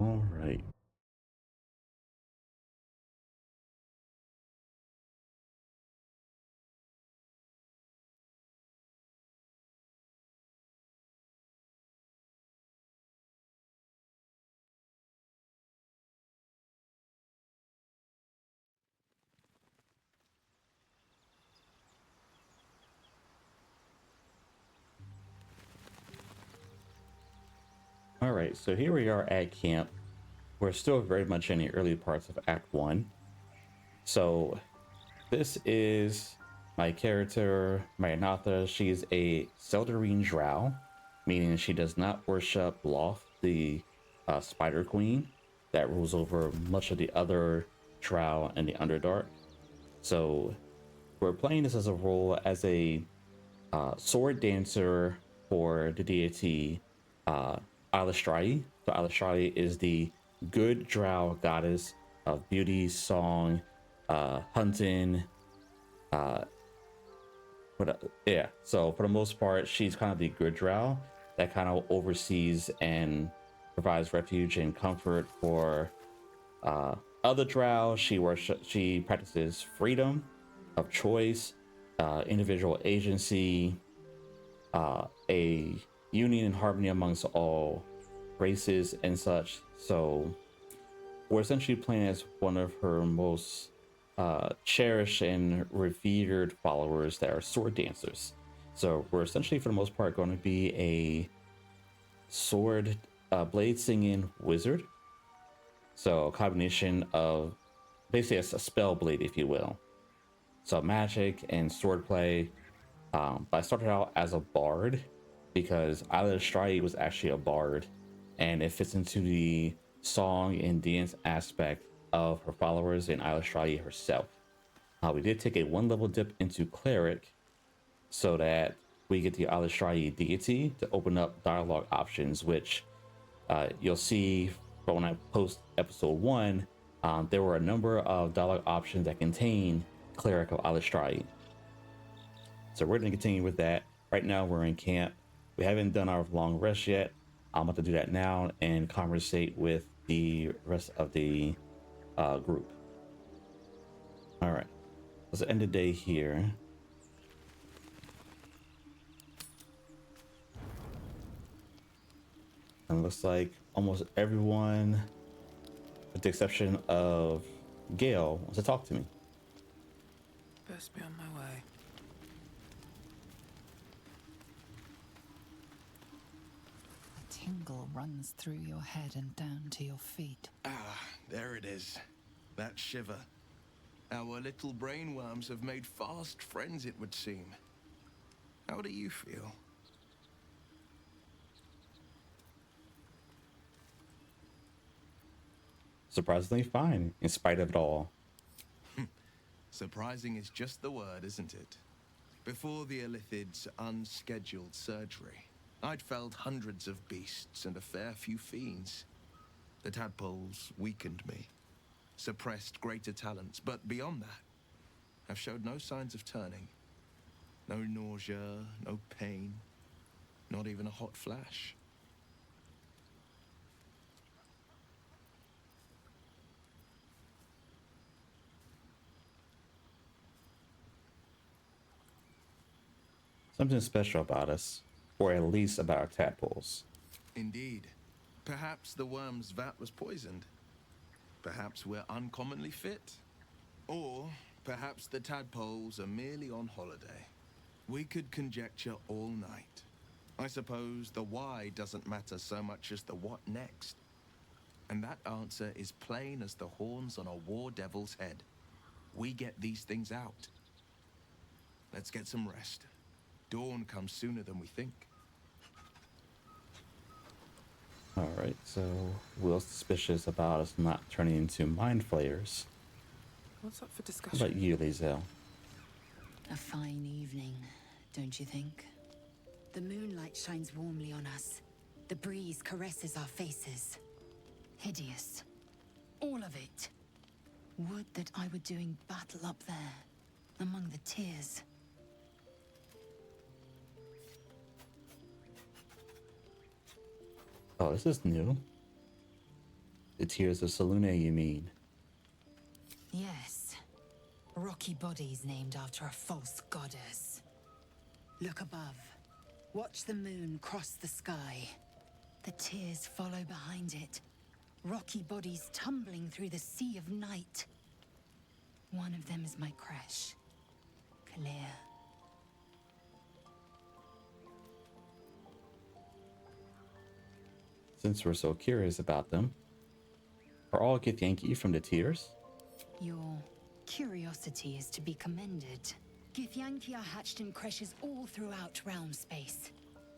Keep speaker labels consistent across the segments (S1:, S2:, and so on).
S1: All right. All right. So here we are at camp. We're still very much in the early parts of Act 1. So this is my character, Mayaenatha. She's a Seldarine drow, meaning she does not worship Loth, the Spider Queen that rules over much of the other drow in the Underdark. So we're playing this as a role as a sword dancer for the deity Eilistraee. So Eilistraee is the good drow goddess of beauty, song, hunting. Uh, yeah. So for the most part, she's kind of the good drow that kind of oversees and provides refuge and comfort for uh, other drow. She practices freedom of choice, individual agency, a union and harmony amongst all races and such. So we're essentially playing as one of her most cherished and revered followers that are sword dancers. So we're essentially, for the most part, going to be a sword blade singing wizard. So a combination of basically a spell blade, if you will. So magic and swordplay. But I started out as a bard because Eilistraee was actually a bard, and it fits into the song and dance aspect of her followers and Eilistraee herself. We did take a one level dip into cleric so that we get the Eilistraee deity to open up dialogue options, which you'll see when I post episode 1. There were a number of dialogue options that contain cleric of Eilistraee. So we're going to continue with that. Right now we're in camp. We haven't done our long rest yet. I'm about to do that now and conversate with the rest of the group. All right, let's end the day here. And looks like almost everyone, with the exception of Gale, wants to talk to me.
S2: Best be on my way.
S3: A tingle runs through your head and down to your feet.
S4: Ah, there it is. That shiver. Our little brainworms have made fast friends, it would seem. How do you feel?
S1: Surprisingly fine, in spite of it all.
S4: Surprising is just the word, isn't it? Before the Illithid's unscheduled surgery, I'd felled hundreds of beasts and a fair few fiends. The tadpoles weakened me, suppressed greater talents, but beyond that, I've showed no signs of turning. No nausea, no pain, not even a hot flash.
S1: Something special about us, or at least about our tadpoles.
S4: Indeed. Perhaps the worm's vat was poisoned. Perhaps we're uncommonly fit. Or perhaps the tadpoles are merely on holiday. We could conjecture all night. I suppose the why doesn't matter so much as the what next. And that answer is plain as the horns on a war devil's head. We get these things out. Let's get some rest. Dawn comes sooner than we think.
S1: All right, so Will's suspicious about us not turning into mind flayers.
S2: What's up for
S1: How
S2: discussion?
S1: about you, Lae'zel?
S3: A fine evening, don't you think?
S5: The moonlight shines warmly on us. The breeze caresses our faces. Hideous. All of it.
S3: Would that I were doing battle up there, among the tears.
S1: Oh, this is new. The tears of Selune, you mean?
S5: Yes. Rocky bodies named after a false goddess. Look above. Watch the moon cross the sky. The tears follow behind it. Rocky bodies tumbling through the sea of night. One of them is my crush, Clear.
S1: Since we're so curious about them, are all Githyanki from the tears?
S5: Your curiosity is to be commended. Githyanki are hatched in creches all throughout realm space.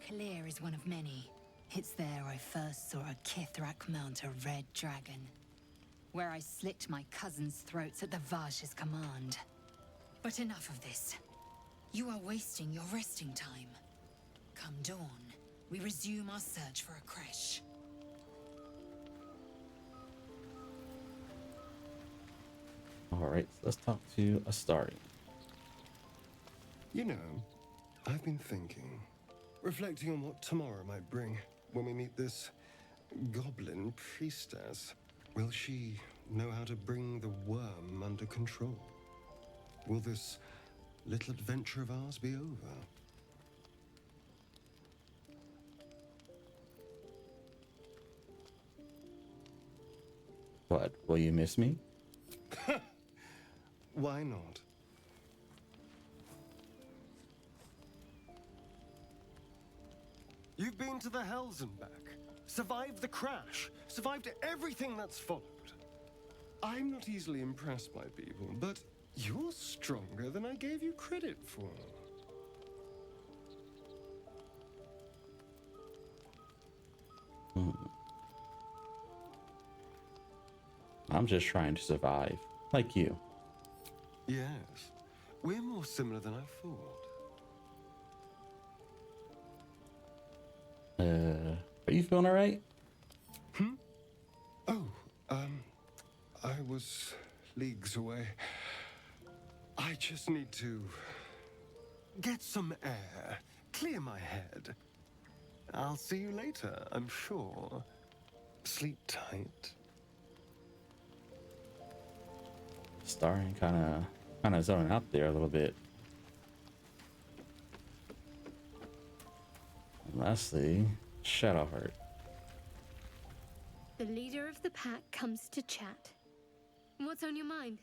S5: Clear is one of many. It's there I first saw a Kithrak mount a red dragon, where I slit my cousins' throats at the Vaj's command. But enough of this. You are wasting your resting time. Come dawn, we resume our search for a creche.
S1: Alright, so let's talk to Astari.
S6: You know, I've been thinking, reflecting on what tomorrow might bring when we meet this goblin priestess. Will she know how to bring the worm under control? Will this little adventure of ours be over?
S1: What, will you miss me?
S6: Why not? You've been to the Hells and back, survived the crash, survived everything that's followed. I'm not easily impressed by people, but you're stronger than I gave you credit for.
S1: I'm just trying to survive, like you.
S6: Yes, we're more similar than I thought.
S1: Are you feeling alright?
S6: Oh, I was leagues away. I just need to get some air, clear my head. I'll see you later, I'm sure. Sleep tight.
S1: Starting kind of zoning out there a little bit. And lastly, Shadowheart.
S7: The leader of the pack comes to chat. What's on your mind?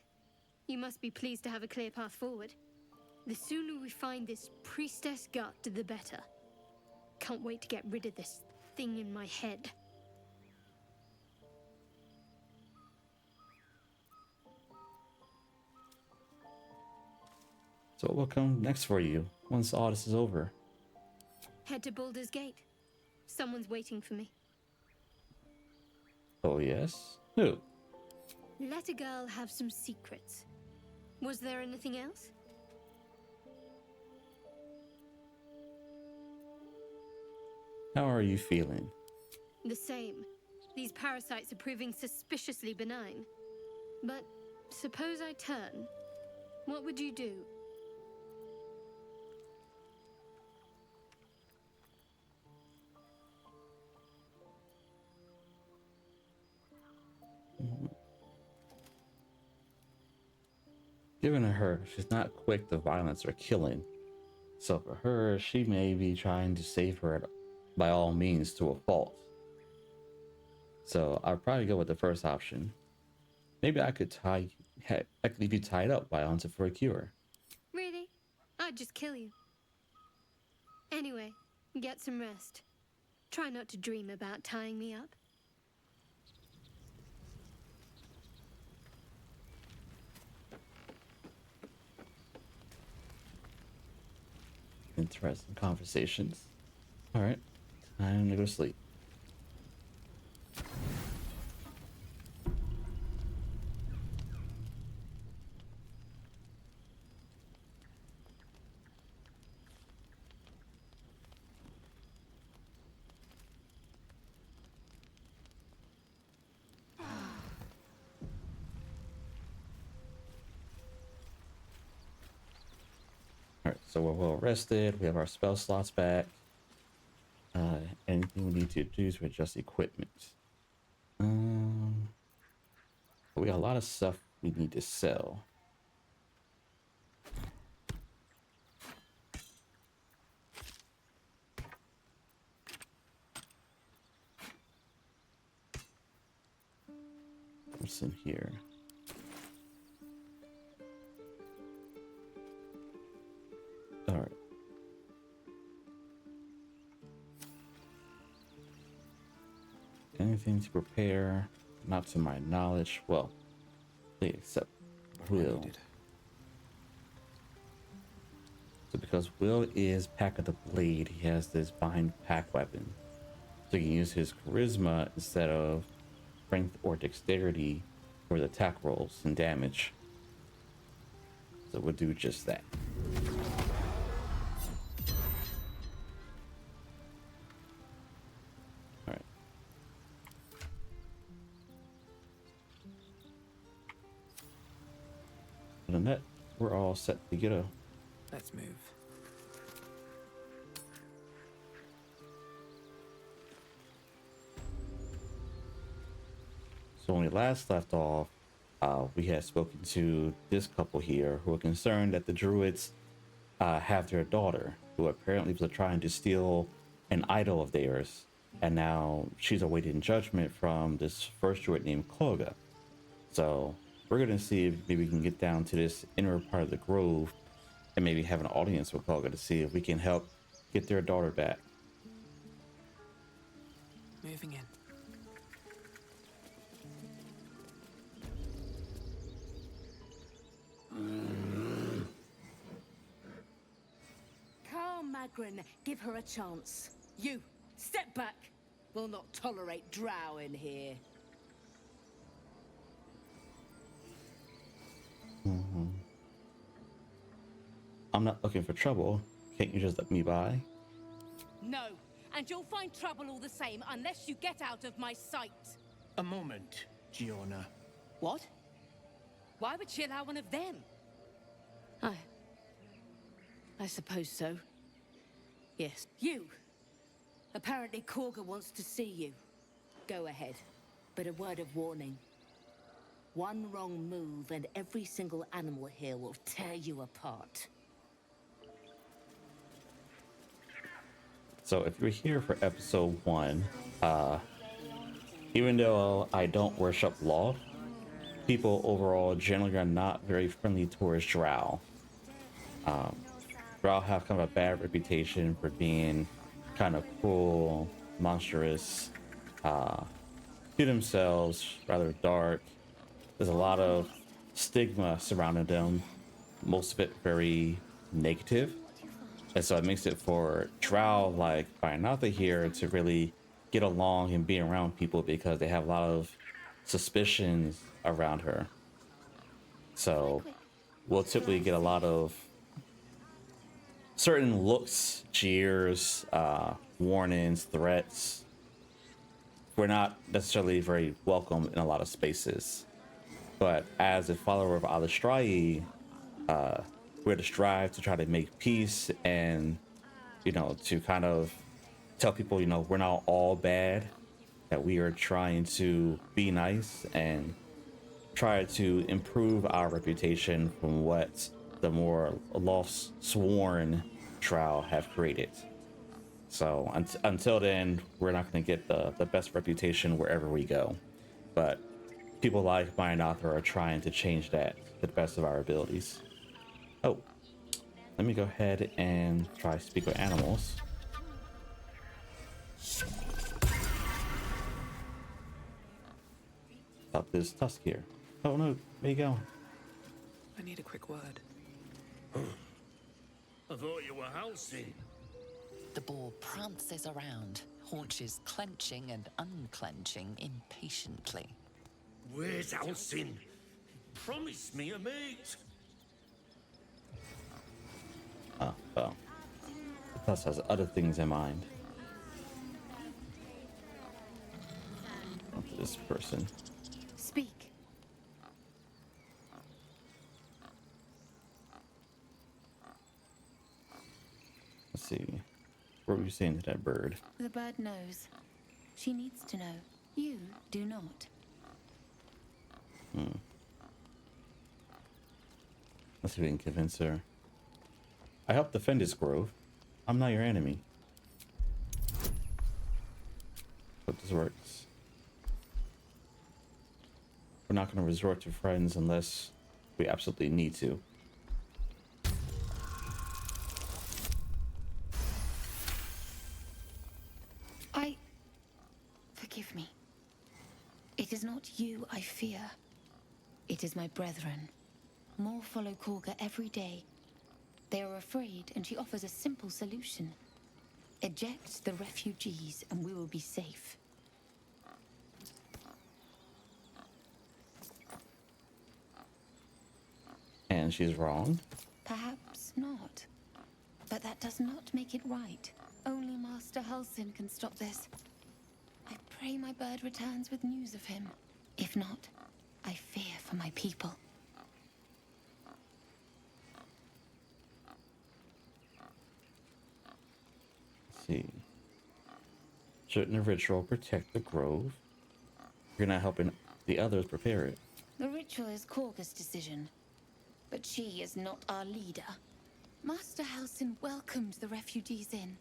S7: You must be pleased to have a clear path forward. The sooner we find this priestess gut, the better. Can't wait to get rid of this thing in my head.
S1: So what will come next for you once all this is over?
S7: Head to Baldur's Gate. Someone's waiting for me.
S1: Oh yes? Who?
S7: Let a girl have some secrets. Was there anything else?
S1: How are you feeling?
S7: The same. These parasites are proving suspiciously benign. But suppose I turn. What would you do?
S1: Given to her, she's not quick to violence or killing. So for her, she may be trying to save her by all means to a fault. So I'd probably go with the first option. Maybe I could leave you tied up by hunting for a cure.
S7: Really? I'd just kill you. Anyway, get some rest. Try not to dream about tying me up.
S1: Interesting conversations. Alright, time to go sleep. Alright, so we're well rested. We have our spell slots back. Anything we need to do to adjust equipment. But we got a lot of stuff we need to sell. What's in here? All right. Anything to prepare? Not to my knowledge. Well, except Will. So because Will is Pack of the Blade, he has this bind pack weapon. So he can use his charisma instead of strength or dexterity for the attack rolls and damage. So we'll do just that. All right. Other than that, we're all set to get a.
S2: Let's move.
S1: So when we last left off, we had spoken to this couple here who were concerned that the Druids have their daughter, who apparently was trying to steal an idol of theirs, and now she's awaiting judgment from this first Druid named Cloga. So we're gonna see if maybe we can get down to this inner part of the grove and maybe have an audience with Cloga to see if we can help get their daughter back.
S2: Moving in.
S8: Calm, Magrin. Give her a chance. You, step back. We'll not tolerate drow in here.
S1: I'm not looking for trouble. Can't you just let me by?
S8: No, and you'll find trouble all the same unless you get out of my sight.
S9: A moment, Giona.
S8: What? Why would she allow one of them? I suppose so. Yes. You. Apparently Korga wants to see you. Go ahead. But a word of warning. One wrong move and every single animal here will tear you apart.
S1: So if you're here for episode 1, even though I don't worship law, people overall generally are not very friendly towards drow. Drow have kind of a bad reputation for being kind of cruel, monstrous, to themselves, rather dark. There's a lot of stigma surrounding them, most of it very negative. And so it makes it for drow like Mayaenatha here to really get along and be around people because they have a lot of suspicions around her. So we'll typically get a lot of certain looks, jeers, warnings, threats. We're not necessarily very welcome in a lot of spaces. But as a follower of Eilistraee, we're to strive to try to make peace and, you know, to kind of tell people, you know, we're not all bad, that we are trying to be nice and try to improve our reputation from what the more lost sworn drow have created. So until then, we're not going to get the best reputation wherever we go. But people like Mayaenatha are trying to change that to the best of our abilities. Oh, let me go ahead and try to speak with animals. About this tusk here. Oh no, where you going?
S2: I need a quick word.
S9: I thought you were housing.
S3: The boar prances around, haunches clenching and unclenching impatiently.
S9: Where's Alcin? Promise me a mate.
S1: Oh, well. The tusk has other things in mind. Not this person.
S5: Speak.
S1: Let's see. What were you saying to that bird?
S5: The bird knows. She needs to know. You do not.
S1: Hmm. Let's see if we can convince her. I helped defend this grove. I'm not your enemy. Hope this works. We're not going to resort to friends unless we absolutely need to.
S8: Forgive me. It is not you I fear. It is my brethren. More follow Korga every day. They are afraid, and she offers a simple solution. Eject the refugees, and we will be safe.
S1: And she's wrong?
S8: Perhaps not. But that does not make it right. Only Master Halsin can stop this. I pray my bird returns with news of him. If not, I fear for my people.
S1: Let's see. Shouldn't the ritual protect the grove? You're not helping the others prepare it.
S8: The ritual is Korga's decision. But she is not our leader. Master Halsin welcomed the refugees in.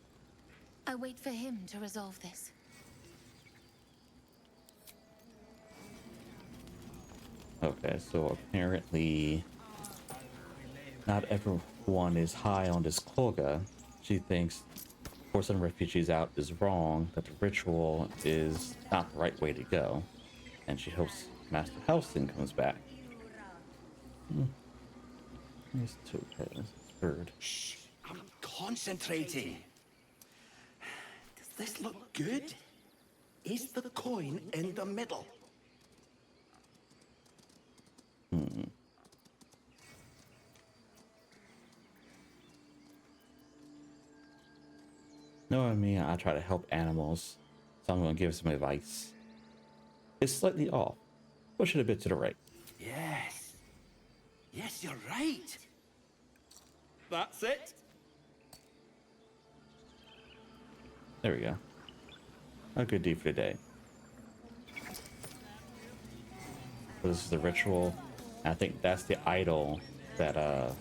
S8: I wait for him to resolve this.
S1: Okay, so apparently not everyone is high on this Korga. She thinks forcing refugees out is wrong, that the ritual is not the right way to go. And she hopes Master Halsin comes back. These two turtles. Bird.
S9: Shh, I'm concentrating. Does this look good? Is the coin in the middle?
S1: Knowing me, I try to help animals, so I'm going to give some advice. It's slightly off. Push it a bit to the right.
S9: Yes. Yes, you're right. That's it.
S1: There we go. A good deed for the day. So this is the ritual. I think that's the idol that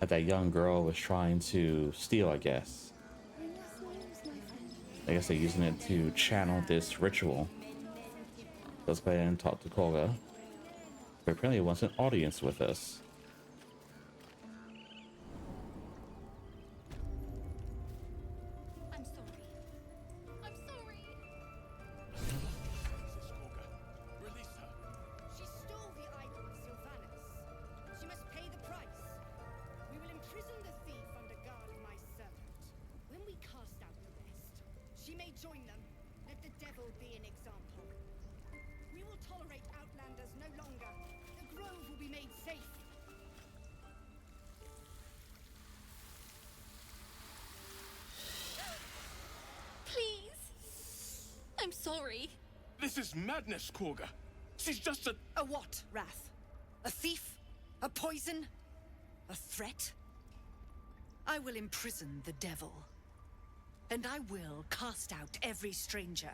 S1: that young girl was trying to steal, I guess. I guess they're using it to channel this ritual. Let's go ahead and talk to Korga. But apparently it wants an audience with us.
S7: I'm sorry. I'm sorry.
S9: Release her.
S10: She stole the idol of Sylvanas. She must pay the price. We will imprison the thief under guard of my servant. When we cast out the rest, she may join them. Let the devil be an example. We will tolerate outlanders no longer. The grove will be made safe.
S7: Please. I'm sorry.
S9: This is madness, Korga. She's just a...
S10: A what, Wrath? A thief? A poison? A threat? I will imprison the devil. And I will cast out every stranger.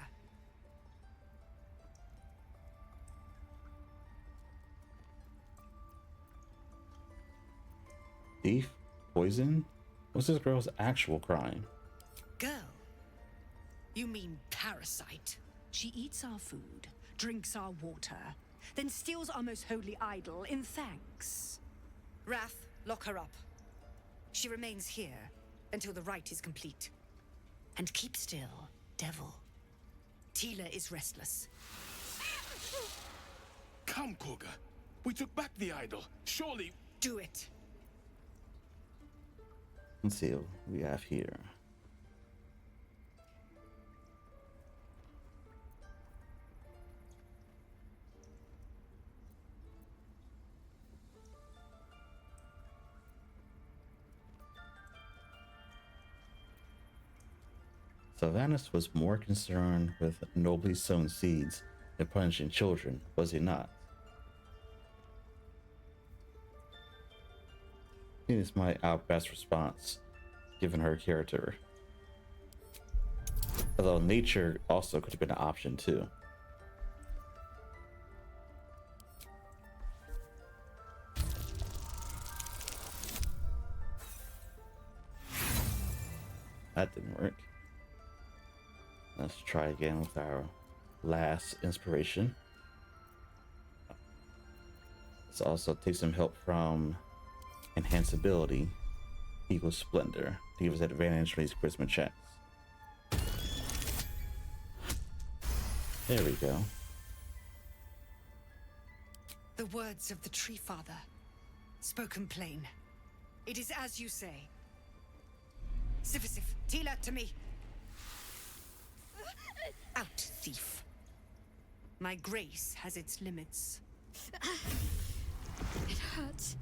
S1: Thief? Poison? What's this girl's actual crime?
S10: Girl? You mean parasite? She eats our food, drinks our water, then steals our most holy idol in thanks. Wrath, lock her up. She remains here until the rite is complete. And keep still, devil. Tila is restless.
S9: Come, Korga. We took back the idol. Surely...
S10: Do it.
S1: Let's see what we have here. Sylvanas was more concerned with nobly sown seeds than punishing children, was he not? I think this might our best response, given her character. Although nature also could have been an option too. that didn't work. Let's try again with our last inspiration. Let's also take some help from enhanceability equals splendor to give us advantage for these charisma checks. There we go.
S10: The words of the Tree Father, spoken plain. It is as you say. Sifisif, Tila to me. Out, thief. My grace has its limits.
S7: It hurts.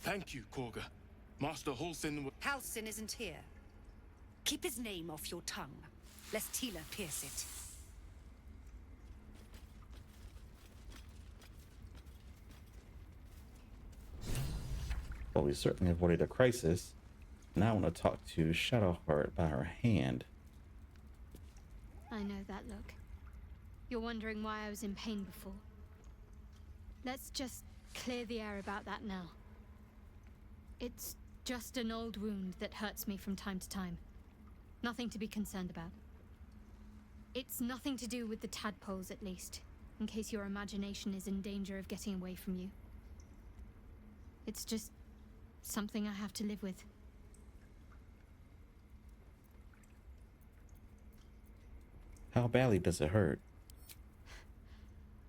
S11: Thank you, Korga. Master Halsin.
S10: Halsin isn't here. Keep his name off your tongue, lest Tila pierce it.
S1: Well, we certainly avoided a crisis. Now I want to talk to Shadowheart by her hand.
S7: I know that look. You're wondering why I was in pain before. Let's just clear the air about that now. It's just an old wound that hurts me from time to time. Nothing to be concerned about. It's nothing to do with the tadpoles, at least, in case your imagination is in danger of getting away from you. It's just something I have to live with.
S1: How badly does it hurt?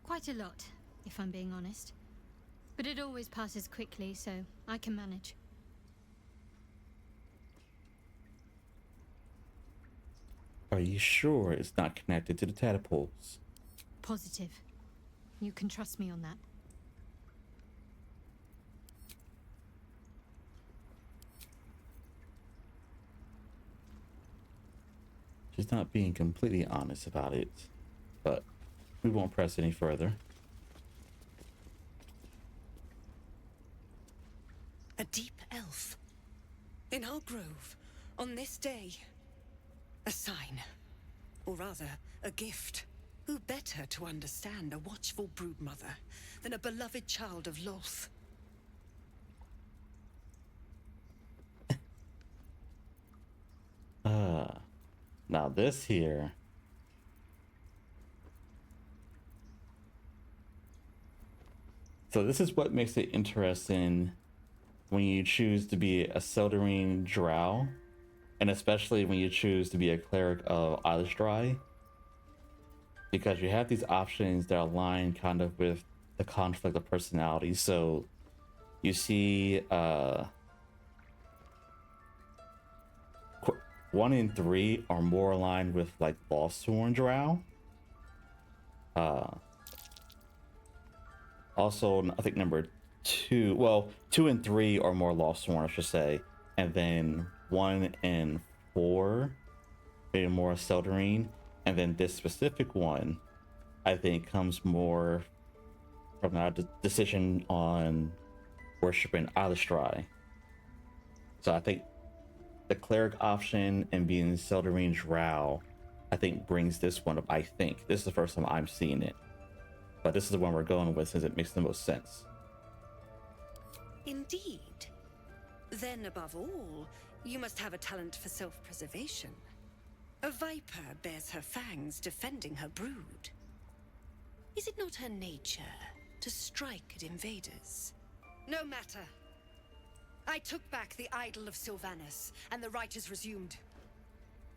S7: Quite a lot, if I'm being honest. But it always passes quickly, so I can manage.
S1: Are you sure it's not connected to the tadpoles?
S7: Positive. You can trust me on that.
S1: She's not being completely honest about it, but we won't press any further.
S10: A deep elf. In our grove, on this day. A sign. Or rather, a gift. Who better to understand a watchful broodmother than a beloved child of Loth?
S1: Now this here. So this is what makes it interesting when you choose to be a Seldering Drow, and especially when you choose to be a cleric of Eilistraee, because you have these options that align kind of with the conflict of personality. So you see 1 in 3 are more aligned with like Longsworn Drow. Also, I think number 2, well, 2 and 3 are more Longsworn, I should say, and then 1 and 4 are more Seldering, and then this specific one, I think, comes more from our decision on worshiping Eilistraee. So I think the cleric option and being Seldering Drow, I think, brings this one up. I think this is the first time I'm seeing it, but this is the one we're going with since it makes the most sense.
S10: Indeed. Then, above all, you must have a talent for self-preservation. A viper bears her fangs defending her brood. Is it not her nature to strike at invaders? No matter. I took back the idol of Sylvanas, and the rite is resumed.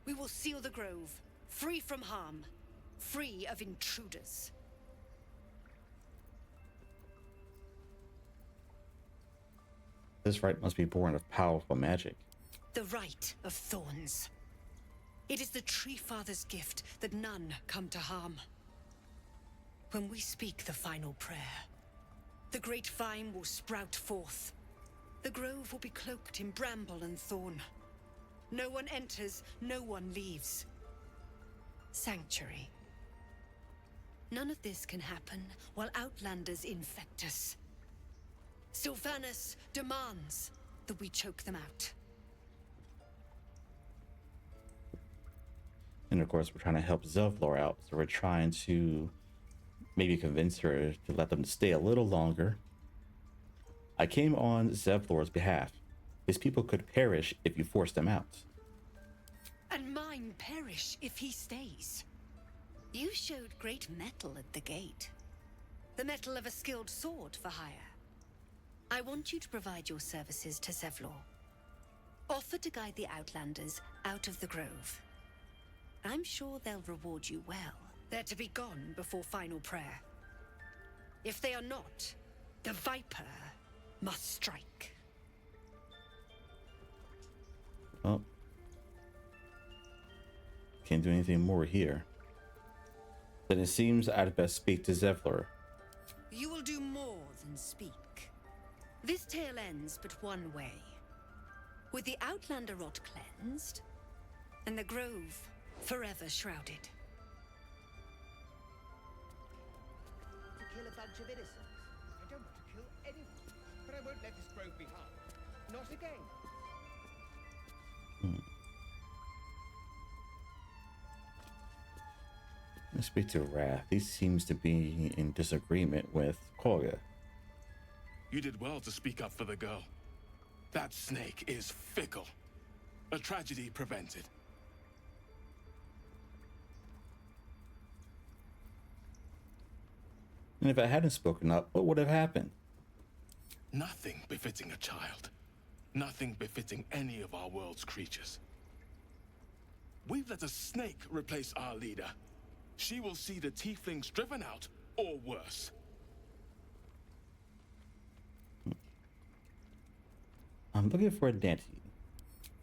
S10: We will seal the grove, free from harm, free of intruders.
S1: This rite must be born of powerful magic.
S10: The rite of thorns. It is the Tree Father's gift that none come to harm. When we speak the final prayer, the great vine will sprout forth. The grove will be cloaked in bramble and thorn. No one enters, no one leaves. Sanctuary. None of this can happen while outlanders infect us. Sylvanas demands that we choke them out.
S1: And of course, we're trying to help Zevlor out, so we're trying to maybe convince her to let them stay a little longer. I came on Zevlor's behalf. His people could perish if you forced them out.
S10: perish if he stays.
S8: You showed great mettle at the gate. The mettle of a skilled sword for hire. I want you to provide your services to Zevlor. Offer to guide the Outlanders out of the grove. I'm sure they'll reward you well.
S10: They're to be gone before final prayer. If they are not, the Viper must strike.
S1: Well, can't do anything more here. Then it seems I'd best speak to Zevlor.
S10: You will do more than speak.
S8: This tale ends but one way. With the Outlander rot cleansed, and the grove forever shrouded.
S12: To kill a bunch of innocents. I don't want to kill anyone, but I won't let this grove be harmed. Not again.
S1: Let's speak to Wrath. He seems to be in disagreement with Korga.
S11: You did well to speak up for the girl. That snake is fickle. A tragedy prevented.
S1: And if I hadn't spoken up, what would have happened?
S11: Nothing befitting a child. Nothing befitting any of our world's creatures. We've let a snake replace our leader. She will see the tieflings driven out, or worse.
S1: I'm looking for a Dante.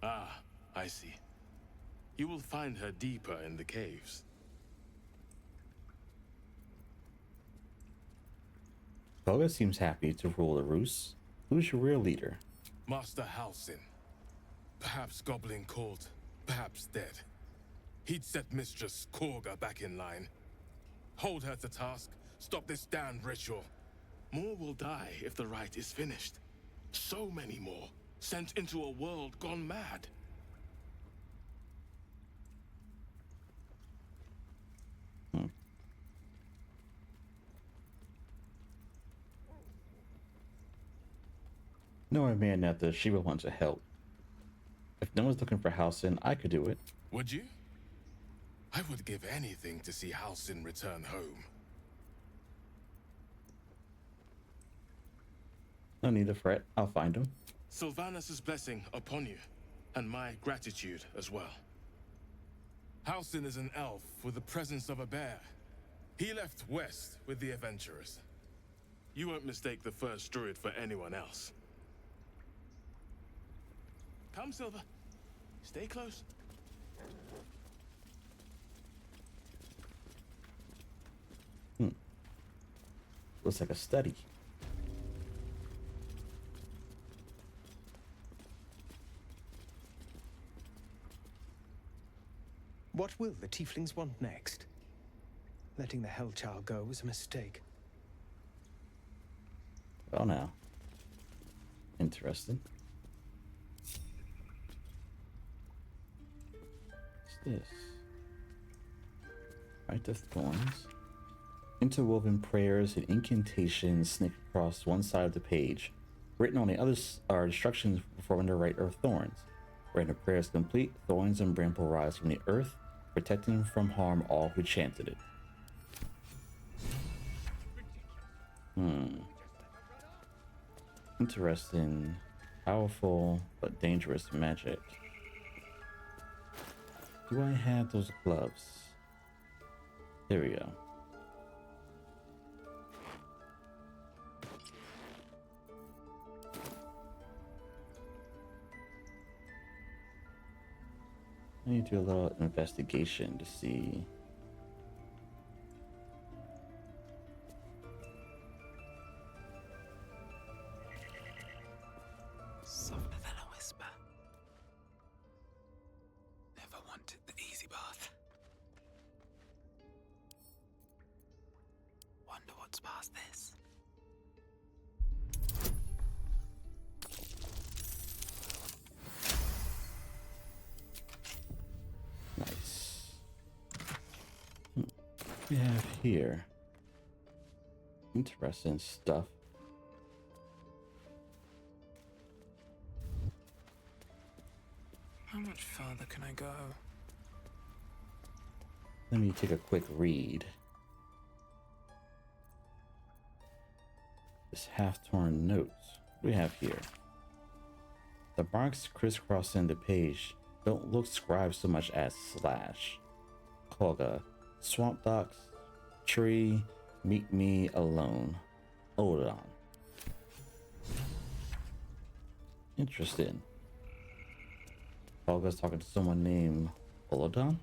S11: Ah, I see. You will find her deeper in the caves.
S1: Korga seems happy to rule the Roos. Who's your real leader?
S11: Master Halsin. Perhaps goblin caught, perhaps dead. He'd set Mistress Korga back in line. Hold her to task, stop this damned ritual. More will die if the rite is finished. So many more, sent into a world gone mad.
S1: Knowing Mayaenatha, she will want to help. If no one's looking for Halsin, I could do it.
S11: Would you? I would give anything to see Halsin return home.
S1: No need to fret. I'll find him.
S11: Sylvanus' blessing upon you, and my gratitude as well. Halsin is an elf with the presence of a bear. He left west with the adventurers. You won't mistake the first druid for anyone else. Come, Silver. Stay close.
S1: Looks like a study.
S13: What will the tieflings want next? Letting the Hellchild go was a mistake.
S1: Well, now. Interesting. What's this? Rite of Thorns. Interwoven prayers and incantations snake across one side of the page. Written on the other are instructions for performing the Rite of Thorns. When the prayer is complete, thorns and bramble rise from the earth, protecting from harm all who chanted it. Interesting. Powerful, but dangerous magic. Do I have those gloves? Here we go. I need to do a little investigation to see.
S2: Softer than a whisper. Never wanted the easy path. Wonder what's past this.
S1: Nice. What we have here? Interesting stuff.
S2: How much farther can I go?
S1: Let me take a quick read. This half-torn notes. What do we have here? The marks crisscrossing the page don't look scribed so much as slash. Kolga, swamp docks, tree, meet me alone. Hold on. Interesting. Kolga's talking to someone named Olodon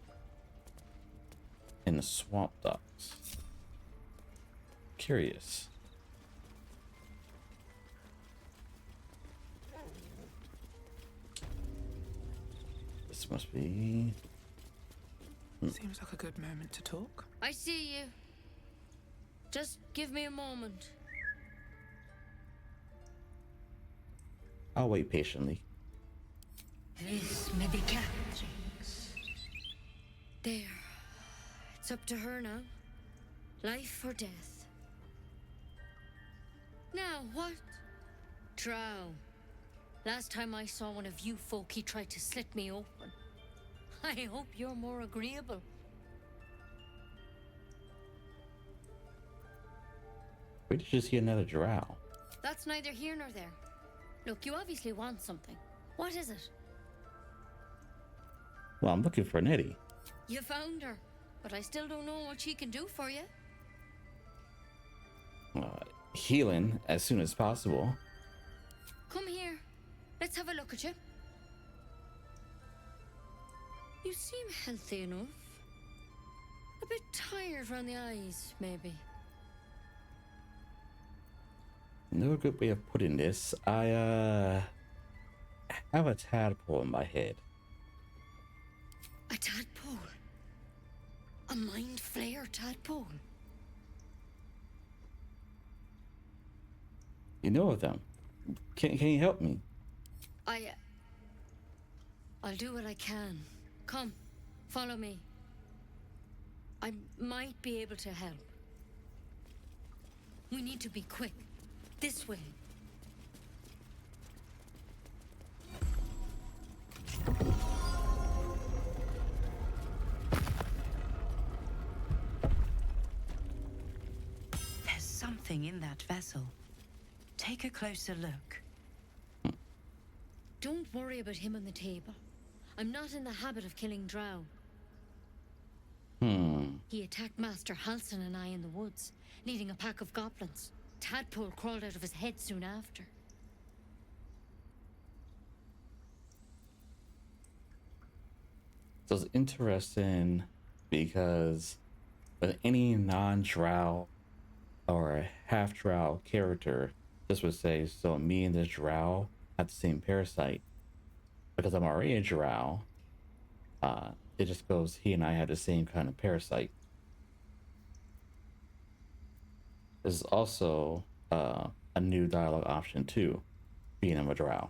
S1: in the swamp docks. Curious. This must be...
S10: Seems like a good moment to talk.
S14: I see you. Just give me a moment.
S1: I'll wait patiently.
S14: This may be Catherine's. There. It's up to her now. Life or death. Now, what? Drow. Last time I saw one of you folk, he tried to slit me open. I hope you're more agreeable.
S1: Where did you see another drow?
S14: That's neither here nor there. Look, you obviously want something. What is it?
S1: Well, I'm looking for Nettie.
S14: You found her, but I still don't know what she can do for you.
S1: Healing as soon as possible.
S14: Come here. Let's have a look at you. You seem healthy enough. A bit tired around the eyes, maybe.
S1: No good way of putting this. I have a tadpole in my head.
S14: A tadpole? A mind flayer tadpole?
S1: You know of them. Can you help me?
S14: I'll do what I can. Come, follow me. I might be able to help. We need to be quick. This way.
S15: There's something in that vessel. Take a closer look.
S14: Don't worry about him on the table. I'm not in the habit of killing drow. He attacked Master Halsin and I in the woods, leading a pack of goblins. Tadpole crawled out of his head soon after.
S1: So it's interesting because with any non-drow or a half-drow character, this would say, so me and this drow have the same parasite. Because I'm already a drow, it just goes, he and I have the same kind of parasite. There's also a new dialogue option too, being a drow.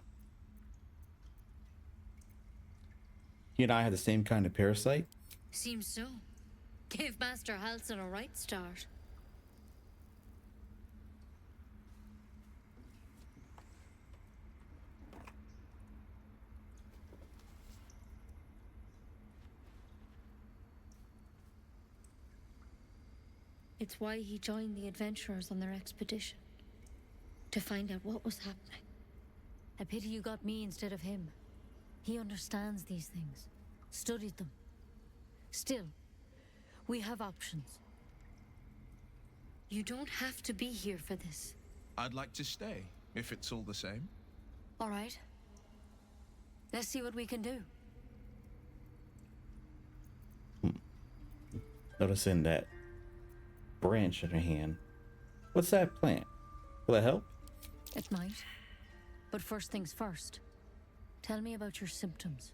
S1: He and I have the same kind of parasite?
S14: Seems so. Gave Master Halsin a right start. It's why he joined the adventurers on their expedition. To find out what was happening. A pity you got me instead of him. He understands these things. Studied them. Still, we have options. You don't have to be here for this.
S4: I'd like to stay, if it's all the same.
S14: All right. Let's see what we can do.
S1: Noticing that branch in her hand. What's that plant? Will it help?
S14: It might. But first things first. Tell me about your symptoms.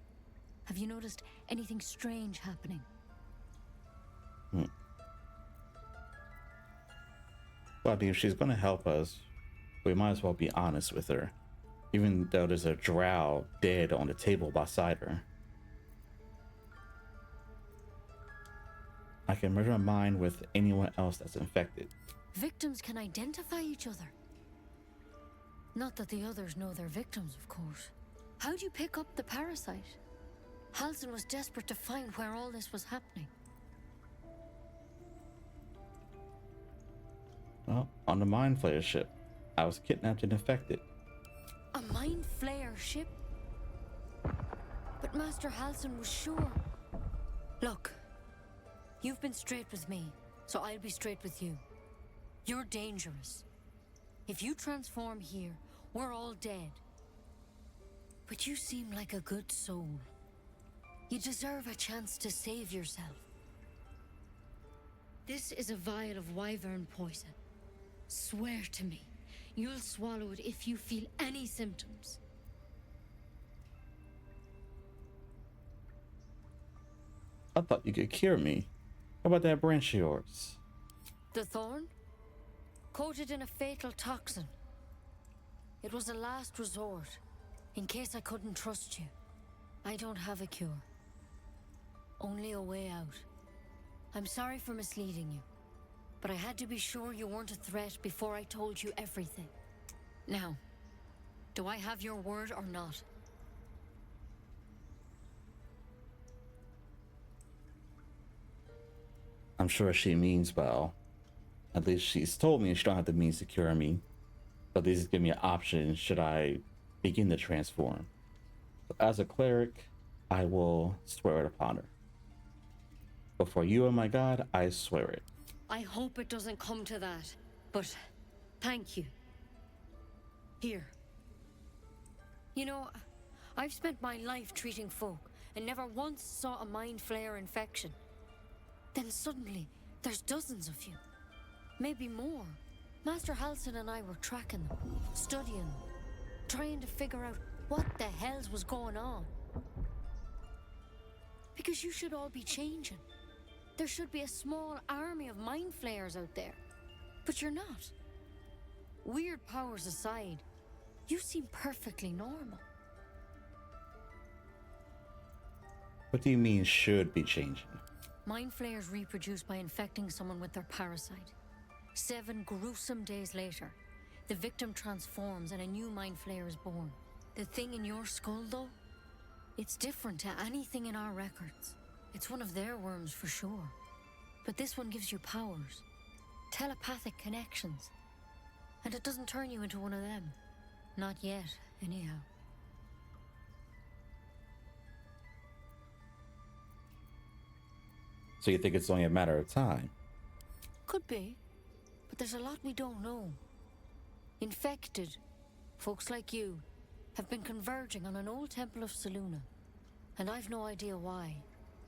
S14: Have you noticed anything strange happening?
S1: Well, I mean, if she's going to help us, we might as well be honest with her. Even though there's a drow dead on the table beside her. I can merge my mind with anyone else that's infected.
S14: Victims can identify each other. Not that the others know they're victims, of course. How'd you pick up the parasite? Halsin was desperate to find where all this was happening.
S1: Well, on the Mind Flayer ship. I was kidnapped and infected.
S14: A mind flayer ship? But Master Halsin was sure. Look, you've been straight with me, so I'll be straight with you. You're dangerous. If you transform here, we're all dead. But you seem like a good soul. You deserve a chance to save yourself. This is a vial of wyvern poison. Swear to me, you'll swallow it if you feel any symptoms.
S1: I thought you could cure me. How about that branch of yours?
S14: The thorn? Coated in a fatal toxin. It was a last resort, in case I couldn't trust you. I don't have a cure. Only a way out. I'm sorry for misleading you, but I had to be sure you weren't a threat before I told you everything. Now, do I have your word or not?
S1: I'm sure she means well. At least she's told me she don't have the means to cure me. But at least give me an option should I begin to transform. So as a cleric, I will swear it upon her. Before you and my god, I swear it.
S14: I hope it doesn't come to that, but thank you. Here. You know, I've spent my life treating folk and never once saw a mind flayer infection. Then suddenly, there's dozens of you. Maybe more. Master Halsin and I were tracking them, studying them, trying to figure out what the hells was going on. Because you should all be changing. There should be a small army of mind flayers out there. But you're not. Weird powers aside, you seem perfectly normal.
S1: What do you mean should be changing?
S14: Mind flayers reproduce by infecting someone with their parasite. 7 gruesome days later, the victim transforms and a new mind flayer is born. The thing in your skull, though, it's different to anything in our records. It's one of their worms for sure. But this one gives you powers, telepathic connections. And it doesn't turn you into one of them. Not yet, anyhow.
S1: So you think it's only a matter of time?
S14: Could be, but there's a lot we don't know. Infected, folks like you, have been converging on an old temple of Selûne, and I've no idea why.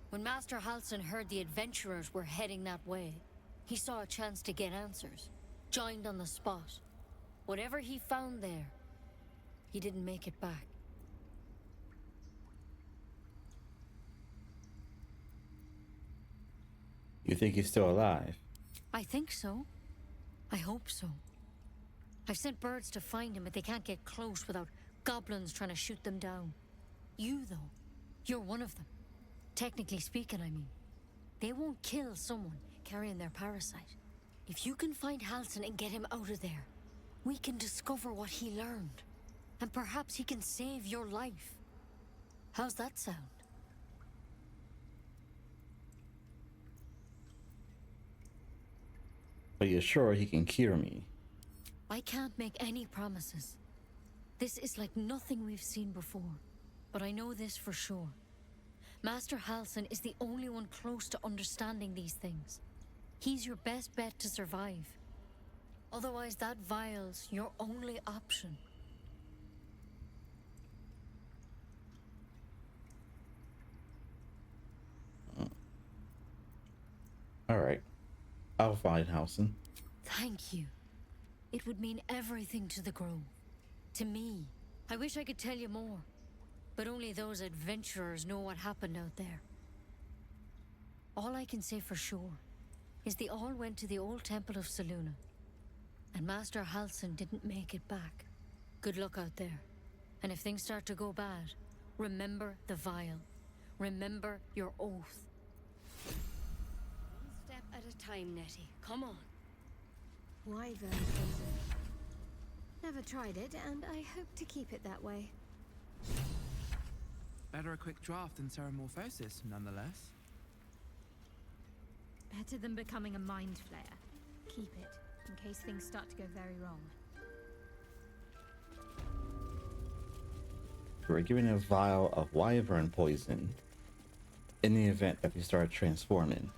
S14: When Master Halsin heard the adventurers were heading that way, he saw a chance to get answers, joined on the spot. Whatever he found there, he didn't make it back.
S1: You think he's still alive?
S14: I think so. I hope so. I've sent birds to find him, but they can't get close without goblins trying to shoot them down. You, though, you're one of them. Technically speaking, I mean. They won't kill someone carrying their parasite. If you can find Halsin and get him out of there, we can discover what he learned. And perhaps he can save your life. How's that sound?
S1: But you're sure he can cure me?
S14: I can't make any promises. This is like nothing we've seen before. But I know this for sure. Master Halsin is the only one close to understanding these things. He's your best bet to survive. Otherwise, that vial's your only option.
S1: All right. I'll find Halsin.
S14: Thank you. It would mean everything to the Grove. To me. I wish I could tell you more. But only those adventurers know what happened out there. All I can say for sure is they all went to the old temple of Selûne. And Master Halsin didn't make it back. Good luck out there. And if things start to go bad, remember the vial. Remember your oath. One step at a time, Nettie. Come on.
S16: Wyvern poison. Never tried it, and I hope to keep it that way.
S2: Better a quick draft than Ceramorphosis, nonetheless.
S16: Better than becoming a mind flayer. Keep it. in case things start to go very wrong.
S1: We're given a vial of wyvern poison in the event that we start transforming.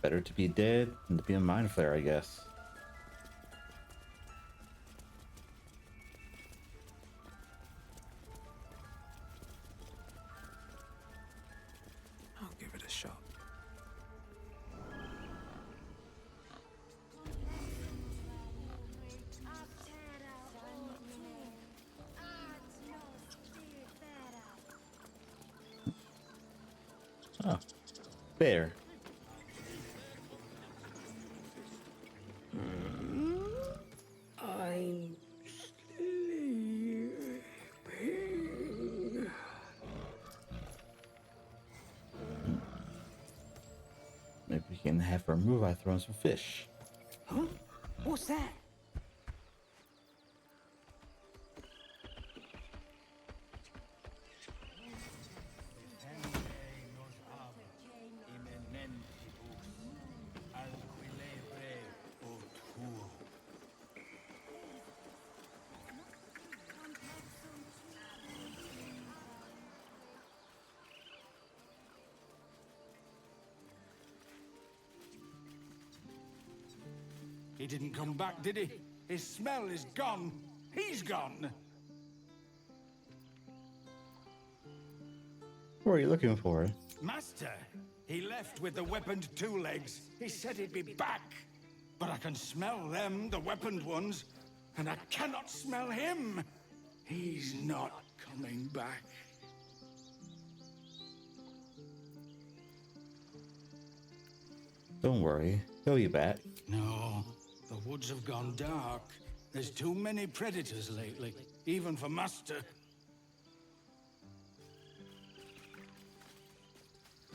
S1: Better to be dead than to be a mind flare, I guess.
S2: I'll give it a shot.
S1: Oh, bear.
S9: I'm sleeping.
S1: Maybe we can have her move by throwing some fish.
S9: Huh? What's that?
S17: He didn't come back, did he? His smell is gone. He's gone.
S1: What are you looking for?
S17: Master, he left with the weaponed two legs. He said he'd be back. But I can smell them, the weaponed ones, and I cannot smell him. He's not coming back.
S1: Don't worry, he'll be back.
S17: No, the woods have gone dark. There's too many predators lately, even for Master.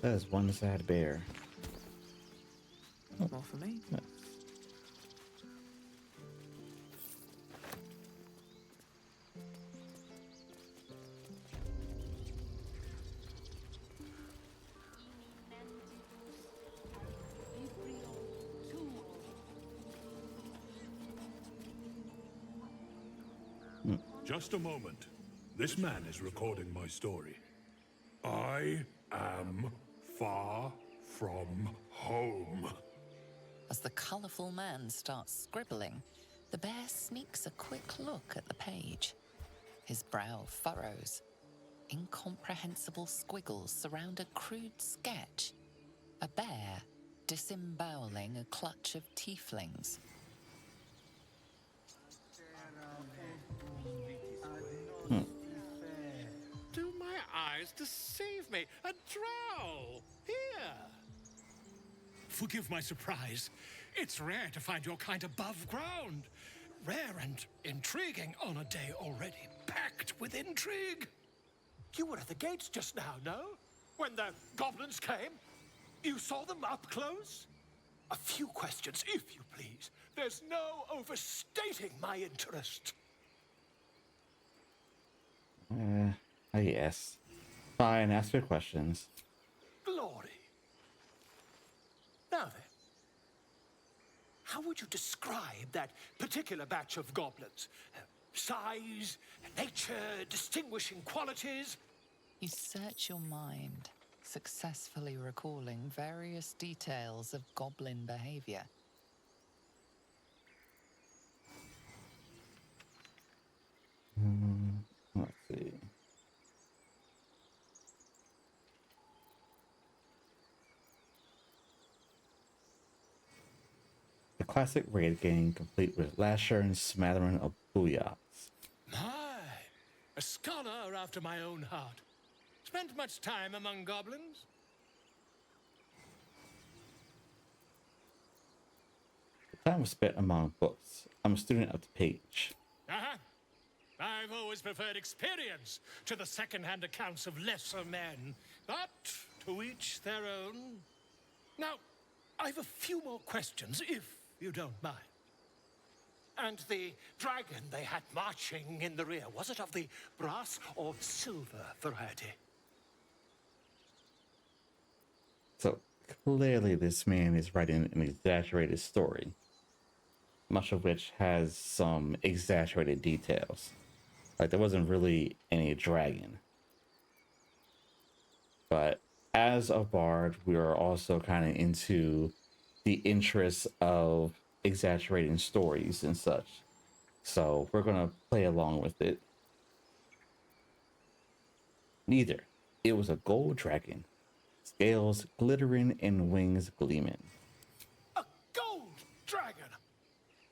S1: That is one sad bear.
S2: More for me.
S1: Nice.
S18: Just a moment. This man is recording my story. I am far from home.
S3: As the colourful man starts scribbling, the bear sneaks a quick look at the page. His brow furrows. Incomprehensible squiggles surround a crude sketch. A bear disemboweling a clutch of tieflings.
S19: Do my eyes deceive me? A drow! Here! Forgive my surprise. It's rare to find your kind above ground. Rare and intriguing on a day already packed with intrigue. You were at the gates just now, no? When the goblins came? You saw them up close? A few questions, if you please. There's no overstating my interest.
S1: I guess. Fine, ask your questions.
S19: Glory. Now then, how would you describe that particular batch of goblins? Size, nature, distinguishing qualities?
S3: You search your mind, successfully recalling various details of goblin behavior.
S1: Let's see. The classic raid game, complete with lasher and smattering of booyahs.
S19: My, a scholar after my own heart. Spent much time among goblins?
S1: The time was spent among books. I'm a student of the page.
S19: Uh-huh. I've always preferred experience to the second-hand accounts of lesser men. But to each their own. Now, I've a few more questions, if you don't mind. And the dragon they had marching in the rear, was it of the brass or silver variety?
S1: So, clearly this man is writing an exaggerated story, much of which has some exaggerated details. Like there wasn't really any dragon. But as a bard, we are also kind of into the interests of exaggerating stories and such. So we're going to play along with it. Neither. It was a gold dragon, scales glittering and wings gleaming.
S19: A gold dragon!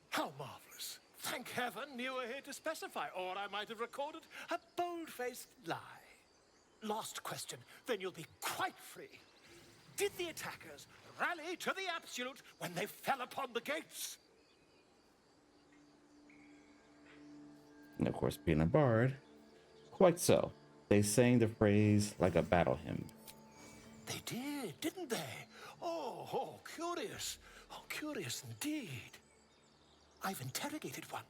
S19: How marvelous. Thank heaven you were here to specify, or I might have recorded a bold-faced lie. Last question, then you'll be quite free. Did the attackers rally to the absolute when they fell upon the gates?
S1: And of course, being a bard, quite so. They sang the phrase like a battle hymn.
S19: They did, didn't they? Oh, curious. Oh, curious indeed. I've interrogated one,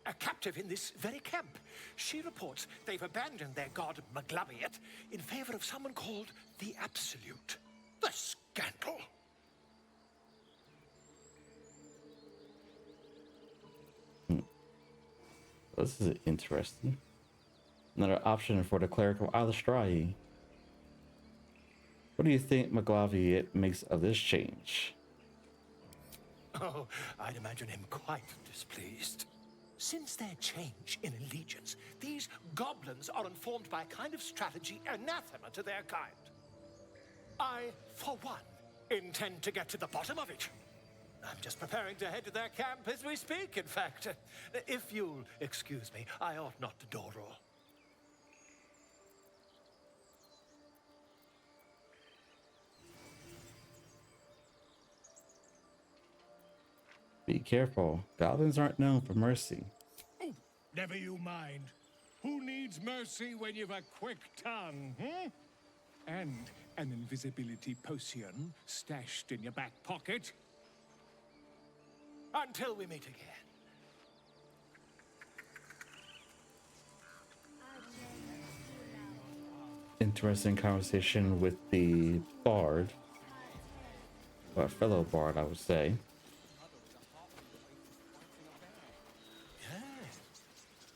S19: a captive in this very camp. She reports they've abandoned their god Maglabiet in favor of someone called the Absolute. The scandal!
S1: This is interesting. Another option for the cleric of Eilistraee. What do you think Maglabiet makes of this change?
S19: Oh, I'd imagine him quite displeased. Since their change in allegiance, these goblins are informed by a kind of strategy anathema to their kind. I, for one, intend to get to the bottom of it. I'm just preparing to head to their camp as we speak, in fact. If you'll excuse me, I ought not to dawdle.
S1: Be careful. Goblins aren't known for mercy.
S17: Oh, never you mind. Who needs mercy when you've a quick tongue, hmm? And an invisibility potion stashed in your back pocket.
S19: Until we meet again.
S1: Interesting conversation with the bard. Or fellow bard, I would say.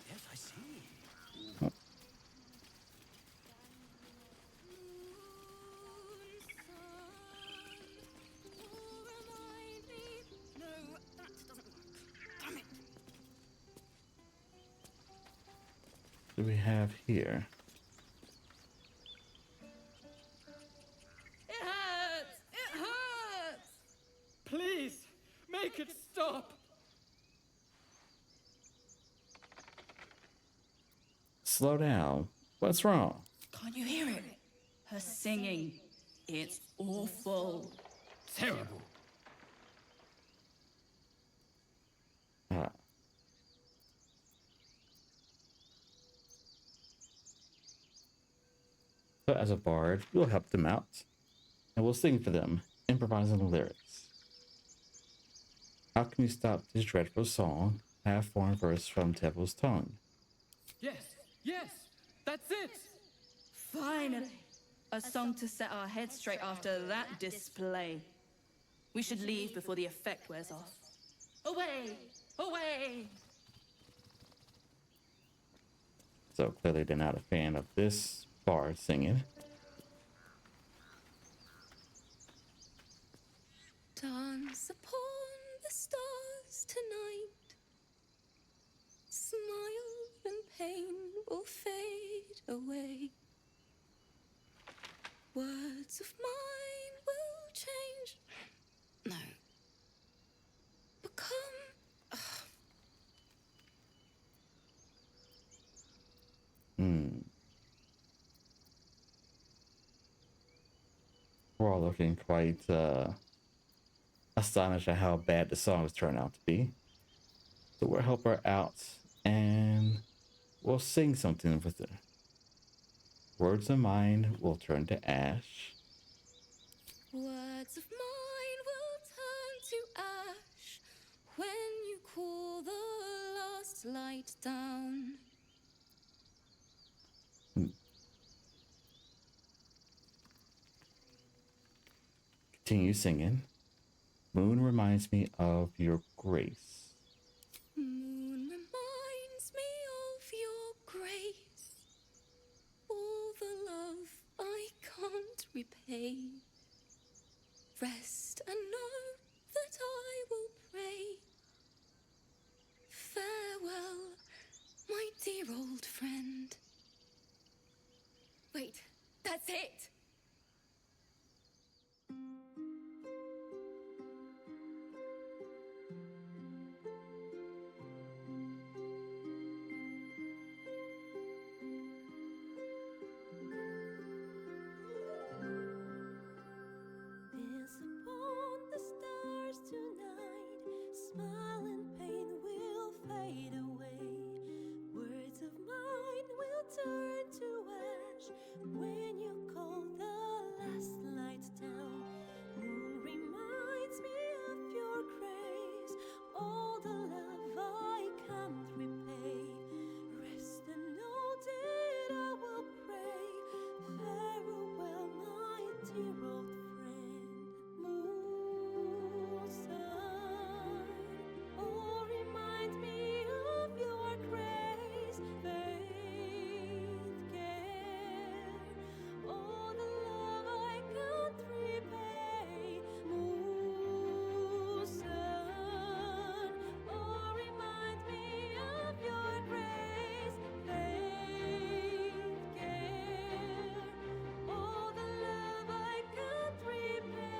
S19: Yes, I see.
S1: What do we have here?
S20: It hurts! It hurts! Please, make it stop!
S1: Slow down. What's wrong?
S20: Can't you hear it? Her singing. It's awful. Terrible.
S1: Ah. So as a bard, we'll help them out. And we'll sing for them, improvising the lyrics. How can we stop this dreadful song, half-formed verse from Devil's tongue?
S20: Yes, that's it! Finally! A song to set our heads straight after that display. We should leave before the effect wears off. Away! Away!
S1: So clearly they're not a fan of this bard singing.
S7: Dance upon the stars tonight. Smile and pain will fade away. Words of mine will change. No. Become.
S1: We're all looking quite astonished at how bad the songs turn out to be. So we'll help her out and we'll sing something with her. Words of mine will turn to ash.
S7: Words of mine will turn to ash when you cool the last light down.
S1: Continue singing. Moon reminds me of your grace.
S14: Moon reminds me of your grace. All the love I can't repay. Rest and know that I will pray. Farewell, my dear old friend. Wait, that's it!
S21: Dance upon the stars tonight. Smile and pain will fade away. Words of mine will turn to ash when you call the last light down. Moon reminds me of your grace. All the love I can't repay. Rest and know that I will pray. Farewell, my dear old friend. Moon, sun, oh, remind me of your grace. Faith, care, all the love I can't repay. Moon, sun, oh, remind me of your grace. Faith, care, all the love I can't repay.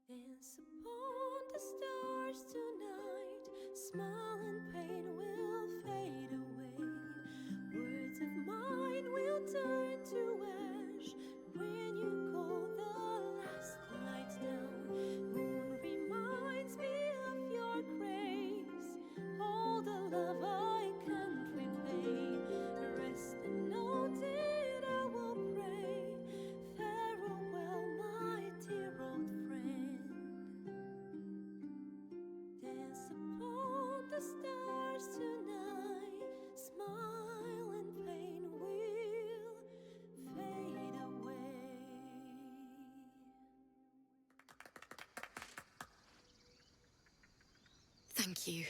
S21: Dance upon the stars tonight. Smile and pain will fade away. Words of mine will turn to ash when you call the last light down. Moon reminds me of your grace. All the love I can't repay. Rest and know that I will pray. Farewell, my dear old friend. Dance upon the stars tonight. Smile and pain will fade away.
S14: Thank you.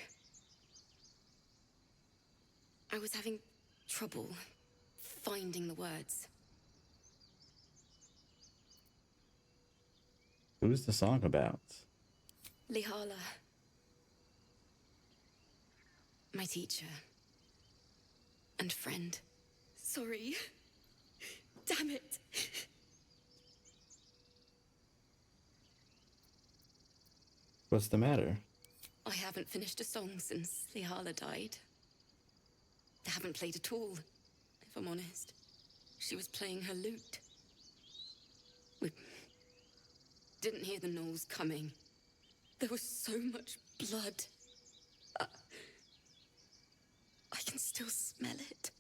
S14: I was having trouble finding the words.
S1: Who's the song about?
S14: Lihala, my teacher and friend. Sorry. Damn it.
S1: What's the matter?
S14: I haven't finished a song since Lihala died. I haven't played at all, if I'm honest. She was playing her lute. We didn't hear the gnolls coming. There was so much blood. I can still smell it.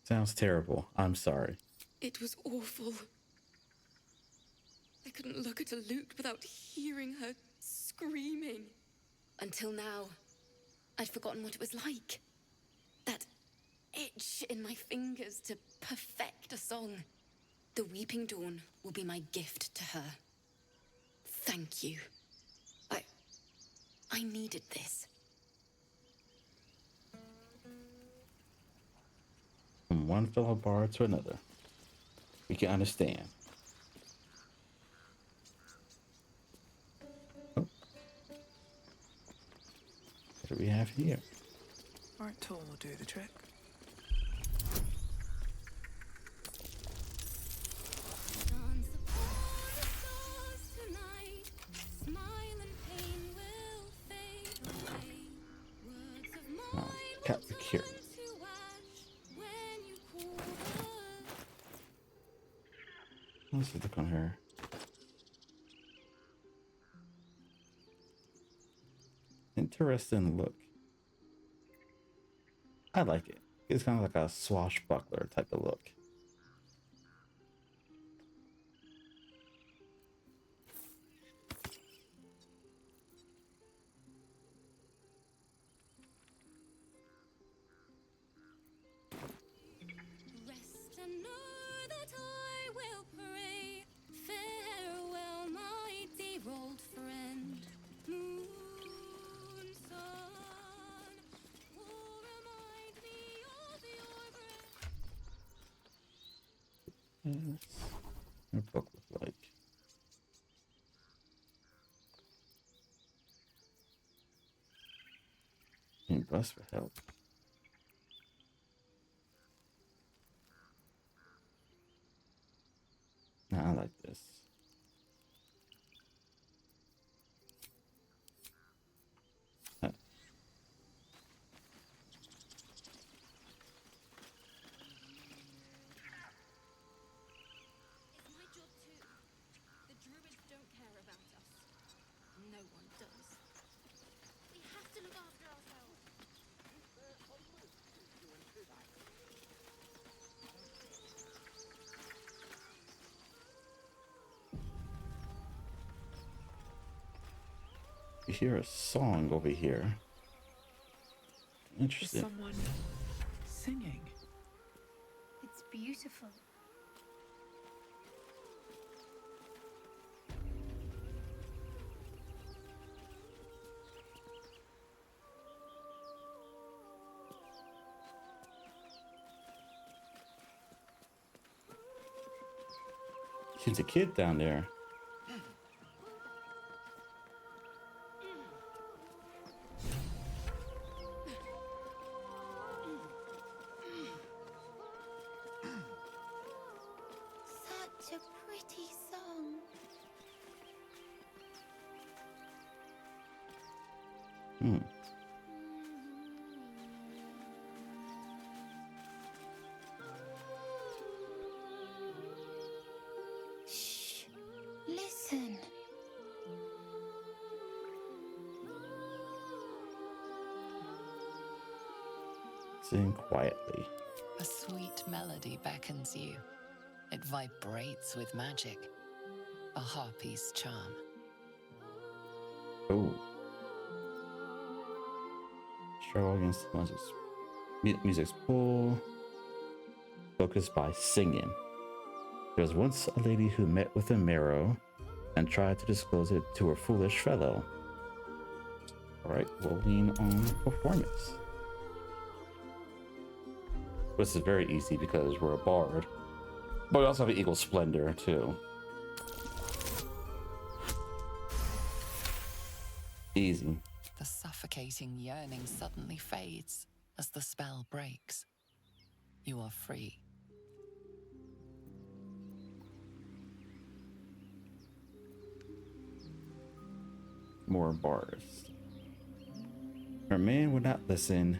S1: Sounds terrible. I'm sorry.
S14: It was awful. I couldn't look at a lute without hearing her screaming. Until now, I'd forgotten what it was like. That itch in my fingers to perfect a song. The Weeping Dawn will be my gift to her. Thank you. I needed this.
S1: From one fellow bard to another. We can understand. we have here?
S2: Right tool will do the trick.
S1: Cat the curious. Let's look on her. Interesting look. I like it. It's kind of like a swashbuckler type of look.
S21: Rest and know that I will pray. Farewell, my dear old friend. Moon, sun, will remind me of your
S1: Yes. What book look like? Bless for help. Nah, I like this.
S21: It's my job too. The Druids don't care about us. No one does. We have to look after ourselves.
S1: You hear a song over here.
S2: Is
S1: Interesting.
S2: someone singing?
S16: It's beautiful.
S1: She's a kid down there.
S21: Such a pretty song.
S1: Hmm.
S21: Shh. Listen.
S1: Sing quietly.
S3: A sweet melody beckons you. It vibrates with magic. A harpy's charm.
S1: Oh. Struggle against the music's pull. Focus by singing. There was once a lady who met with a marrow and tried to disclose it to her foolish fellow. Alright, we'll lean on performance. This is very easy because we're a bard. But we also have an equal splendor too. Easy.
S3: The suffocating yearning suddenly fades as the spell breaks. You are free.
S1: More bars. Her man would not listen.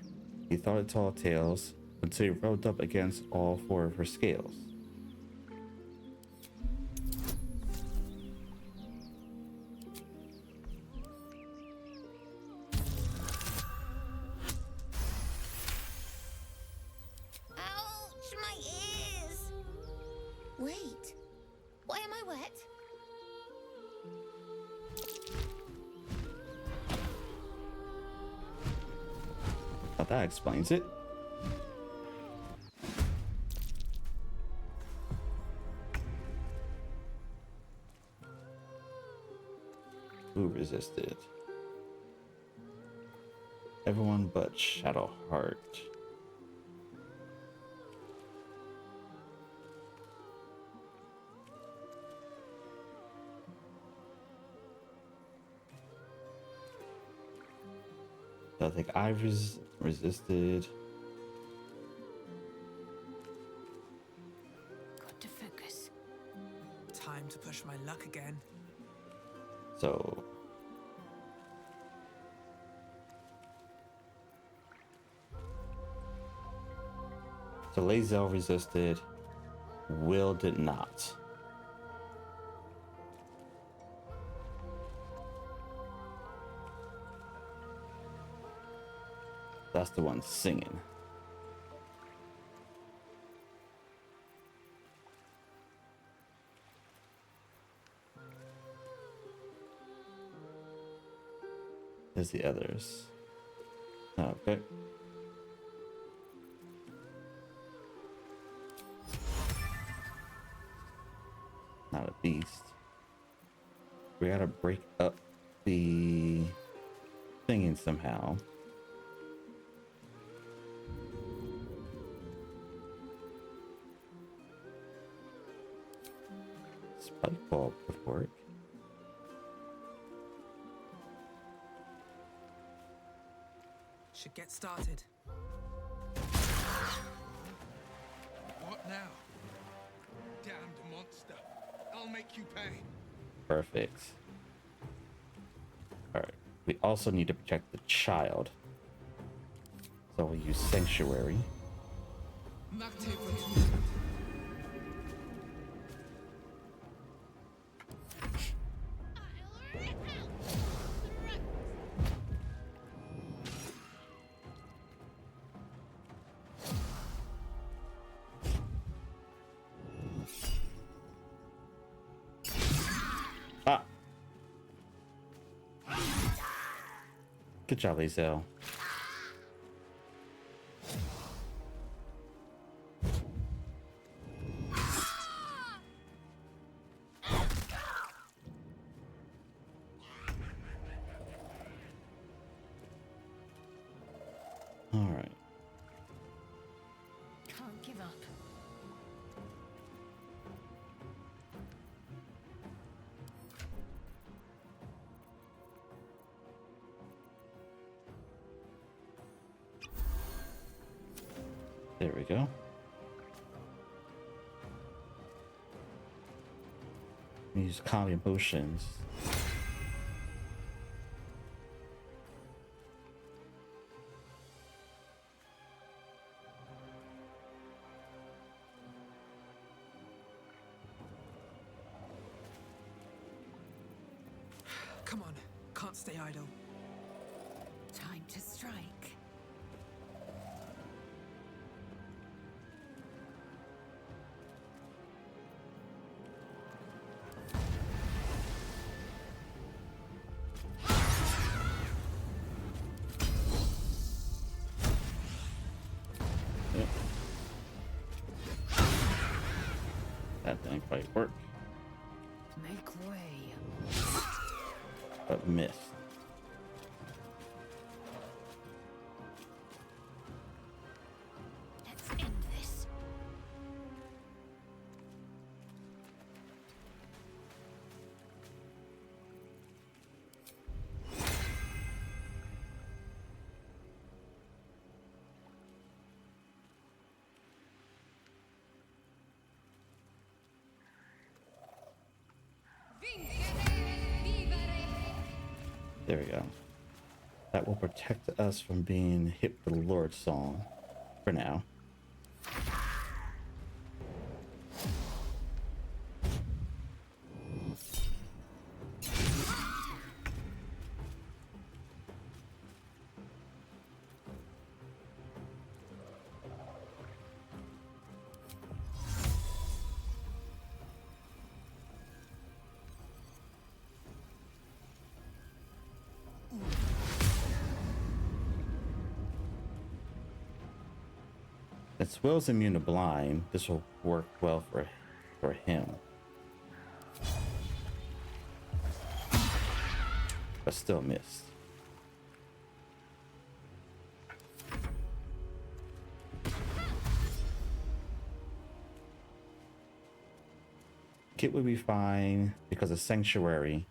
S1: He thought it tall tales until he rubbed up against all four of her scales.
S21: Ouch, my ears! Wait, why am I wet?
S1: Well, that explains it. Who resisted? Everyone but Shadowheart. I think I've resisted.
S10: Got to focus.
S2: Time to push my luck again.
S1: So Lae'zel resisted. Will did not. That's the one singing. There's the others. Okay. Not a beast. We gotta break up the singing somehow. Spike ball would work.
S2: Should get started.
S4: What now? Damned monster. I'll make you pay.
S1: Perfect. Alright. We also need to protect the child. So we'll use Sanctuary. Ah! Good job, Lae'zel. All right.
S10: Can't give up.
S1: There we go. Use calming potions.
S2: Come on, can't stay idle.
S10: Time to strike.
S1: Yep. That didn't quite work,
S10: Make way.
S1: but missed.
S10: Let's end this.
S1: There we go. That will protect us from being hit with the Lord Song for now. Since Will's immune to blind, this will work well for him. But still missed. Kit would be fine because of Sanctuary.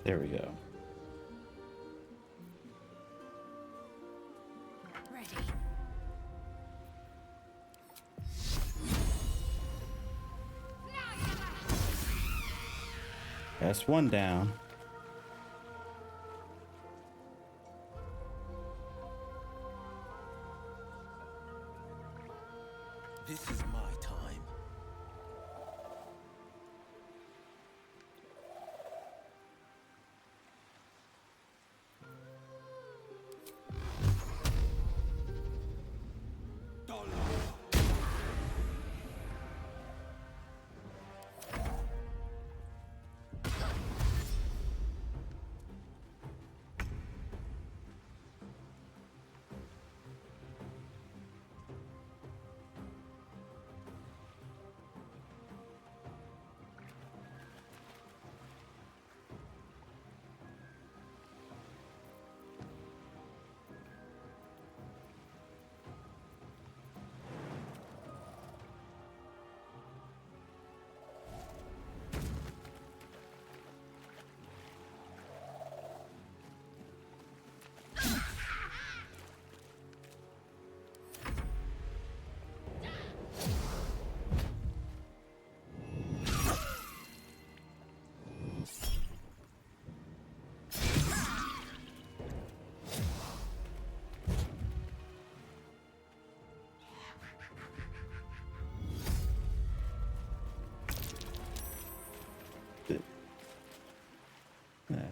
S1: There we go.
S5: Ready.
S1: That's one down.
S4: This is my time.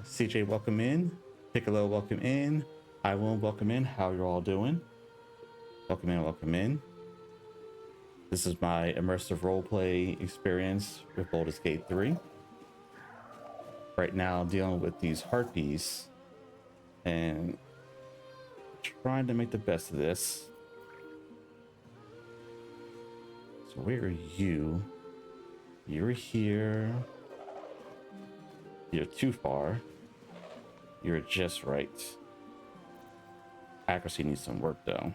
S1: CJ, welcome in. Piccolo, welcome in. I will welcome in. How you're all doing? Welcome in, welcome in. This is my immersive roleplay experience with Baldur's Gate 3. Right now, dealing with these harpies and trying to make the best of this. So where are you? You're here. You're too far. You're just right. Accuracy needs some work though.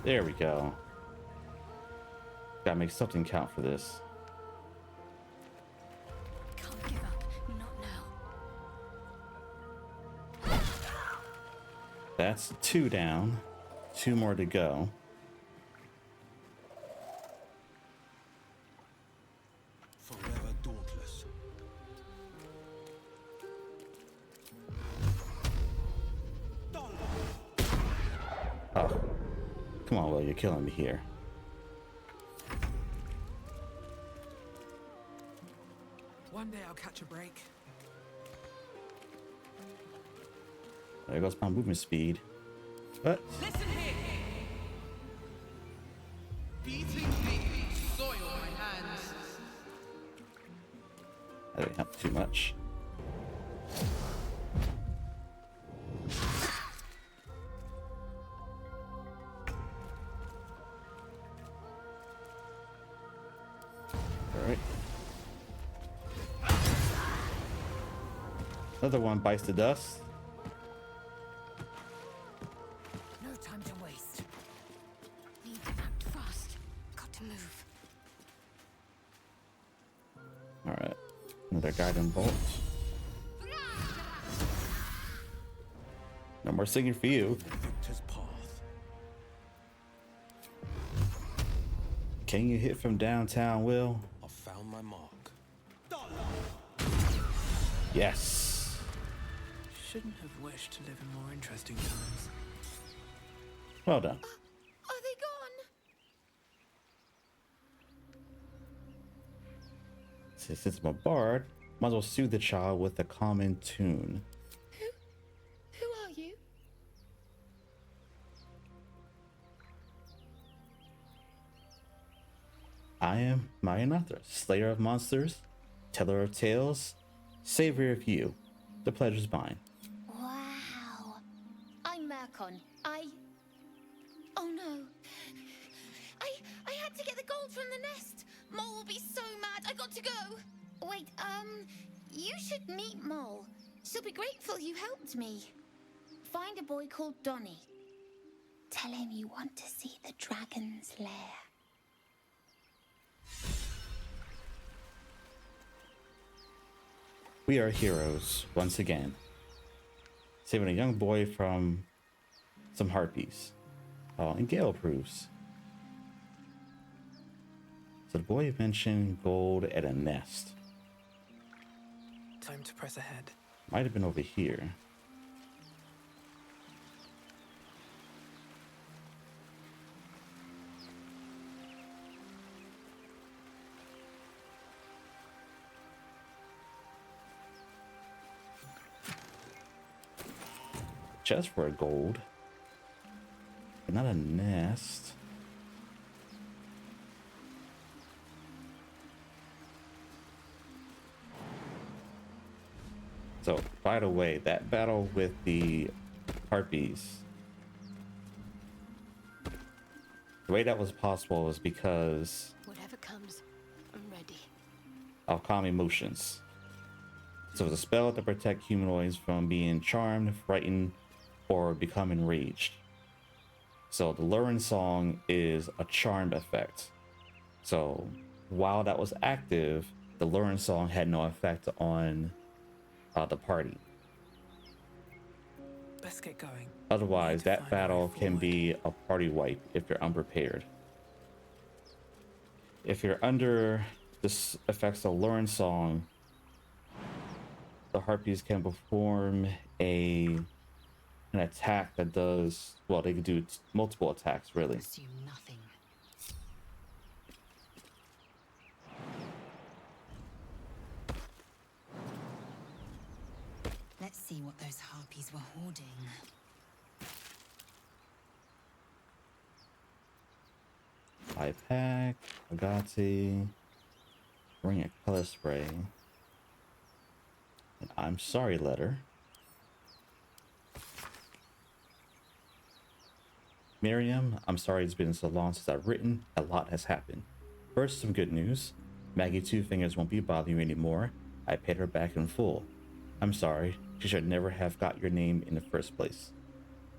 S1: There we go. Gotta make something count for this.
S5: Can't give up. Not now.
S1: That's 2 down. 2 more to go.
S4: Forever dauntless.
S1: Oh. Come on, Will, you're killing me here.
S2: One day I'll catch a break.
S1: There goes my movement speed. What?
S2: Listen here! Beating me, soil my hands.
S1: That didn't help too much. Alright. Another one bites the dust.
S5: No time to waste. Need to act fast. Got to move.
S1: Alright. Another guiding bolt. No more singing for you.
S4: Victor's path.
S1: Can you hit from downtown, Will?
S4: I've found my mark.
S1: Yes.
S2: Shouldn't have wished to live in more interesting times.
S1: Well done.
S5: Are they gone?
S1: Since I'm a bard, might as well soothe the child with a common tune.
S5: Who are you?
S1: I am Mayaenatha, slayer of monsters, teller of tales, savior of you. The pleasure's mine.
S5: Wow. I'm Mercon. Oh no. I had to get the gold from the nest. Mole will be so mad. I got to go. Wait, you should meet Mole. She'll be grateful you helped me. Find a boy called Donny. Tell him you want to see the dragon's lair.
S1: We are heroes once again, saving a young boy from some harpies. Oh, and Gale approves. So the boy mentioned gold at a nest.
S2: Time to press ahead.
S1: Might have been over here. Chest for a gold, but not a nest. So, by the way, that battle with the harpies, the way that was possible was because
S16: Whatever comes, I'm ready.
S1: of calm emotions. So it's a spell to protect humanoids from being charmed, frightened, or become enraged. So the luring song is a charmed effect. So while that was active, the luring song had no effect on the party.
S2: Let's get going.
S1: Otherwise, that battle can be a party wipe if you're unprepared. If you're under this effects of luring song, the harpies can perform an attack that does, well, they can do multiple attacks, really.
S5: Assume nothing. Let's see what those harpies were hoarding.
S1: Eye pack, Agati, bring a color spray, an I'm sorry letter. Miriam, I'm sorry it's been so long since I've written. A lot has happened. First, some good news. Maggie Two Fingers won't be bothering you anymore. I paid her back in full. I'm sorry. She should never have got your name in the first place.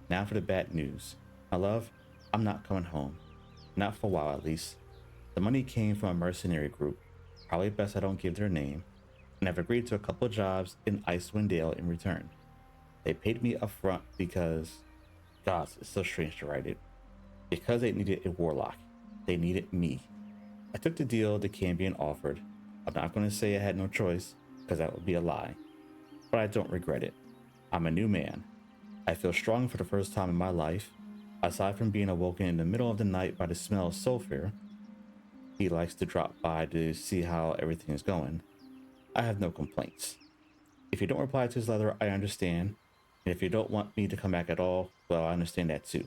S1: Now for the bad news. My love, I'm not coming home. Not for a while, at least. The money came from a mercenary group. Probably best I don't give their name. And I've agreed to a couple jobs in Icewind Dale in return. They paid me up front because... God, it's so strange to write it. Because they needed a warlock. They needed me. I took the deal the Cambion offered. I'm not going to say I had no choice, because that would be a lie. But I don't regret it. I'm a new man. I feel strong for the first time in my life. Aside from being awoken in the middle of the night by the smell of sulfur, he likes to drop by to see how everything is going. I have no complaints. If you don't reply to his letter, I understand. And if you don't want me to come back at all, well, I understand that too.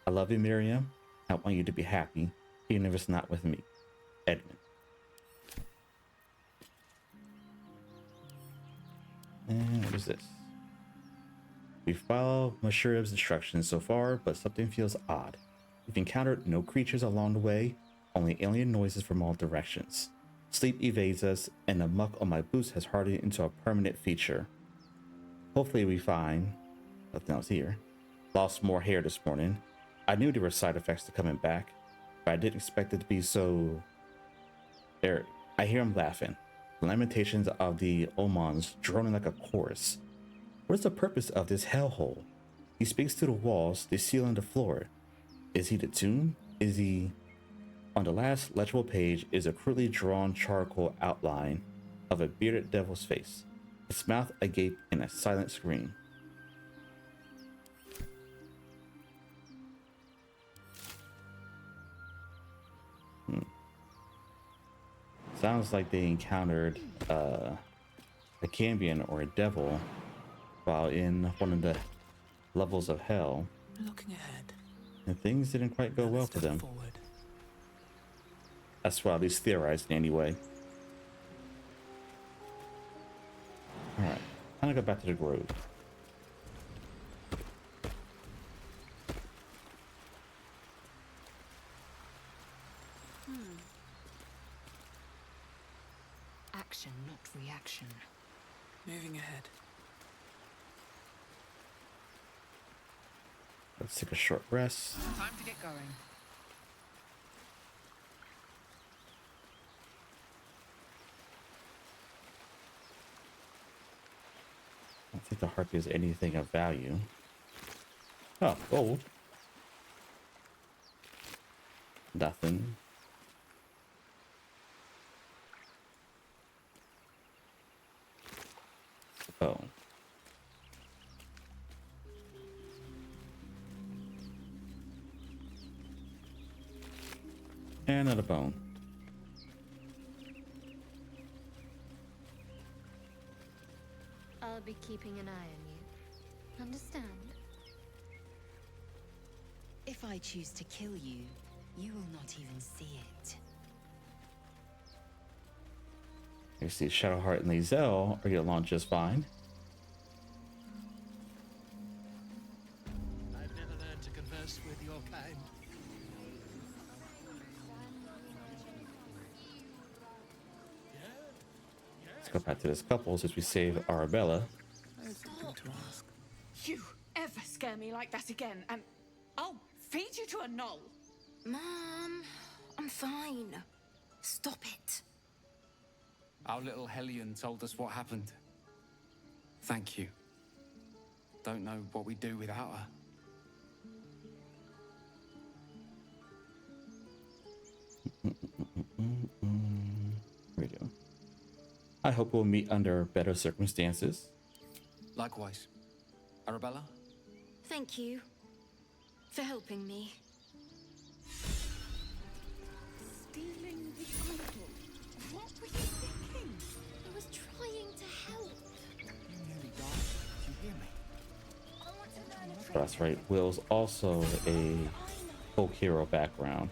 S1: I love you, Miriam. I want you to be happy, even if it's not with me. Edmund. And what is this? We follow Mashurib's instructions so far, but something feels odd. We've encountered no creatures along the way, only alien noises from all directions. Sleep evades us, and the muck on my boots has hardened into a permanent feature. Hopefully we find nothing else here. Lost more hair this morning. I knew there were side effects to coming back, but I didn't expect it to be so... There, I hear him laughing. The lamentations of the Omans droning like a chorus. What is the purpose of this hellhole? He speaks to the walls, the ceiling, the floor. Is he the tomb? Is he... On the last legible page is a crudely drawn charcoal outline of a bearded devil's face, its mouth agape in a silent scream. Sounds like they encountered a Cambion or a devil while in one of the levels of hell.
S2: Looking ahead.
S1: And things didn't quite go well for them.
S2: Forward.
S1: That's what I at least theorized anyway. Alright, time to go back to the grove.
S5: Action, not reaction.
S2: Moving ahead.
S1: Let's take a short rest.
S10: Time to get going.
S1: If the heart gives anything of value. Oh, gold. Nothing. Oh. And another bone.
S16: I'll be keeping an eye on you. Understand?
S5: If I choose to kill you, you will not even see it.
S1: You see Shadowheart and Lae'zel are getting along just fine.
S19: I've never learned to converse with your kind.
S1: Let's go back to this couple since we saved Arabella.
S8: Stop. You ever scare me like that again, and I'll feed you to a knoll.
S10: Mom, I'm fine. Stop it.
S6: Our little Hellion told us what happened. Thank you. Don't know what we'd do without her.
S1: Radio. I hope we'll meet under better circumstances.
S6: Likewise. Arabella?
S10: Thank you for helping me.
S8: Stealing the idol. What were you thinking?
S16: I was trying to help.
S6: You nearly died. Did you hear me?
S16: I want to learn a trick.
S1: That's right. Will's also a folk hero background.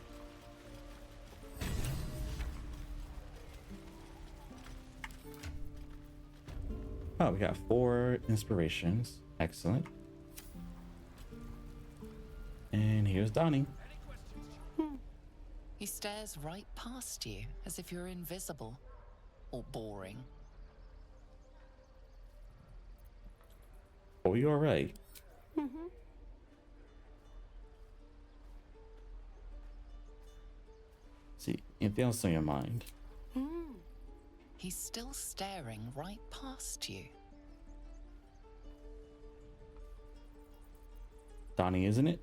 S1: Oh, we got 4 inspirations. Excellent. And here's Donnie.
S3: He stares right past you as if you're invisible or boring.
S1: Oh, you alright? See, anything else on your mind?
S3: He's still staring right past you.
S1: Donnie, isn't it?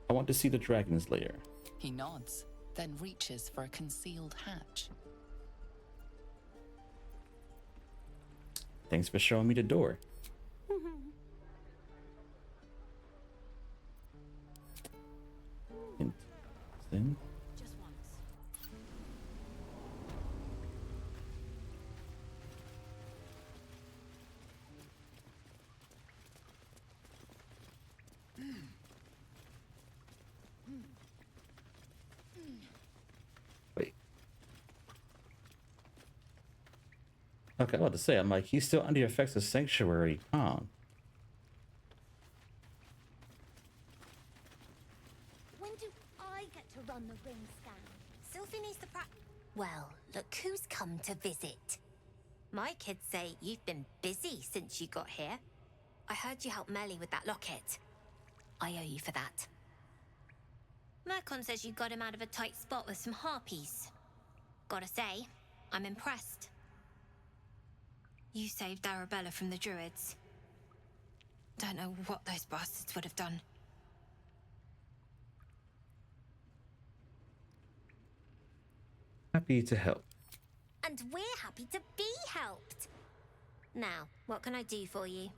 S1: I want to see the dragon's lair.
S3: He nods, then reaches for a concealed hatch.
S1: Thanks for showing me the door. Interesting.
S10: Just once.
S1: Wait. Okay, I was about to say, I'm like, he's still under the effects of Sanctuary. Huh.
S16: When do I get to run the ring scan?
S22: Sylvie needs to Well, look who's come to visit. My kids say you've been busy since you got here. I heard you helped Melly with that locket. I owe you for that. Mercon says you got him out of a tight spot with some harpies. Gotta say, I'm impressed. You saved Arabella from the Druids. Don't know what those bastards would have done.
S1: Happy to help.
S22: And we're happy to be helped. Now, what can I do for you?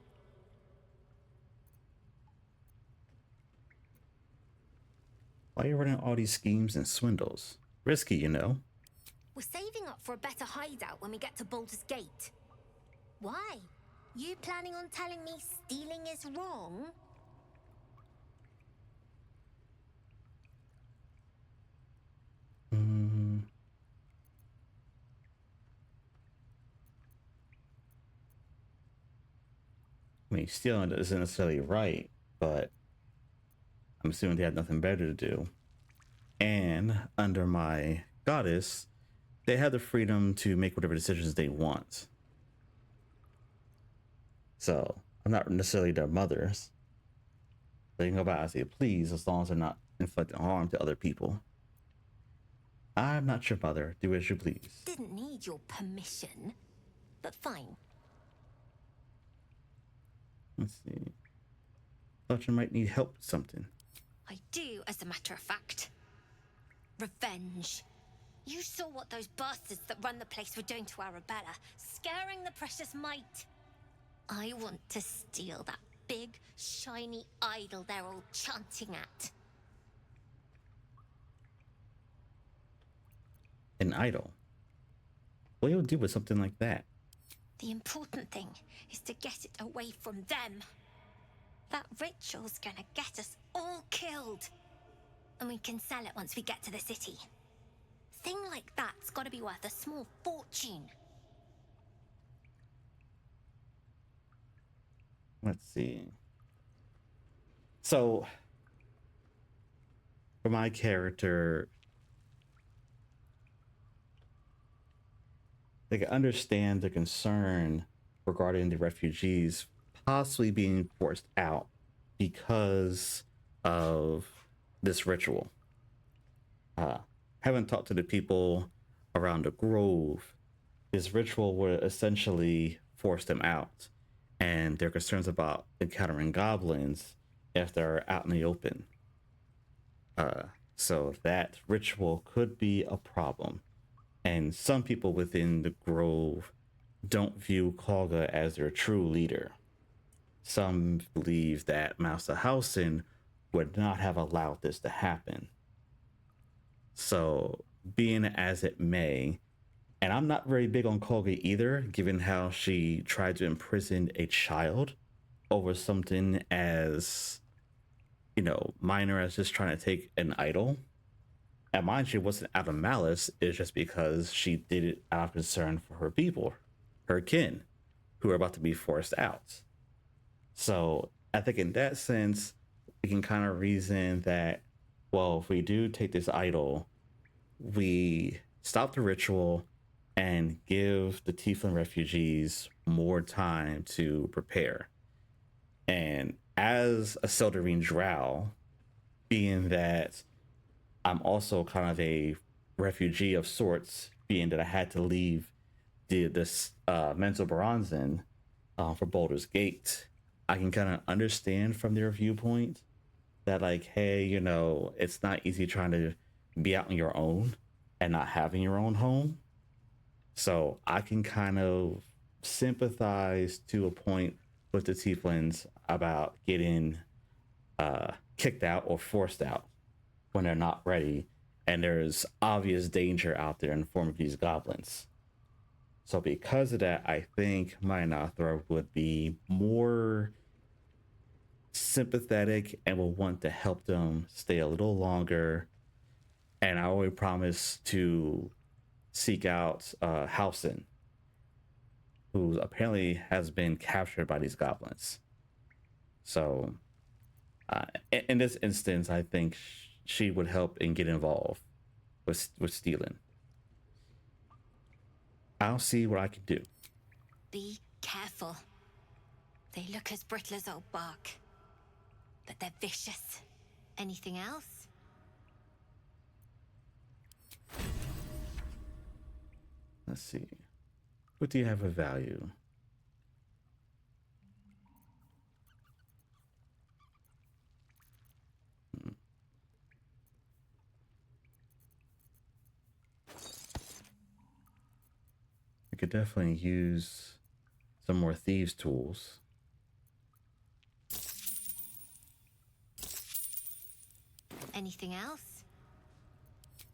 S1: Why are you running all these schemes and swindles? Risky, you know.
S22: We're saving up for a better hideout when we get to Baldur's Gate. Why? You planning on telling me stealing is wrong?
S1: I mean, stealing isn't necessarily right, but I'm assuming they had nothing better to do. And under my goddess, they have the freedom to make whatever decisions they want. So I'm not necessarily their mothers. They can go about as they please as long as they're not inflicting harm to other people. I'm not your mother. Do as you please.
S22: Didn't need your permission, but fine.
S1: Let's see. Thought you might need help with something.
S22: I do, as a matter of fact. Revenge. You saw what those bastards that run the place were doing to Arabella, scaring the precious mite. I want to steal that big, shiny idol they're all chanting at.
S1: An idol? What do you do with something like that?
S22: The important thing is to get it away from them. That ritual's gonna get us all killed. And we can sell it once we get to the city. Thing like that's gotta be worth a small fortune.
S1: Let's see. So, for my character, they can understand the concern regarding the refugees possibly being forced out because of this ritual. Having talked to the people around the grove, this ritual would essentially force them out, and their concerns about encountering goblins if they're out in the open. So that ritual could be a problem. And some people within the grove don't view Kolga as their true leader. Some believe that Master Hausen would not have allowed this to happen. So, being as it may, and I'm not very big on Kolga either, given how she tried to imprison a child over something as, minor as just trying to take an idol. And mind you, it wasn't out of malice, it's just because she did it out of concern for her people, her kin, who are about to be forced out. So I think in that sense, we can kind of reason that, well, if we do take this idol, we stop the ritual and give the tiefling refugees more time to prepare. And as a Sildarine drow, being that I'm also kind of a refugee of sorts, being that I had to leave this mental Baranzan for Baldur's Gate, I can kind of understand from their viewpoint that, like, hey, it's not easy trying to be out on your own and not having your own home. So I can kind of sympathize to a point with the tieflings about getting kicked out or forced out when they're not ready, and there's obvious danger out there in the form of these goblins. So because of that, I think Mayaenatha would be more sympathetic and will want to help them stay a little longer. And I always promise to seek out Hausen, who apparently has been captured by these goblins. So in this instance, I think she would help and get involved with stealing. I'll see what I can do.
S22: Be careful. They look as brittle as old bark, but they're vicious. Anything else?
S1: Let's see. What do you have of value? I could definitely use some more thieves' tools.
S22: Anything else?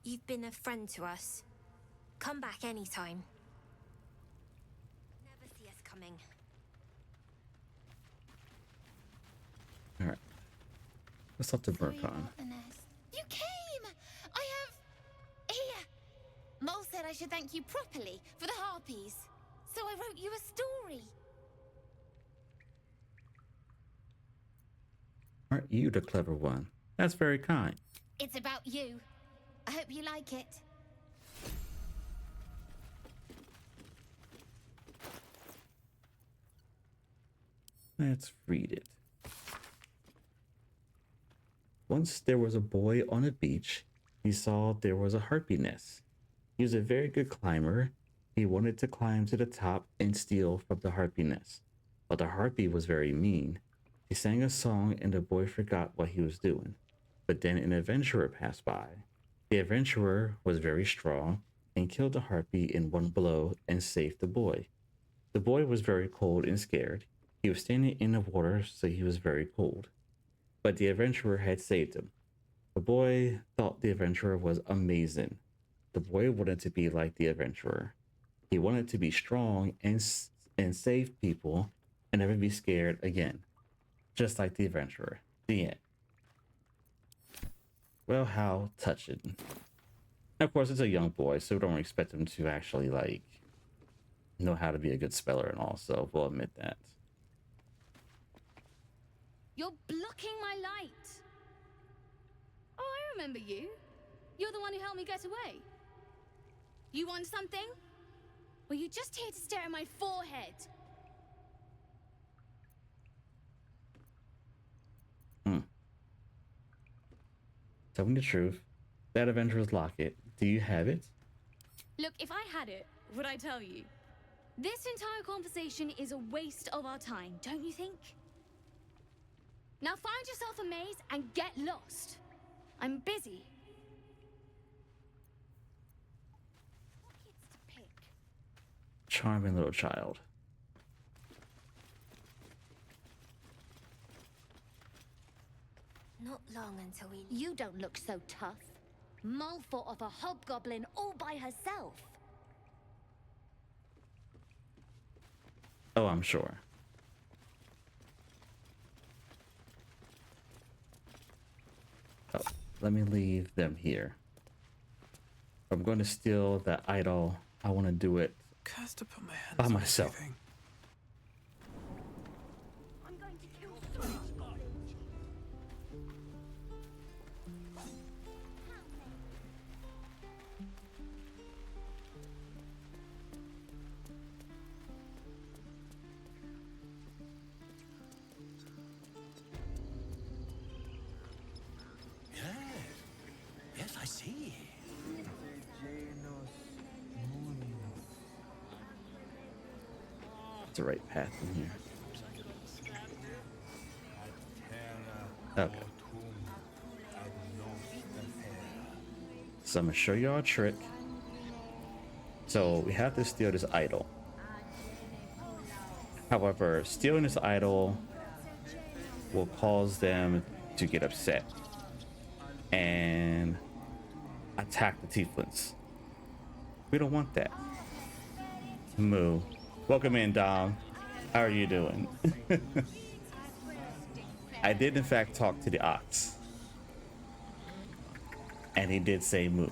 S22: You've been a friend to us. Come back anytime. Never see us coming.
S1: All right. Let's talk to Burkon.
S11: You came! I have... Here! Mole said I should thank you properly for the harpies. So I wrote you a story.
S1: Aren't you the clever one? That's very kind.
S11: It's about you. I hope you like it.
S1: Let's read it. Once there was a boy on a beach. He saw there was a harpy nest. He was a very good climber. He wanted to climb to the top and steal from the harpy nest. but the harpy was very mean. He sang a song and the boy forgot what he was doing. But then an adventurer passed by. The adventurer was very strong and killed the harpy in one blow and saved the boy. The boy was very cold and scared. He was standing in the water, so he was very cold. But the adventurer had saved him. The boy thought the adventurer was amazing. The boy wanted to be like the adventurer. He wanted to be strong and save people and never be scared again. Just like the adventurer. The end. Well, how touching. And of course, it's a young boy, so we don't expect him to actually, like, know how to be a good speller and all, so we'll admit that.
S7: You're blocking my light. Oh, I remember you. You're the one who helped me get away. You want something? Were you just here to stare at my forehead?
S1: Tell me the truth. That adventurer's locket, do you have it?
S7: Look, if I had it, would I tell you? This entire conversation is a waste of our time, don't you think? Now find yourself a maze and get lost. I'm busy. Pockets to pick.
S1: Charming little child.
S22: Not long until we...
S14: You don't look so tough. Mull fought off a hobgoblin all by herself.
S1: Oh, I'm sure. Oh, let me leave them here. I'm going to steal the idol. I want to do it
S2: Cursed to put my hands
S1: by
S2: on
S1: myself.
S2: everything.
S9: Yes, I see.
S1: It's the right path in here. Okay. So I'm gonna show y'all a trick. So we have to steal this idol. However, stealing this idol will cause them to get upset and attack the tieflings. We don't want that. Moo. Welcome in, Dom. How are you doing? I did in fact talk to the ox. And he did say moo.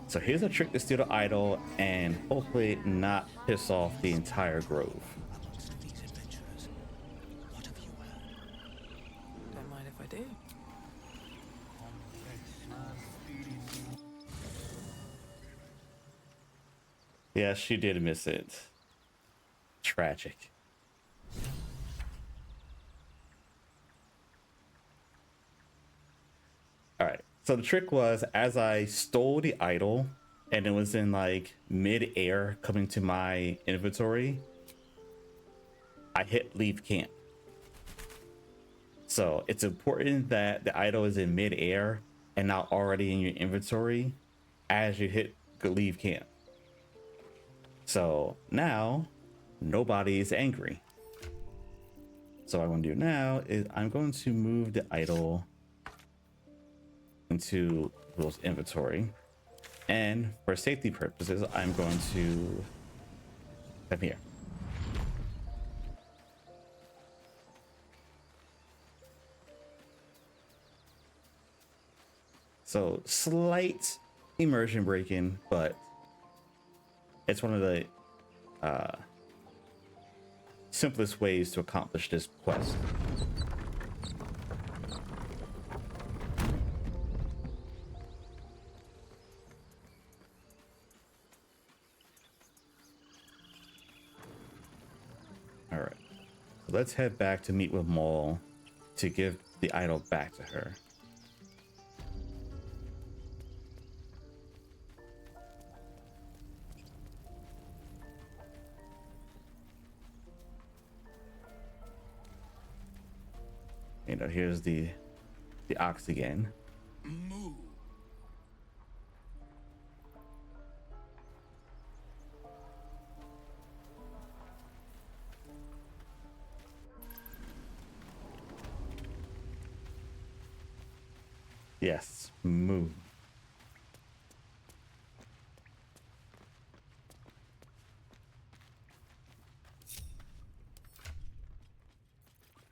S1: So here's a trick to steal the idol and hopefully not piss off the entire grove.
S2: Don't mind if I do.
S1: Yeah, she did miss it. Tragic. All right. So the trick was, as I stole the idol and it was in like mid-air coming to my inventory, I hit leave camp. So it's important that the idol is in mid-air and not already in your inventory as you hit leave camp. So now nobody is angry. So what I'm going to do now is I'm going to move the idol into Will's inventory, and for safety purposes I'm going to come here. So slight immersion break-in, but it's one of the simplest ways to accomplish this quest. All right, let's head back to meet with Maul to give the idol back to her. You know, here's the ox again.
S4: Moo.
S1: Yes, moo.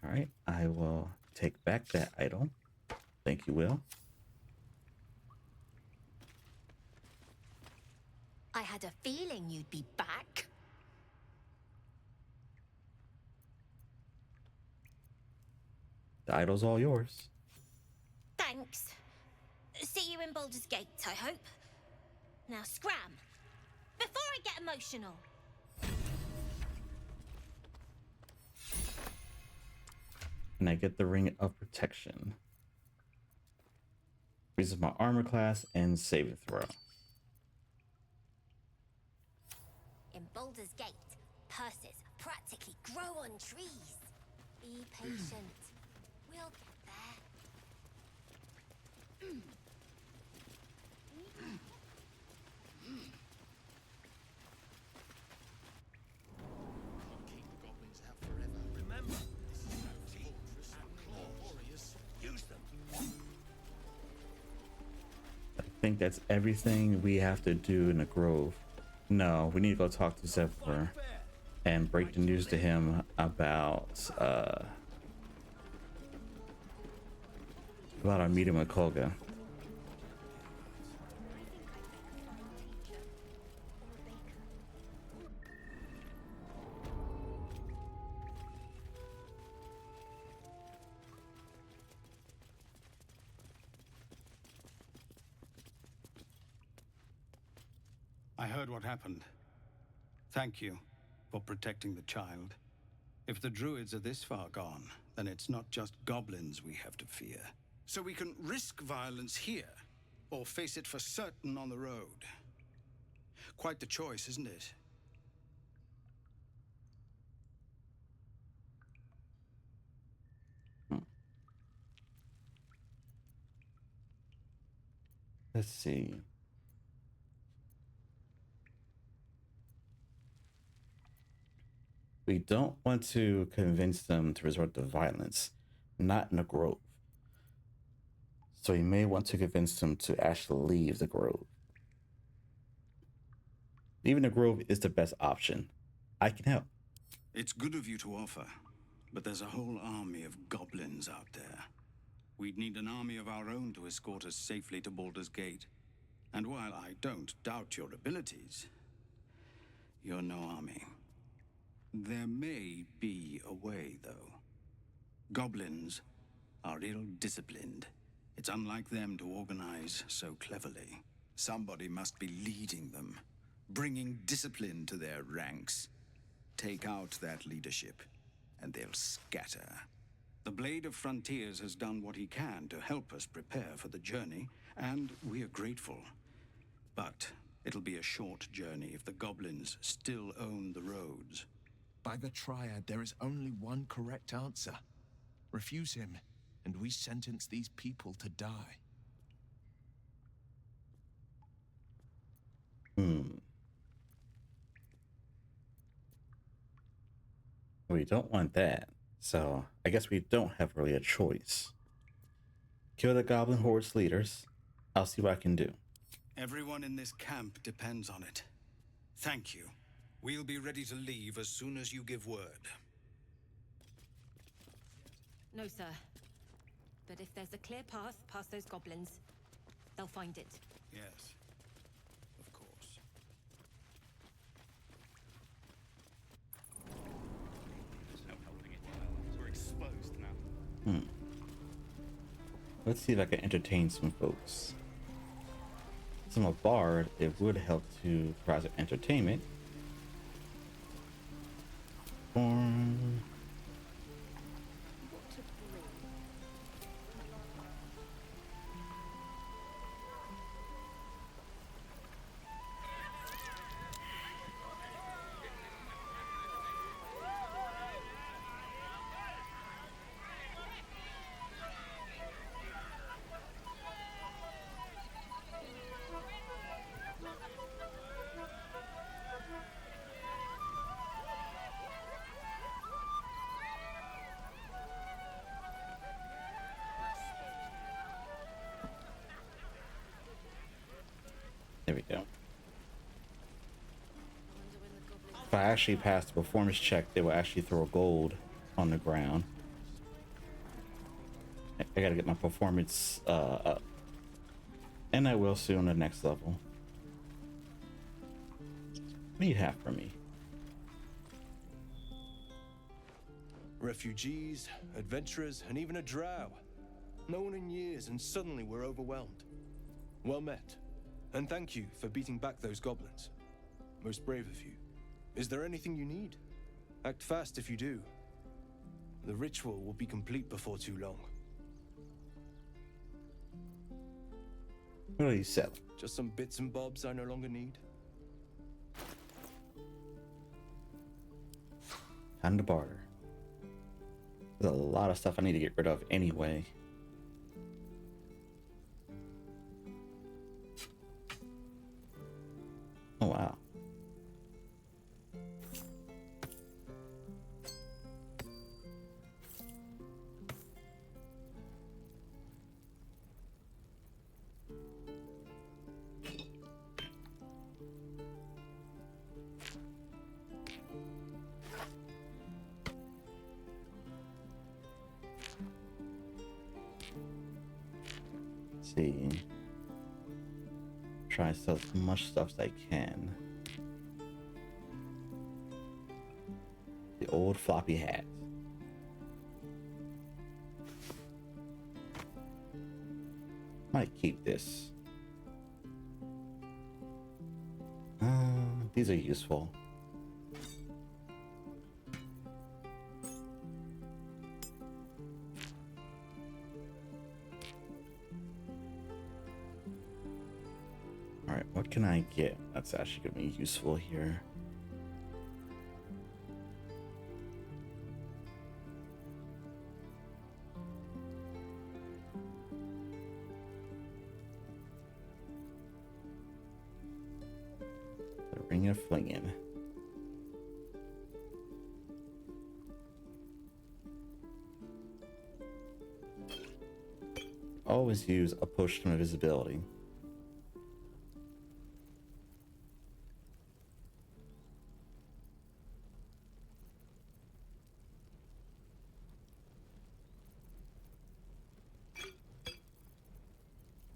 S1: All right, I will take back that idol. Thank you, Will.
S22: I had a feeling you'd be back.
S1: The idol's all yours.
S22: Thanks. See you in Baldur's Gate, I hope. Now scram, before I get emotional.
S1: And I get the Ring of Protection. Raises my armor class and saving throw.
S22: In Baldur's Gate, purses practically grow on trees. Be patient. We'll get there.
S9: Keep the goblins out forever. Remember, this is our fortress and claw warriors. Use them.
S1: I think that's everything we have to do in the grove. No, we need to go talk to Zephyr and break the news to him about our meeting with Kolga.
S17: I heard what happened. Thank you for protecting the child. If the Druids are this far gone, then it's not just goblins we have to fear. So we can risk violence here, or face it for certain on the road. Quite the choice, isn't it?
S1: Let's see. We don't want to convince them to resort to violence, not in the grove. So we may want to convince them to actually leave the grove. Leaving the grove is the best option. I can help.
S17: It's good of you to offer, but there's a whole army of goblins out there. We'd need an army of our own to escort us safely to Baldur's Gate. And while I don't doubt your abilities, you're no army. There may be a way, though. Goblins are ill-disciplined. It's unlike them to organize so cleverly. Somebody must be leading them, bringing discipline to their ranks. Take out that leadership, and they'll scatter. The Blade of Frontiers has done what he can to help us prepare for the journey, and we are grateful. But it'll be a short journey if the goblins still own the roads.
S4: By the Triad, there is only one correct answer. Refuse him, and we sentence these people to die.
S1: We don't want that. So I guess we don't have really a choice. Kill the goblin horde's leaders. I'll see what I can do.
S17: Everyone in this camp depends on it. Thank you. We'll be ready to leave as soon as you give word.
S22: No, sir. But if there's a clear path past those goblins, they'll find it.
S17: Yes, of course.
S6: There's no helping it. We're exposed now.
S1: Let's see if I can entertain some folks. Since I'm a bard, it would help to provide entertainment. There we go. If I actually pass the performance check, they will actually throw gold on the ground. I gotta get my performance up. And I will soon on the next level. What do you have for me?
S12: Refugees, adventurers, and even a drow. No one in years, and suddenly we're overwhelmed. Well met. And thank you for beating back those goblins. Most brave of you. Is there anything you need? Act fast if you do. The ritual will be complete before too long.
S1: What are you selling?
S12: Just some bits and bobs I no longer need.
S1: Time to barter. There's a lot of stuff I need to get rid of anyway. Oh wow. See, try to sell as much stuff as I can. The old floppy hat. Might keep this. These are useful. Alright, what can I get that's actually going to be useful here? The Ring of Flinging. Always use a push to invisibility.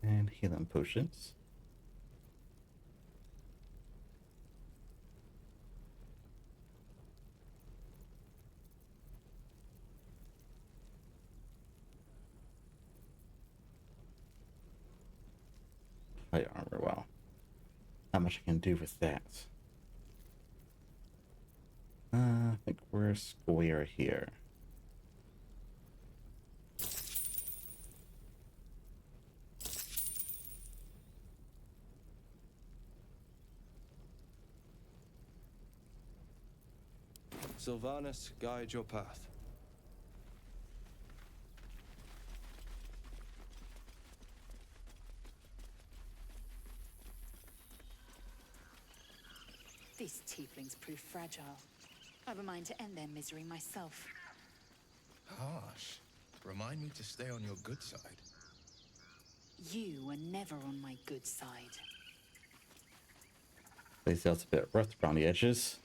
S1: And healing potions. Light armor, well. Not much I can do with that. I think we're square here.
S12: Sylvanas, guide your path.
S10: These tieflings prove fragile. I've a mind to end their misery myself.
S4: Harsh. Remind me to stay on your good side.
S10: You were never on my good side.
S1: Place out's a bit rough around the edges.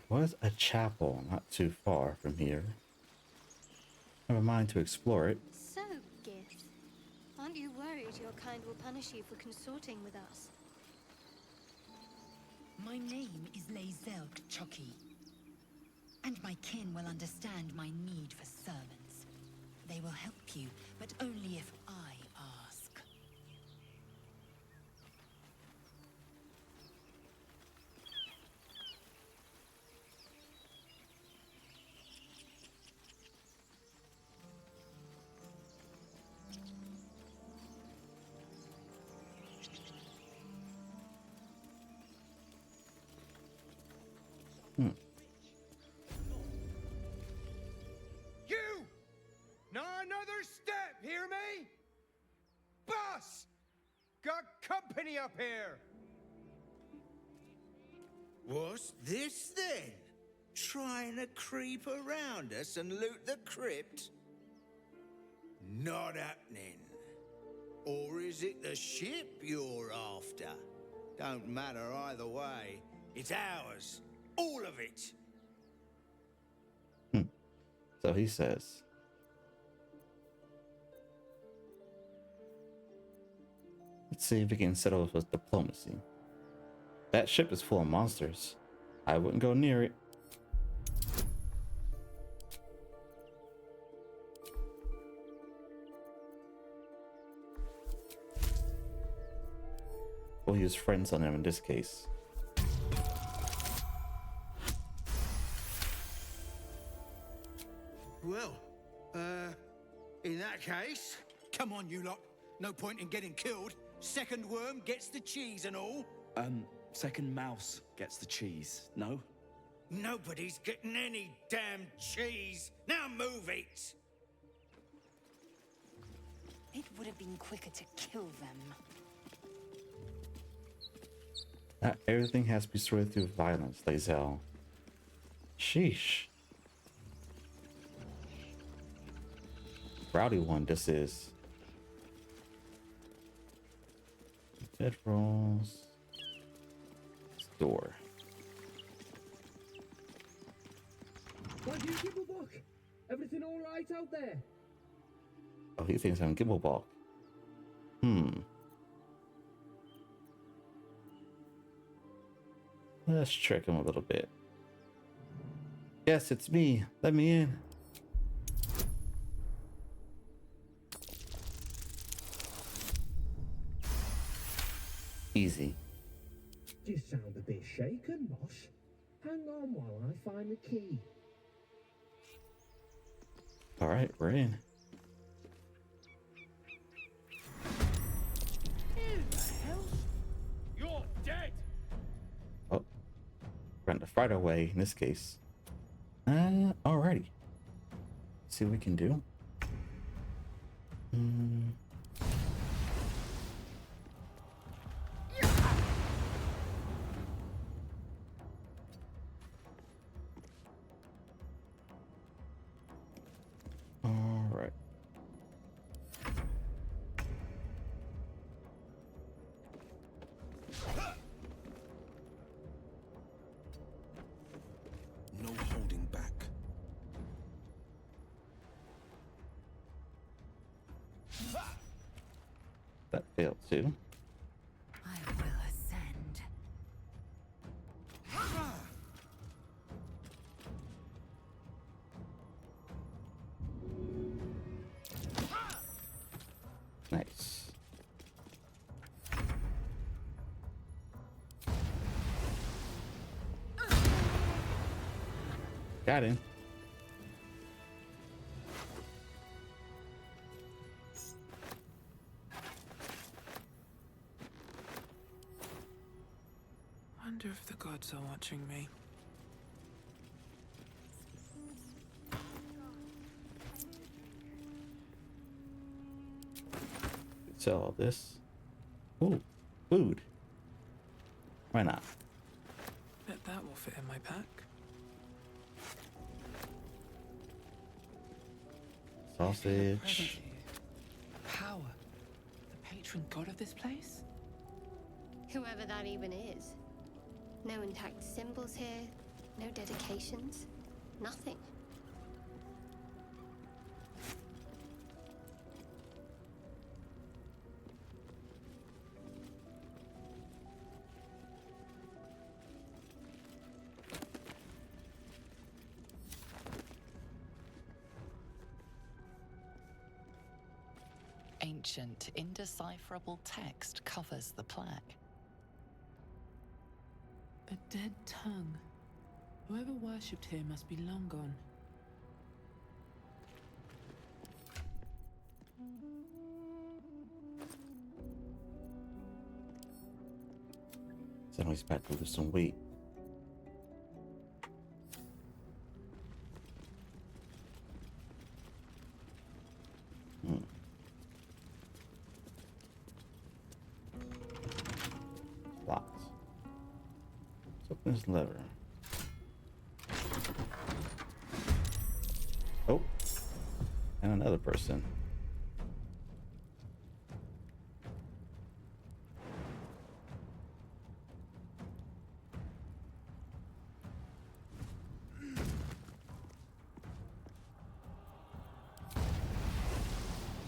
S1: There was a chapel not too far from here. I have a mind to explore it.
S7: So, Gith, aren't you worried your kind will punish you for consorting with us?
S5: My name is Lazelk Chucky, and my kin will understand my need for servants. They will help you, but only if I ask.
S17: You! Not another step, hear me? Boss! Got company up here!
S13: What's this then? Trying to creep around us and loot the crypt? Not happening. Or is it the ship you're after? Don't matter either way. It's ours. All of it.
S1: So he says. Let's see if we can settle with diplomacy. That ship is full of monsters. I wouldn't go near it. We'll use friends on him in this case.
S9: Well, in that case, come on, you lot. No point in getting killed. Second worm gets the cheese and all.
S15: Second mouse gets the cheese, no?
S9: Nobody's getting any damn cheese. Now move it.
S5: It would have been quicker to kill them.
S1: Not everything has to be destroyed through violence, Lae'zel. Sheesh. Rowdy one this is. Bedrolls. Store.
S23: Why do you Gibblebuck? Everything all right out there?
S1: Oh, he thinks I'm Gibblebuck. Let's trick him a little bit. Yes, it's me. Let me in. Easy.
S23: You sound a bit shaken, Mosh. Hang on while I find the key.
S1: All right, we're in.
S23: Who the hell? You're dead!
S1: Oh, we're going to fight our way in this case. Alrighty. See what we can do. Alright.
S4: No holding back.
S1: That failed too.
S5: I will ascend.
S1: Nice. Got him.
S2: Wonder if the gods are watching me.
S1: Sell all this. Ooh, food. Why not?
S2: Bet that will fit in my pack.
S1: Sausage.
S2: Power. The patron god of this place?
S7: Whoever that even is. No intact symbols here, no dedications, nothing.
S3: Ancient, indecipherable text covers the plaque.
S2: A dead tongue. Whoever worshipped here must be long gone.
S1: So now he's back to lose some weight. Locked. Let's open this lever. And another person.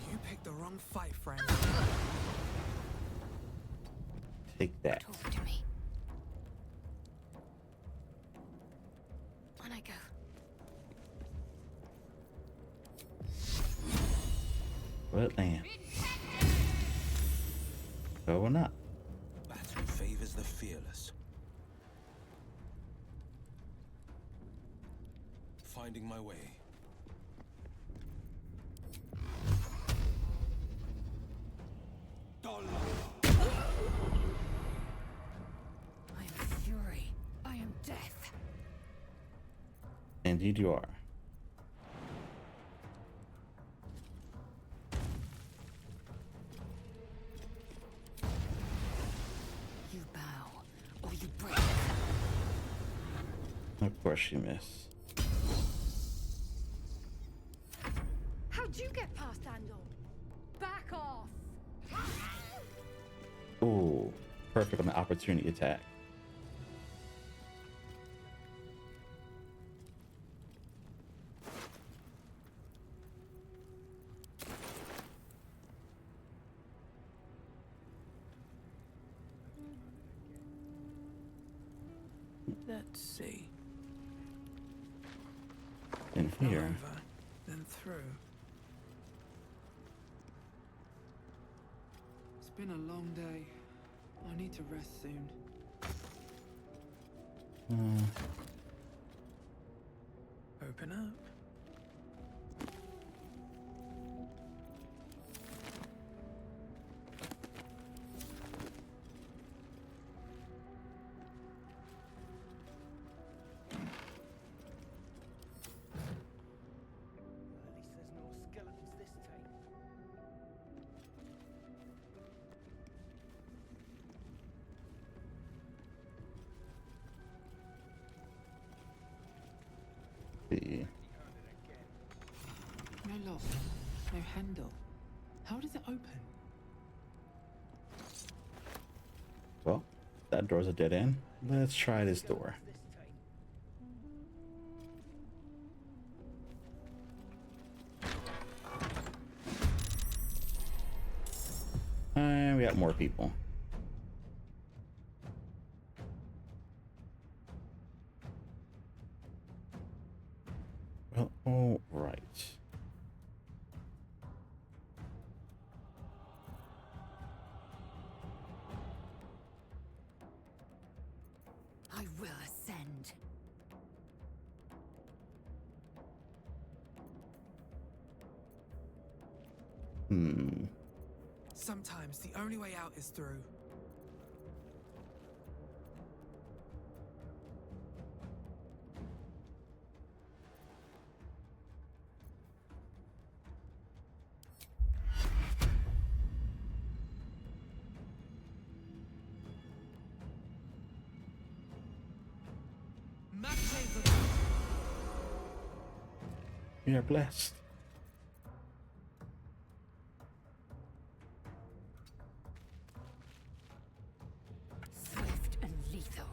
S18: You picked the wrong fight, friend.
S1: Take that.
S7: Talk to me. On I go.
S1: Wetland. Going up.
S20: Battle favors the fearless. Finding my way.
S10: I am fury. I am death.
S1: Indeed you are.
S10: You bow, or you break.
S1: Of course you miss.
S10: How'd you get past Andor? Back off!
S1: Ooh, perfect on the opportunity attack.
S18: Let's see.
S1: In here.
S18: Over, then through.
S2: It's been a long day. I need to rest soon.
S18: Open up.
S1: See.
S2: No lock, no handle. How does it open?
S1: Well, that door's a dead end. Let's try this door. And we got more people. Well, all right.
S10: I will ascend.
S18: Sometimes the only way out is through.
S1: We are blessed.
S10: Swift and lethal.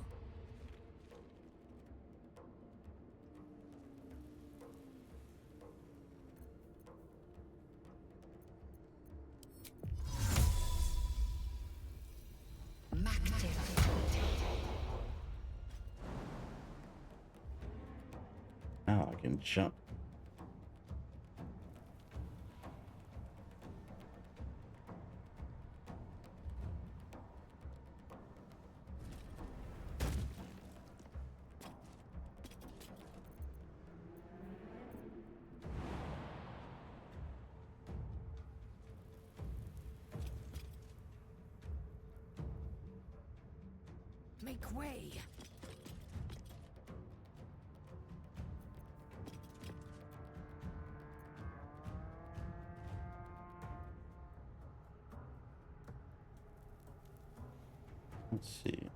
S1: Now I can jump.
S10: Make way.
S1: Let's see.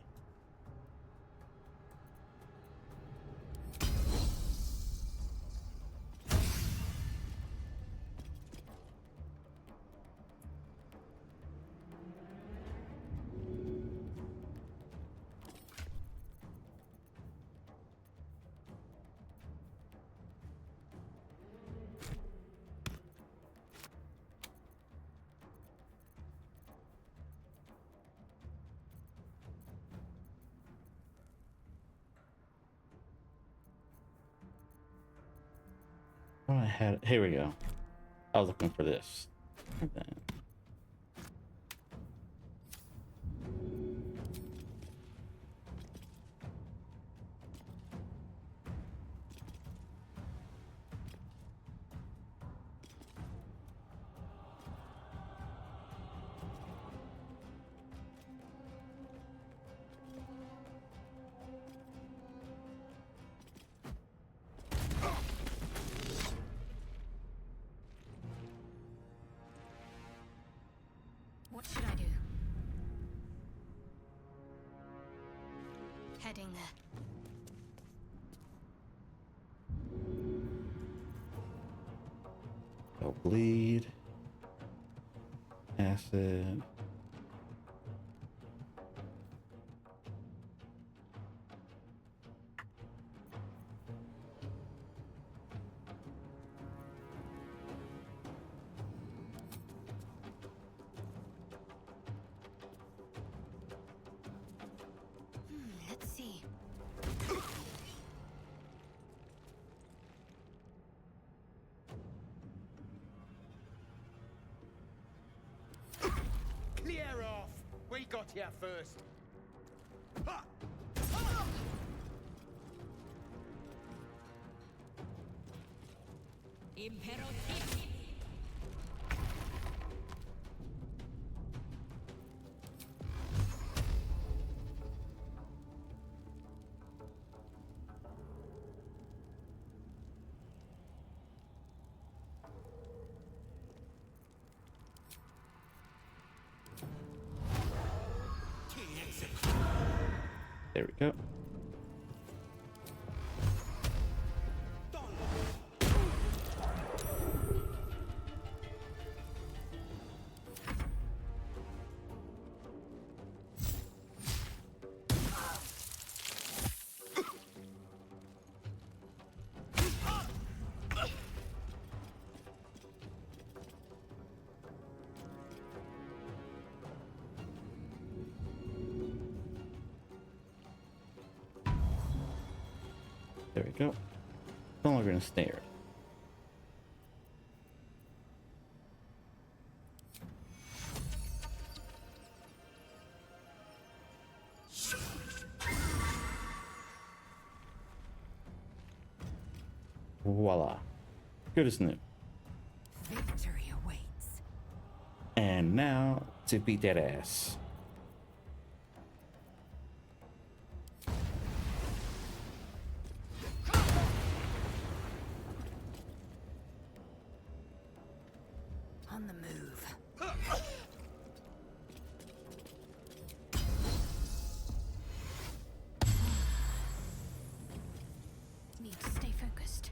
S1: Oh, I had. Here we go. I was looking for this. And then...
S16: What should I do? Heading there.
S1: They'll bleed. Acid.
S16: Let's see.
S17: Clear off! We got here first. Ha!
S1: There we go. There we go. No longer ensnared. Voila. Good as new.
S10: Victory awaits.
S1: And now to beat that ass.
S10: On the move. Need to stay focused.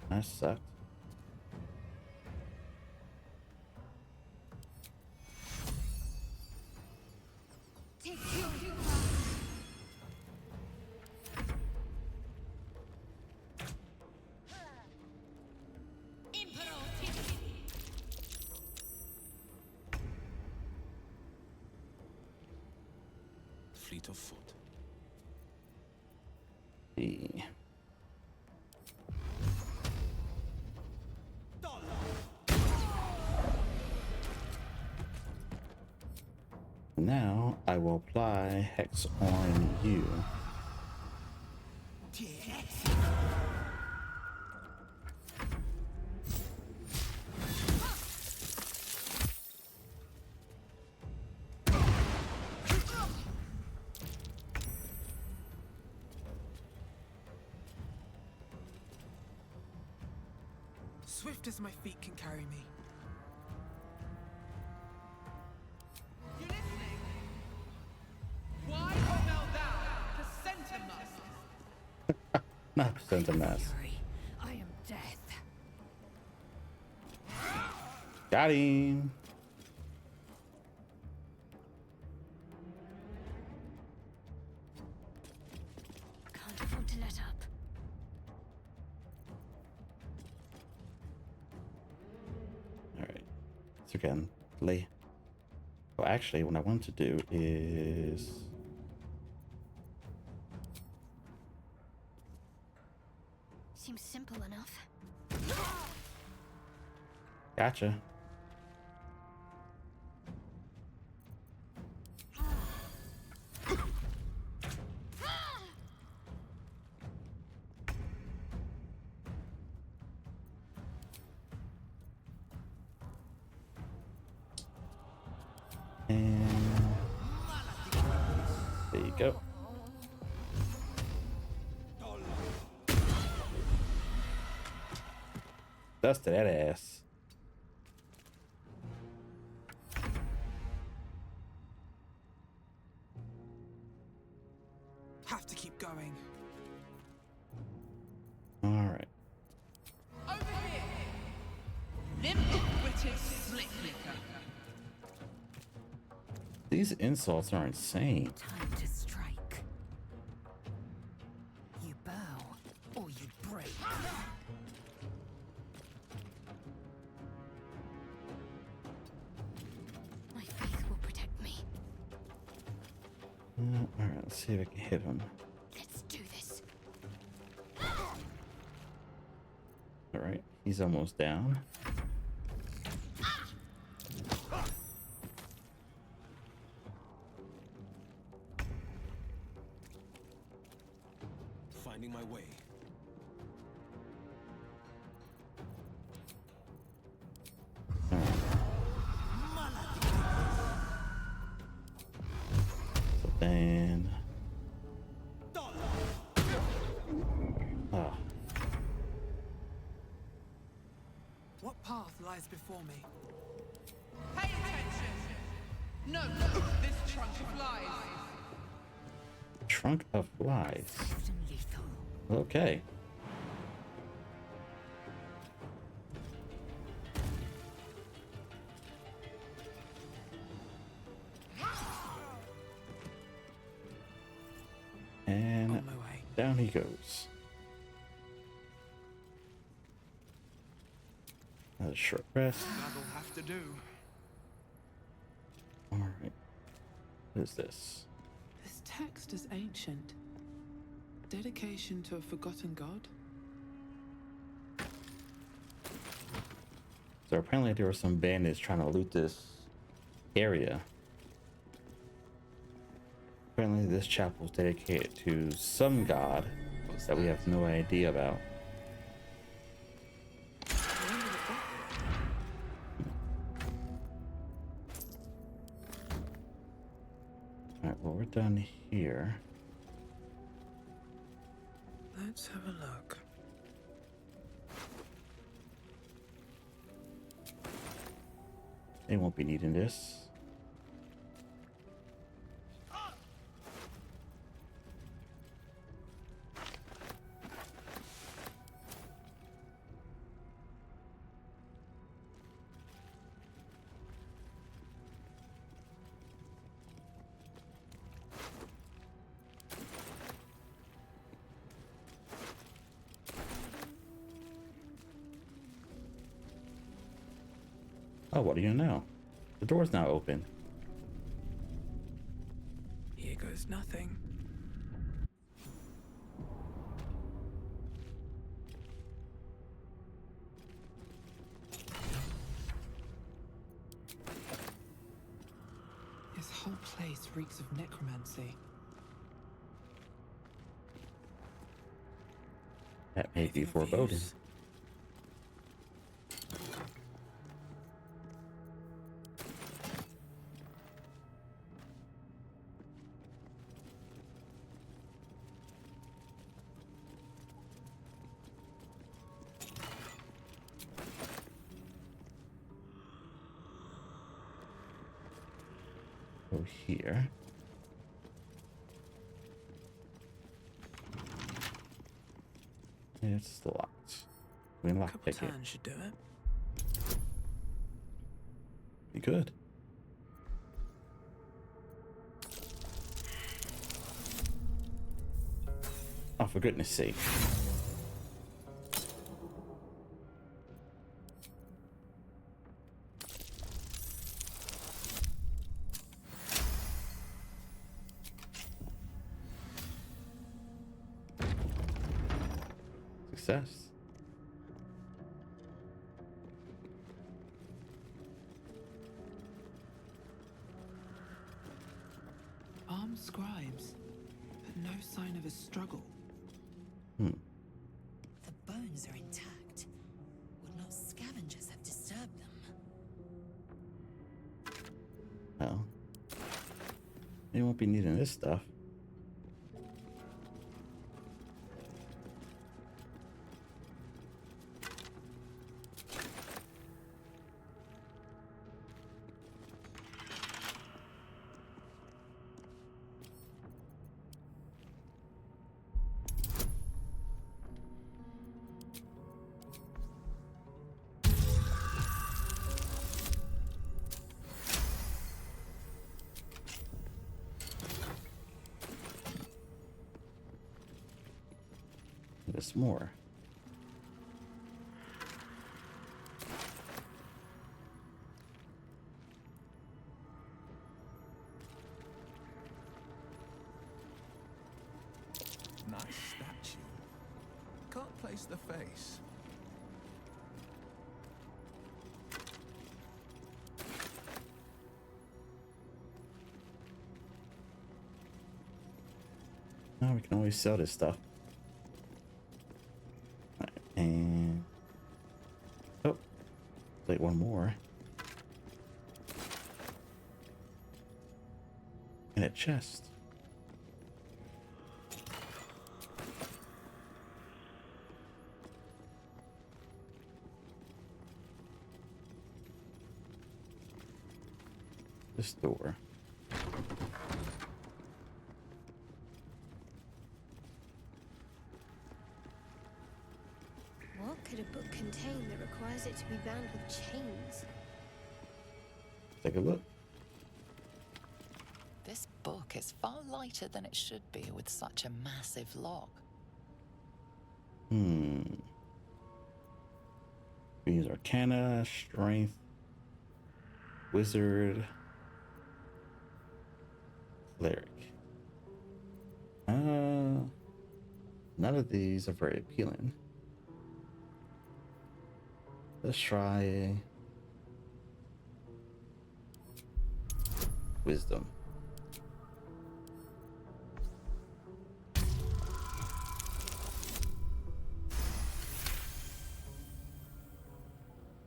S1: That sucked.
S20: Fleet of foot.
S1: Now I will apply Hex on you.
S18: Swift as my feet can carry me.
S8: You listening? Why smell thou the center must?
S1: Not send a mess.
S10: I am death.
S1: Got him.
S16: Can't afford to let up.
S1: again. Well, actually, what I want to do is...
S16: Seems simple enough.
S1: Gotcha. And there you go. Dust to that ass.
S18: Have to keep going.
S1: All right.
S8: Over here! Nimble-witted slick-licker.
S1: These insults are insane.
S10: Time to strike. You bow, or you break.
S16: My faith will protect me.
S1: All right, let's see if I can hit him.
S16: Let's do this.
S1: All right, he's almost down.
S20: Finding my way.
S1: So then... Ah,
S18: What path lies before me?
S8: Pay attention! No, this trunk flies.
S1: trunk of flies. Okay. And down he goes. Another short rest.
S18: That'll have to do.
S1: Alright. What is this?
S2: This text is ancient. Dedication to a forgotten god?
S1: So apparently there were some bandits trying to loot this area. Apparently this chapel is dedicated to some god that we have no idea about. Alright, well we're done here.
S18: Let's have a look.
S1: They won't be needing this. Oh, what do you know? The door's now open.
S18: Here goes nothing.
S2: This whole place reeks of necromancy.
S1: That may be foreboding. Go here. It's locked. We can lock pick it.
S18: Should do it.
S1: Be good. Oh, for goodness sake. success.
S2: Armed scribes, but no sign of a struggle.
S5: The bones are intact. Would not scavengers have disturbed them?
S1: Well, they won't be needing this stuff. There's more.
S4: Nice statue. Can't place the face.
S1: Oh, we can always sell this stuff. And oh, like one more. And a chest. This door.
S16: What could a book contain that requires it to be bound with chains?
S1: Take a look.
S3: This book is far lighter than it should be with such a massive lock.
S1: These Arcana, Strength, Wizard, Cleric. None of these are very appealing. Let's try Wisdom.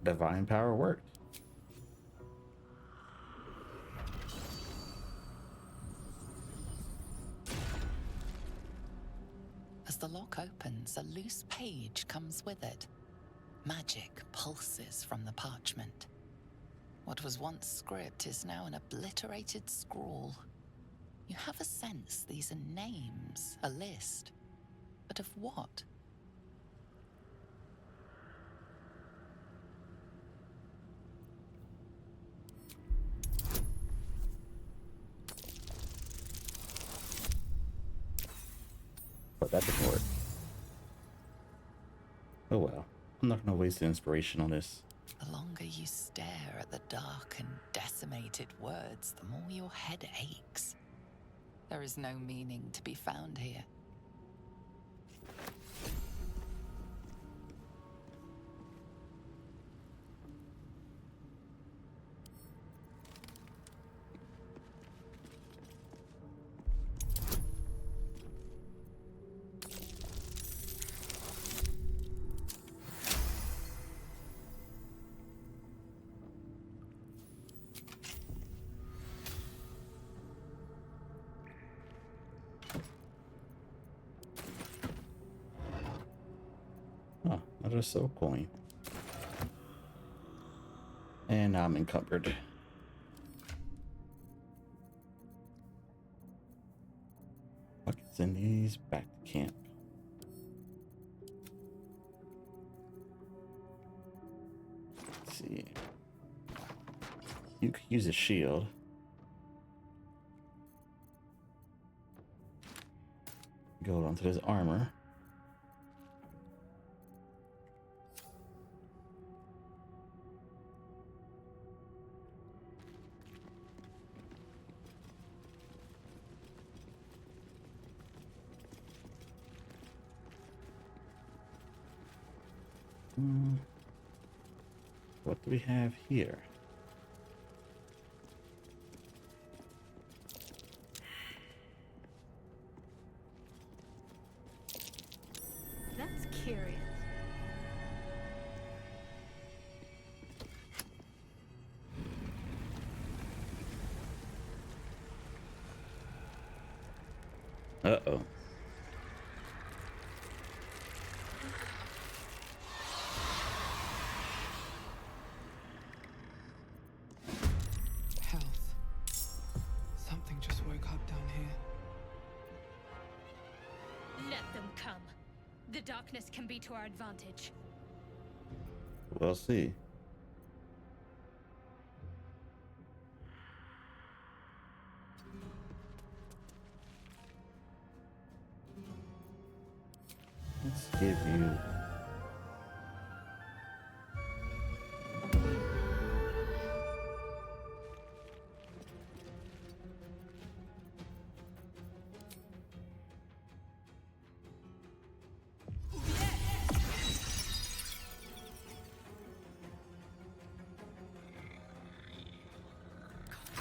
S1: Divine power worked.
S3: As the lock opens, a loose page comes with it. Magic pulses from the parchment. What was once script is now an obliterated scrawl. You have a sense these are names, a list. But of what?
S1: But that didn't work. Oh well. I'm not gonna waste the inspiration on this.
S3: The longer you stare at the dark and decimated words, the more your head aches. There is no meaning to be found here.
S1: Huh, another soul coin. And now I'm encumbered. Buckets in these, back to camp. Let's see. You could use a shield. Go onto his armor. What do we have here?
S7: That's curious.
S1: Uh-oh.
S2: Health. Something just woke up down here.
S7: Let them come. The darkness can be to our advantage.
S1: We'll see. Let's give you...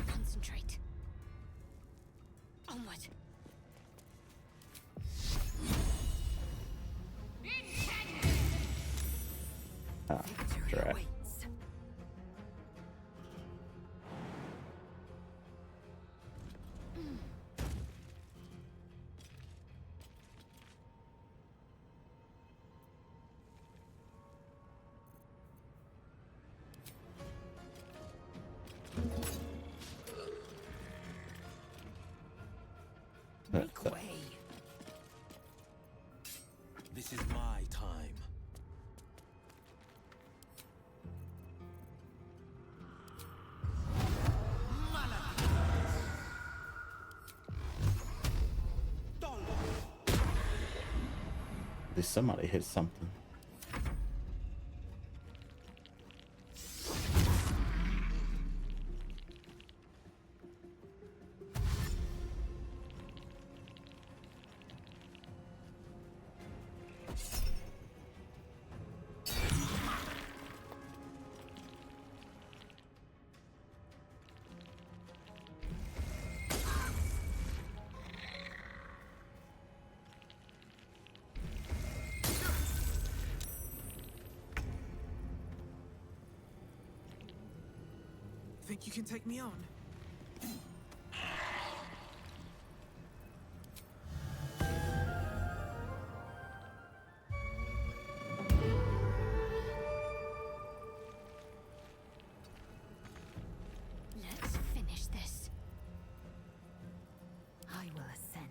S7: Concentrate. Onward.
S1: Ah, drat.
S13: Make way. This is my time.
S1: At least somebody hit something.
S2: Think you can take me on?
S5: Let's finish this. I will ascend.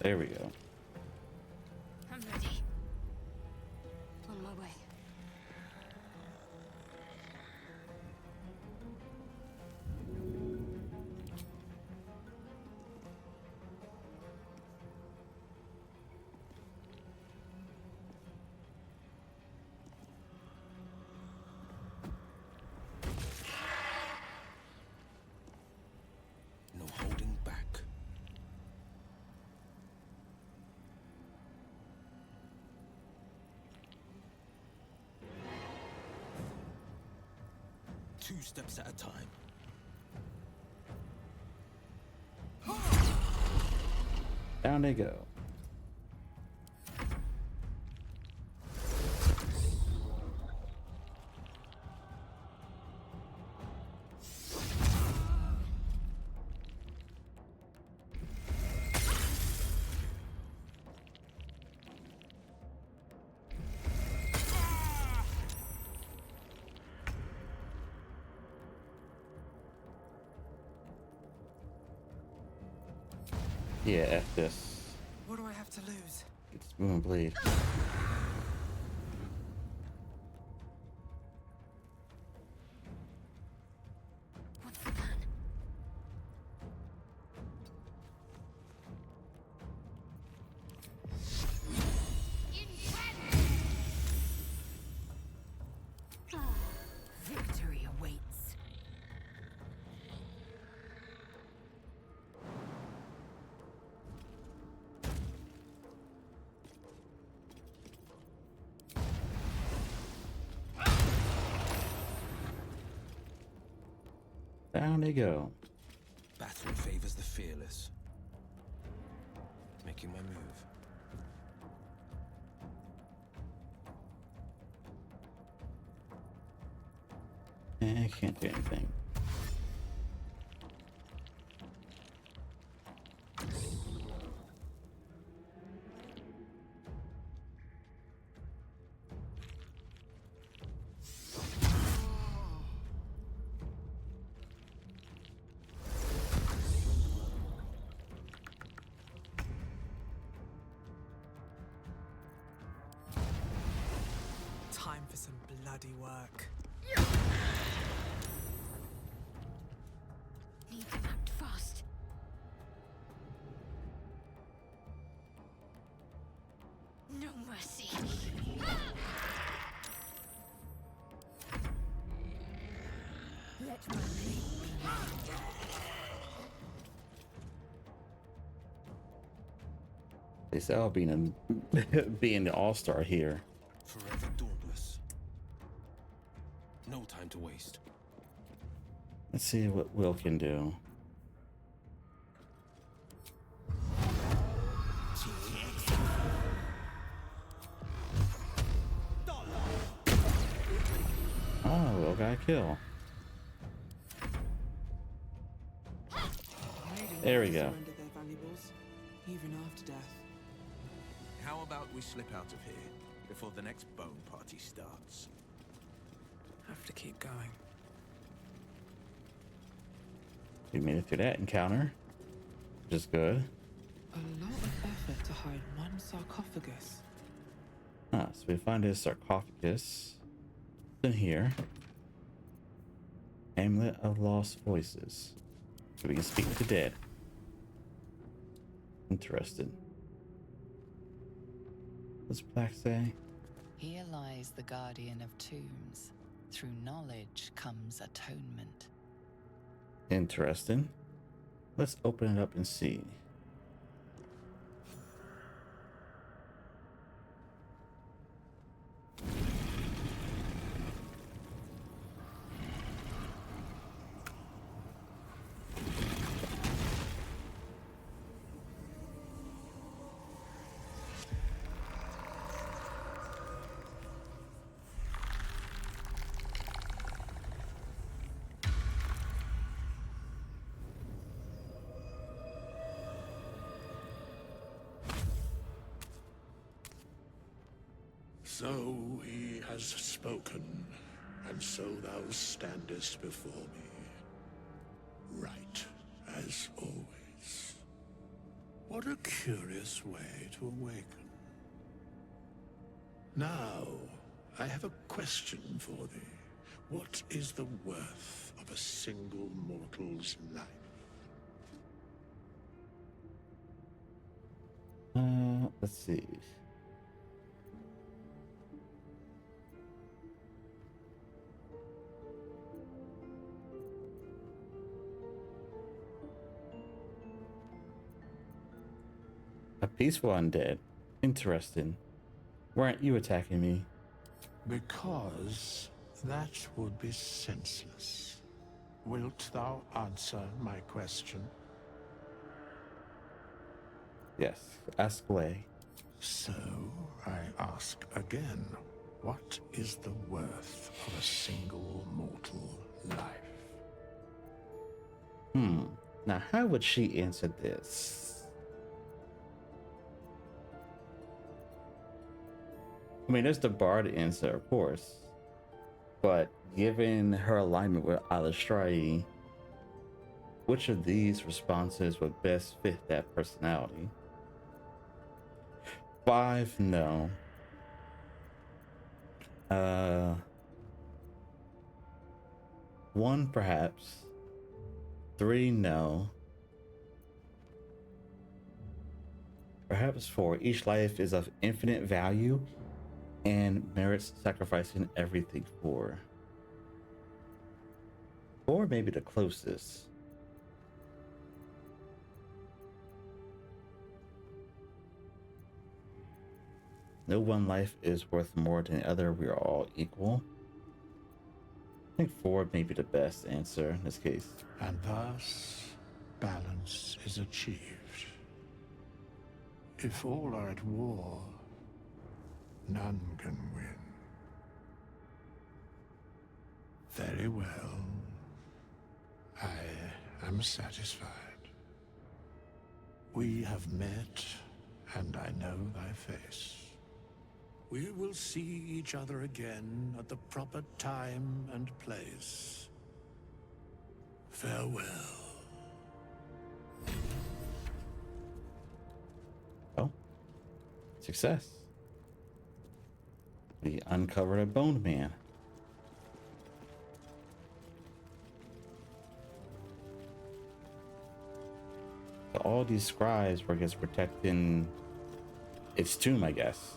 S1: There we go.
S5: I'm ready. On my way.
S13: No holding back. Two steps at a time.
S1: Down they go. Yeah, F this.
S2: What do I have to lose?
S1: It's Moon Blade.
S5: What's the plan?
S1: Down they go.
S20: Battle favors the fearless. Making my move.
S1: I can't do anything.
S18: Time for some bloody work.
S16: Need to act fast. No mercy. Let my
S1: They say I'll being being the all-star here.
S20: Forever dauntless. No time to waste.
S1: Let's see what Will can do. Oh, Will got a kill. There we go.
S2: Surrender their valuables, even after death.
S4: How about we slip out of here before the next bone party starts?
S2: Have to keep going.
S1: We made it through that encounter, which is good.
S2: A lot of effort to hide one sarcophagus.
S1: Ah, so we find this sarcophagus in here. Amulet of Lost Voices. So we can speak with the dead. Interesting. What's Black say?
S3: Here lies the guardian of tombs. Through knowledge comes atonement.
S1: Interesting. Let's open it up and see.
S11: So he has spoken, and so thou standest before me. Right, as always. What a curious way to awaken. Now, I have a question for thee. What is the worth of a single mortal's life?
S1: Let's see. A peaceful undead. Interesting. Why aren't you attacking me?
S11: Because that would be senseless. Wilt thou answer my question?
S1: Yes, ask away.
S11: So, I ask again, what is the worth of a single mortal life?
S1: Now how would she answer this? I mean, there's the bard answer, of course. But given her alignment with Eilistraee, which of these responses would best fit that personality? 5, no. 1, perhaps. 3, no. Perhaps 4. Each life is of infinite value and merits sacrificing everything for. Or maybe the closest. No one life is worth more than the other. We are all equal. think forward may be the best answer in this case.
S11: And thus, balance is achieved. If all are at war, none can win. Very well. I am satisfied. We have met, and I know thy face. We will see each other again at the proper time and place. Farewell.
S1: Oh, success. We uncovered a boned man. So all these scribes were, I guess, protecting its tomb, I guess.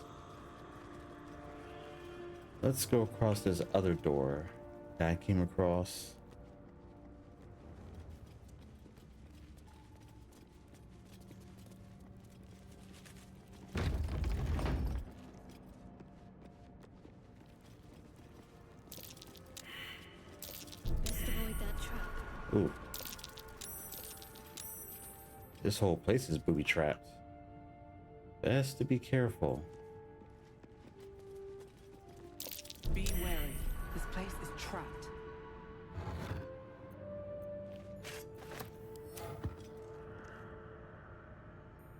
S1: Let's go across this other door that I came across.
S7: Best avoid that trap.
S1: Ooh. This whole place is booby trapped. Best to be careful.
S2: Be wary. This place is trapped.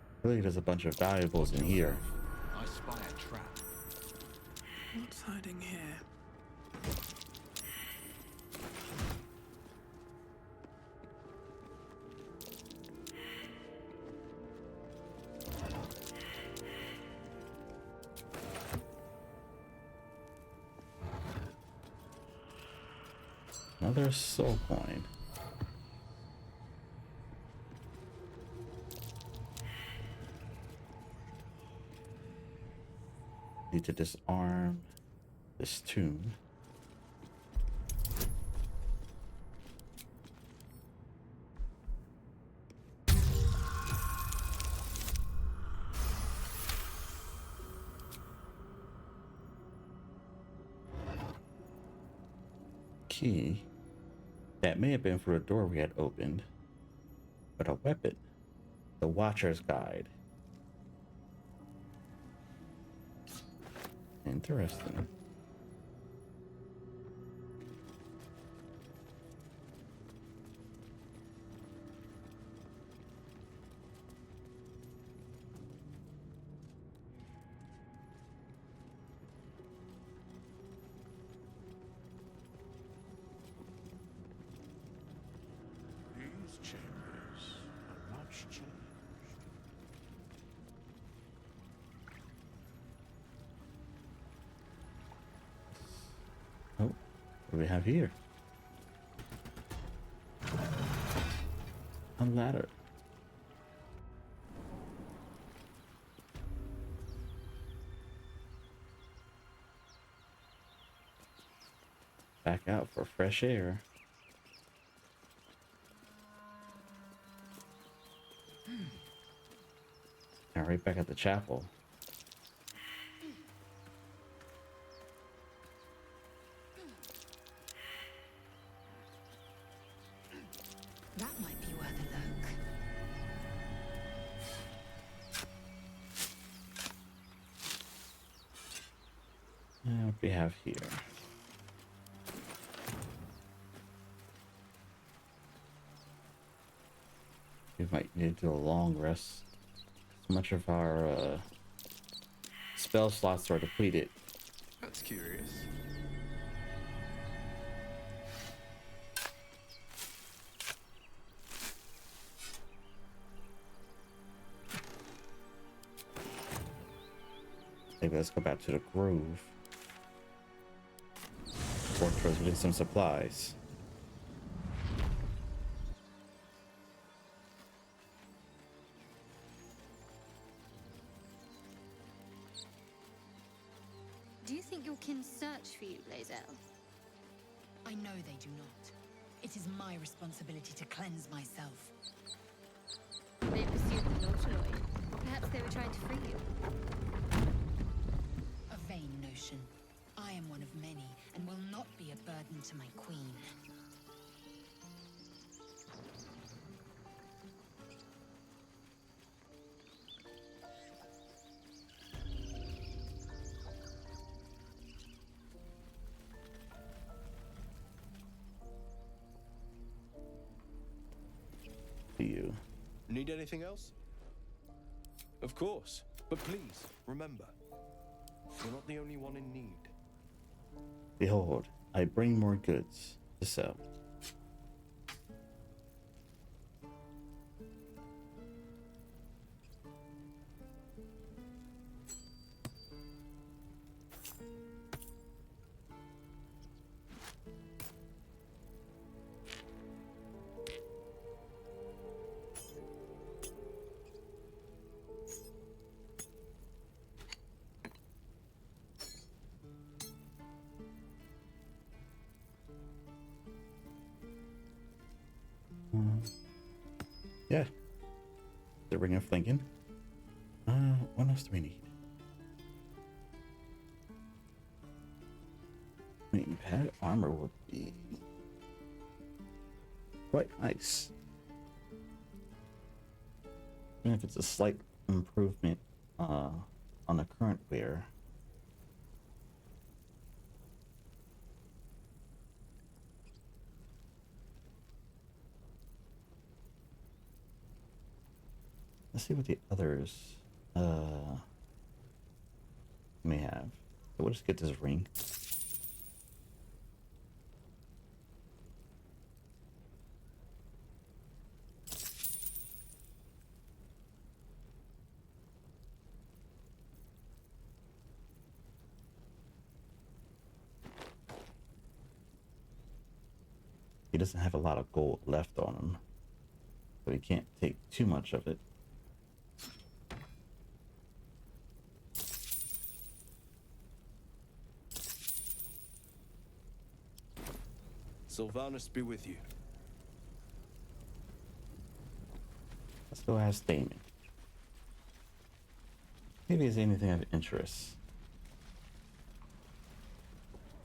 S1: I feel like there's a bunch of valuables in here.
S4: I spy a trap.
S2: What's hiding here?
S1: Another soul coin. Need to disarm this tomb. Key. That may have been for a door we had opened, but a weapon. The Watcher's Guide. Interesting.
S11: These chambers are much changed.
S1: Oh, what do we have here? A ladder. Back out for fresh air. Now right back at the chapel.
S5: That might be worth a look.
S1: Now what do we have here? We might need to do a long rest. So much of our spell slots are depleted.
S4: That's curious.
S1: Maybe let's go back to the grove. Work towards getting some supplies.
S7: Do you think your kin search for you, Blazel?
S5: I know they do not. It is my responsibility to cleanse myself.
S7: They pursued the Nautiloid. Perhaps they were trying to free you.
S5: A vain notion. I am one of many, and will not be a burden pardon to my queen.
S1: You
S12: need anything else? Of course, but please remember, you're not the only one in need.
S1: Behold, I bring more goods to sell. Yeah. The Ring of Lincoln. What else do we need? I mean, pad armor would be quite nice. Even if it's a slight improvement on the current wear. Let's see what the others may have. So we'll just get this ring. He doesn't have a lot of gold left on him, so he can't take too much of it.
S12: Sylvanus be with you.
S1: Let's go ask Damon. Maybe there's anything of interest.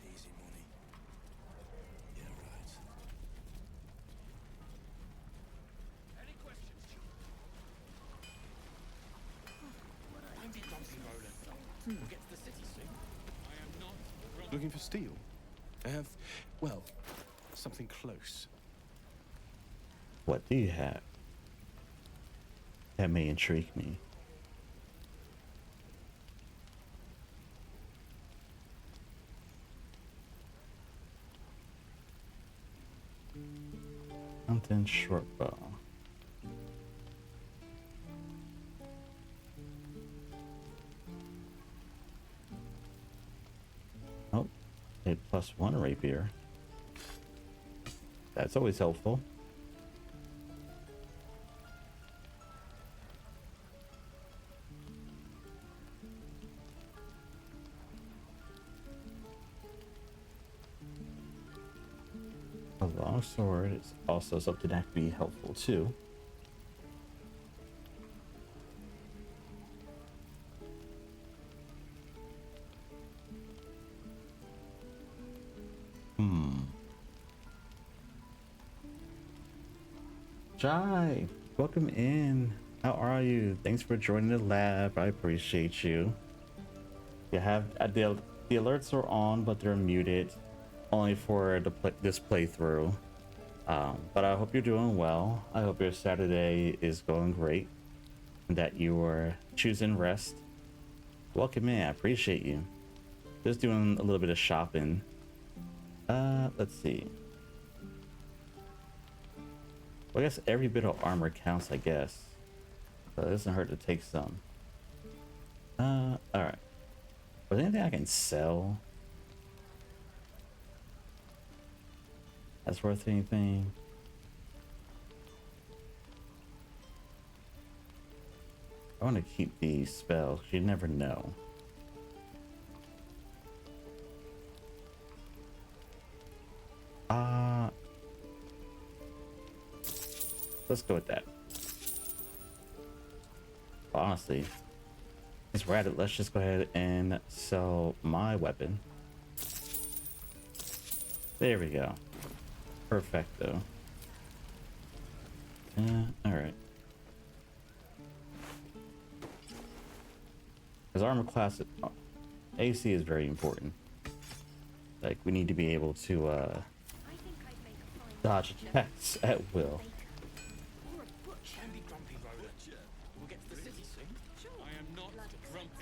S11: Easy money. Yeah, right.
S17: Any questions, Don't be grumpy, Roland. We'll get to the city soon. I am not
S12: Looking for steel? I have, well, something close.
S1: What do you have? That may intrigue me. Mountain short bow. Oh, a +1 rapier. That's always helpful. A long sword is also something that could be helpful too. Jai, welcome in. How are you? Thanks for joining the lab. I appreciate you. You have the alerts are on, but they're muted, only for this playthrough. But I hope you're doing well. I hope your Saturday is going great, and that you are choosing rest. Welcome in. I appreciate you. Just doing a little bit of shopping. Let's see. Well, I guess every bit of armor counts, I guess. So it doesn't hurt to take some. Alright. Was there anything I can sell that's worth anything? I want to keep these spells. You never know. Let's go with that. Honestly, since we're at it, let's just go ahead and sell my weapon. There we go. Perfecto. Alright. Because armor class AC is very important. Like, we need to be able to dodge attacks at will.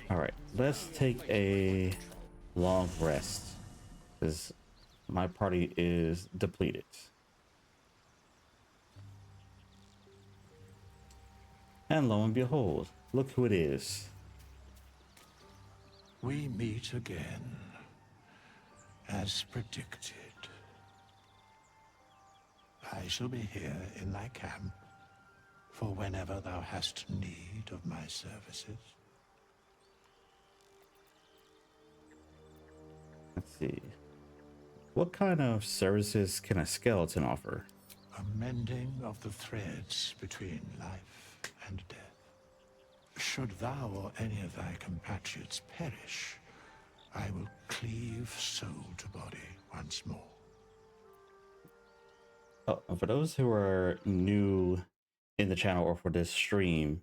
S1: Alright, let's take a long rest. Because my party is depleted. And lo and behold, look who it is.
S11: We meet again, as predicted. I shall be here in thy camp for whenever thou hast need of my services.
S1: Let's see. What kind of services can a skeleton offer?
S11: A mending of the threads between life and death. Should thou or any of thy compatriots perish, I will cleave soul to body once more.
S1: Oh, and for those who are new in the channel or for this stream,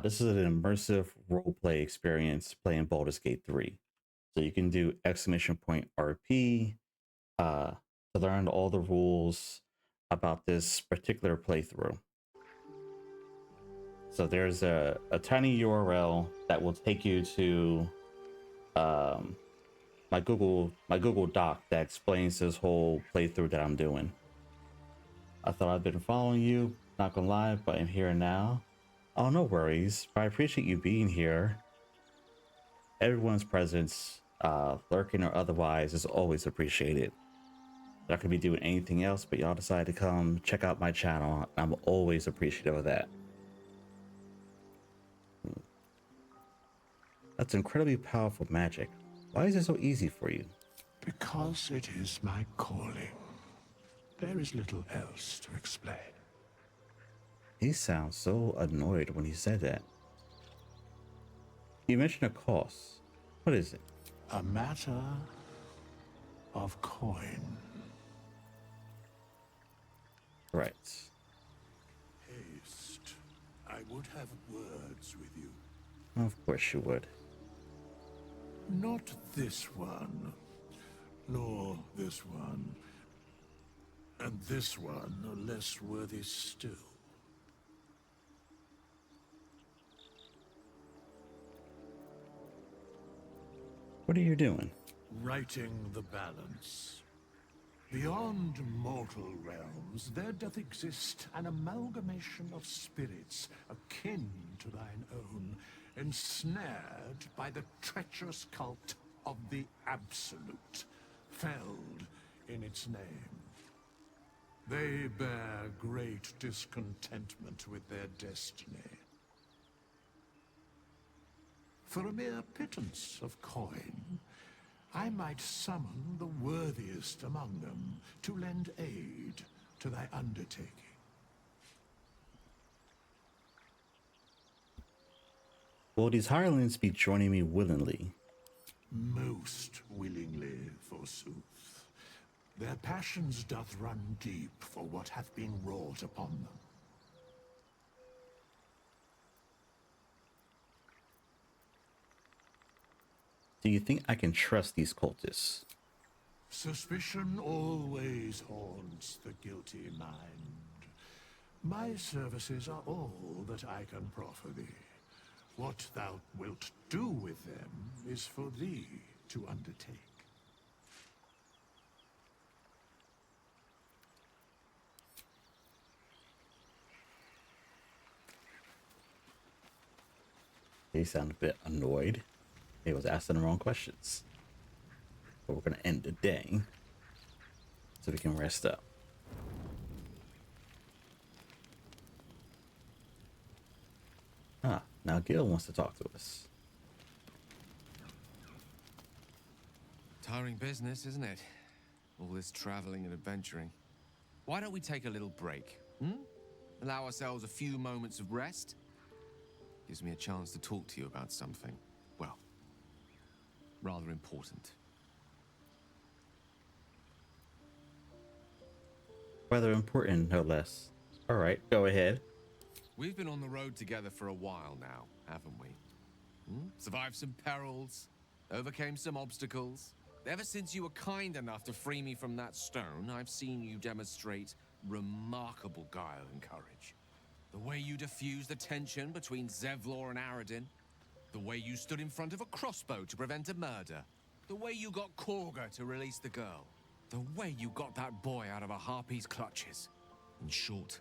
S1: this is an immersive roleplay experience playing Baldur's Gate 3. So you can do !RP to learn all the rules about this particular playthrough. So there's a tiny URL that will take you to my Google Doc that explains this whole playthrough that I'm doing. I thought I'd been following you, not gonna lie, but I'm here now. Oh, no worries, but I appreciate you being here. Everyone's presence, lurking or otherwise, is always appreciated. I could be doing anything else, but y'all decided to come check out my channel. I'm always appreciative of that. That's incredibly powerful magic. Why is it so easy for you?
S11: Because it is my calling. There is little else to explain.
S1: He sounds so annoyed when he said that. You mentioned a cost. What is it?
S11: A matter of coin.
S1: Right.
S11: Haste. I would have words with you.
S1: Of course you would.
S11: Not this one, nor this one, and this one are less worthy still.
S1: What are you doing?
S11: Righting the balance. Beyond mortal realms, there doth exist an amalgamation of spirits akin to thine own, ensnared by the treacherous cult of the Absolute, felled in its name. They bear great discontentment with their destiny. For a mere pittance of coin, I might summon the worthiest among them to lend aid to thy undertaking.
S1: Will these hirelings be joining me willingly?
S11: Most willingly, forsooth. Their passions doth run deep for what hath been wrought upon them.
S1: Do you think I can trust these cultists?
S11: Suspicion always haunts the guilty mind. My services are all that I can proffer thee. What thou wilt do with them is for thee to undertake.
S1: They sound a bit annoyed. He was asking the wrong questions. But we're gonna end the day so we can rest up. Ah, now Gil wants to talk to us.
S20: Tiring business, isn't it? All this traveling and adventuring. Why don't we take a little break? Allow ourselves a few moments of rest? Gives me a chance to talk to you about something, well, rather important.
S1: Rather important, no less. All right, go ahead.
S20: We've been on the road together for a while now, haven't we? Survived some perils, overcame some obstacles. Ever since you were kind enough to free me from that stone, I've seen you demonstrate remarkable guile and courage. The way you diffused the tension between Zevlor and Aradin. The way you stood in front of a crossbow to prevent a murder. The way you got Korga to release the girl. The way you got that boy out of a harpy's clutches. In short,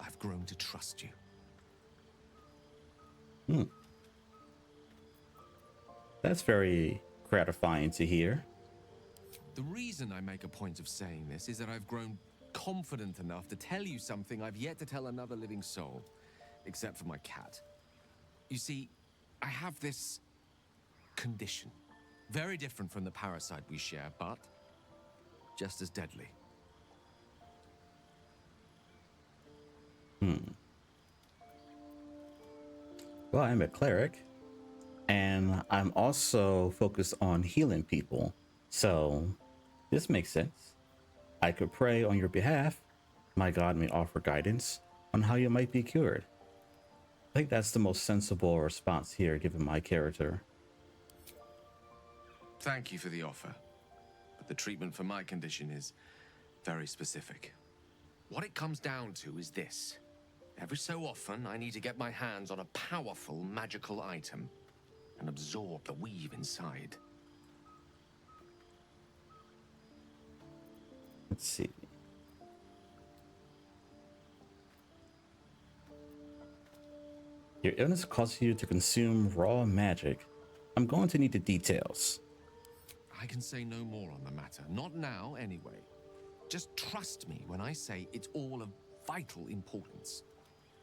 S20: I've grown to trust you.
S1: That's very gratifying to hear.
S20: The reason I make a point of saying this is that I've grown confident enough to tell you something I've yet to tell another living soul, except for my cat. You see, I have this condition. Very different from the parasite we share, but just as deadly.
S1: Well, I'm a cleric, and I'm also focused on healing people, so this makes sense. I could pray on your behalf. My God may offer guidance on how you might be cured. I think that's the most sensible response here, given my character.
S20: Thank you for the offer, but the treatment for my condition is very specific. What it comes down to is this. Every so often, I need to get my hands on a powerful magical item and absorb the weave inside.
S1: Let's see. Your illness causes you to consume raw magic. I'm going to need the details.
S20: I can say no more on the matter. Not now, anyway. Just trust me when I say it's all of vital importance.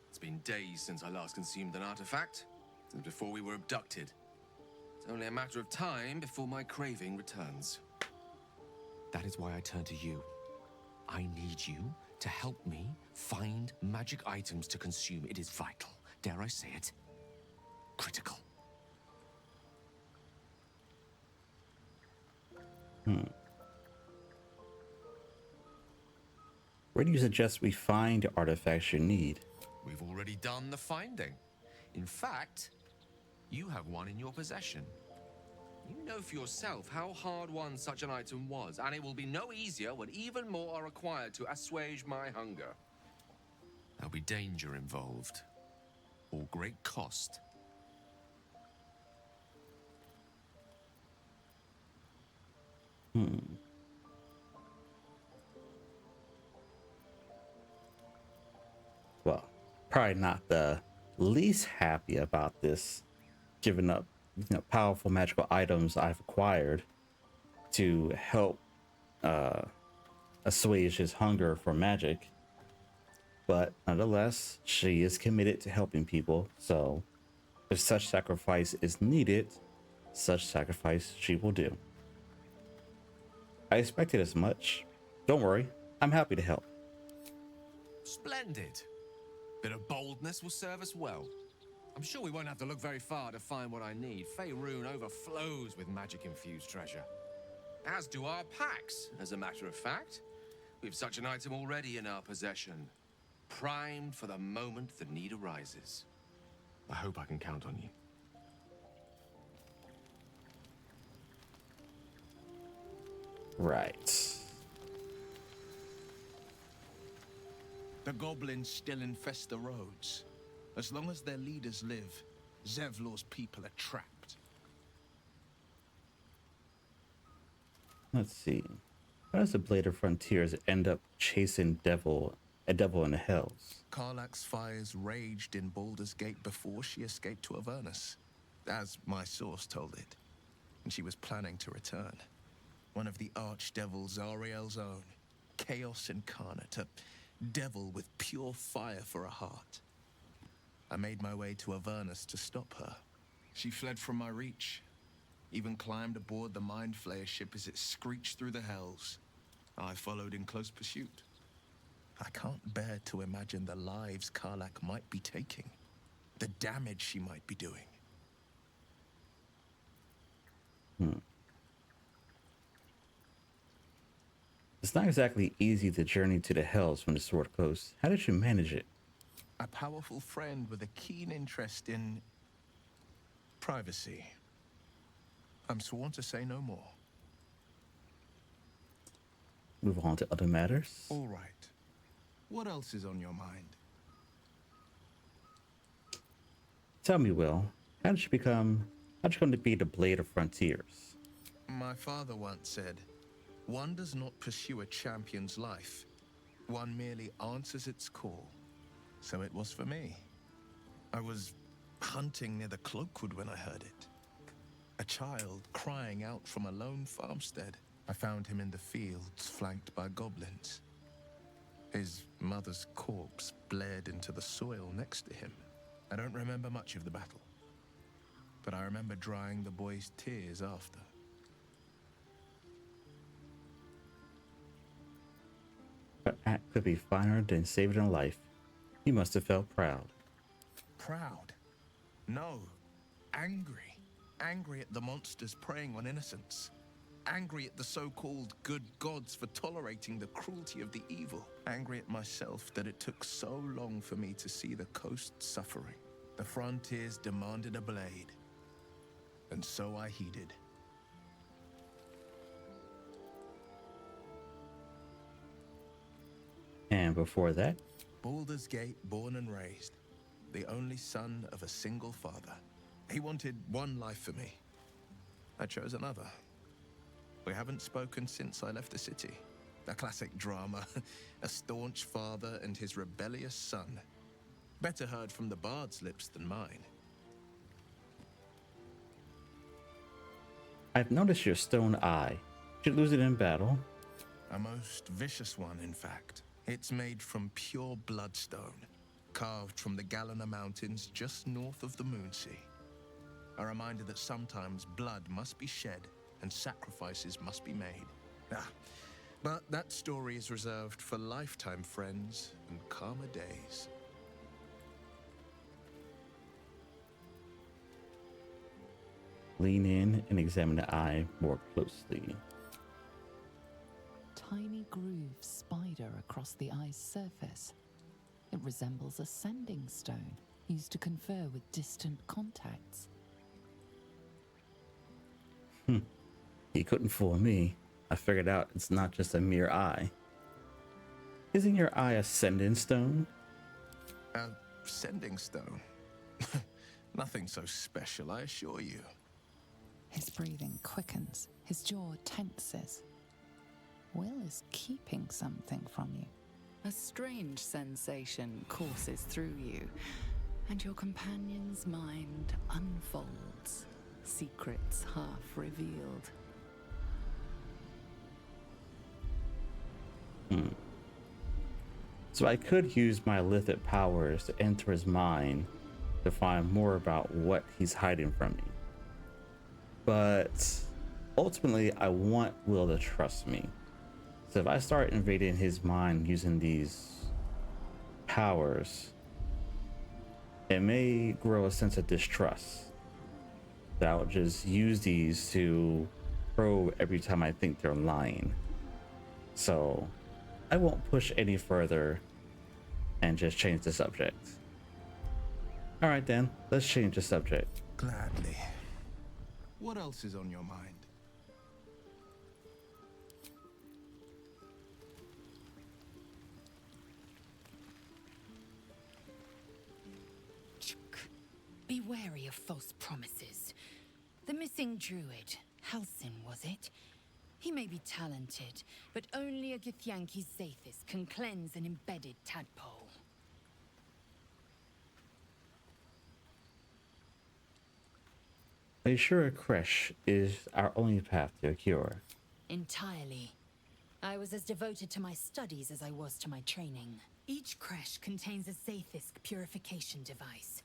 S20: It's been days since I last consumed an artifact, since before we were abducted. It's only a matter of time before my craving returns. That is why I turn to you. I need you to help me find magic items to consume. It is vital. Dare I say it? Critical.
S1: Where do you suggest we find the artifacts you need?
S20: We've already done the finding. In fact, you have one in your possession. You know for yourself how hard won such an item was, and it will be no easier when even more are required to assuage my hunger. There'll be danger involved, or great cost.
S1: Well, probably not the least happy about this, giving up, powerful magical items I've acquired to help assuage his hunger for magic. But nonetheless, she is committed to helping people, so if such sacrifice is needed, such sacrifice she will do. I expected as much. Don't worry, I'm happy to help.
S20: Splendid. Bit of boldness will serve us well. I'm sure we won't have to look very far to find what I need. Faerun overflows with magic-infused treasure. As do our packs, as a matter of fact. We've such an item already in our possession. Primed for the moment the need arises. I hope I can count on you.
S1: Right.
S4: The goblins still infest the roads. As long as their leaders live, Zevlor's people are trapped.
S1: Let's see. How does the Blade of Frontiers end up chasing a devil in the hells?
S4: Karlach's fires raged in Baldur's Gate before she escaped to Avernus, as my source told it. And she was planning to return. One of the archdevils Zariel's own, Chaos Incarnate, a devil with pure fire for a heart. I made my way to Avernus to stop her. She fled from my reach, even climbed aboard the Mind Flayer ship as it screeched through the hells. I followed in close pursuit. I can't bear to imagine the lives Karlach might be taking, the damage she might be doing.
S1: It's It's not exactly easy to journey to the Hells from the Sword Coast. How did you manage it?
S4: A powerful friend with a keen interest in privacy. I'm sworn to say no more.
S1: Move on to other matters.
S4: All right. What else is on your mind?
S1: Tell me, Will, how'd you come to be the Blade of Frontiers?
S4: My father once said, one does not pursue a champion's life. One merely answers its call. So it was for me. I was hunting near the Cloakwood when I heard it. A child crying out from a lone farmstead. I found him in the fields, flanked by goblins. His mother's corpse blared into the soil next to him. I don't remember much of the battle, but I remember drying the boy's tears after.
S1: What act could be finer than saving a life? You must have felt proud.
S4: Proud? No. Angry. Angry at the monsters preying on innocents. Angry at the so-called good gods for tolerating the cruelty of the evil. Angry at myself that it took so long for me to see the coast suffering. The frontiers demanded a blade. And so I heeded.
S1: And before that?
S4: Baldur's Gate, born and raised. The only son of a single father. He wanted one life for me. I chose another. We haven't spoken since I left the city. A classic drama. A staunch father and his rebellious son. Better heard from the bard's lips than mine.
S1: I've noticed your stone eye. Did you lose it in battle?
S4: A most vicious one, in fact. It's made from pure bloodstone, carved from the Galena Mountains just north of the Moonsea. A reminder that sometimes blood must be shed and sacrifices must be made. But that story is reserved for lifetime friends and calmer days.
S1: Lean in and examine the eye more closely.
S3: Tiny grooves spider across the eye's surface. It resembles a sending stone used to confer with distant contacts.
S1: You couldn't fool me. I figured out it's not just a mere eye. Isn't your eye a sending stone?
S4: A sending stone? Nothing so special, I assure you.
S3: His breathing quickens, his jaw tenses. Will is keeping something from you. A strange sensation courses through you, and your companion's mind unfolds, secrets half revealed.
S1: So I could use my lithic powers to enter his mind to find more about what he's hiding from me. But ultimately, I want Will to trust me. So if I start invading his mind using these powers, it may grow a sense of distrust. That I'll just use these to probe every time I think they're lying. So I won't push any further and just change the subject. All right, then, let's change the subject.
S4: Gladly. What else is on your mind?
S5: Be wary of false promises. The missing druid, Halsin, was it? He may be talented, but only a Githyanki's Zathis can cleanse an embedded tadpole.
S1: Are you sure a creche is our only path to a cure?
S5: Entirely. I was as devoted to my studies as I was to my training. Each creche contains a Zathis purification device.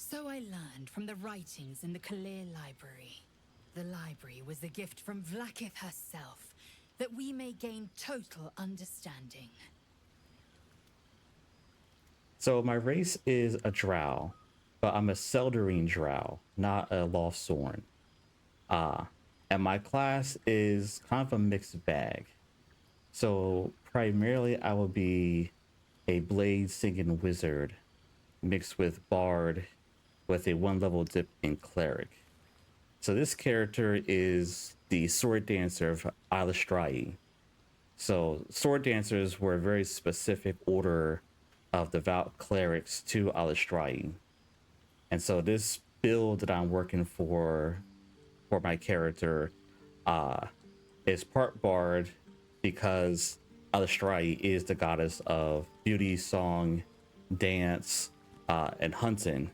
S5: So I learned from the writings in the Kalir Library. The library was a gift from Vlaakith herself, that we may gain total understanding.
S1: So my race is a drow, but I'm a Seldarine drow, not a Lothsorn. And my class is kind of a mixed bag. So primarily I will be a blade singing wizard mixed with bard with a 1 level dip in cleric. So this character is the sword dancer of Eilistraee. So sword dancers were a very specific order of devout clerics to Eilistraee. And so this build that I'm working for my character is part bard because Eilistraee is the goddess of beauty, song, dance, and hunting.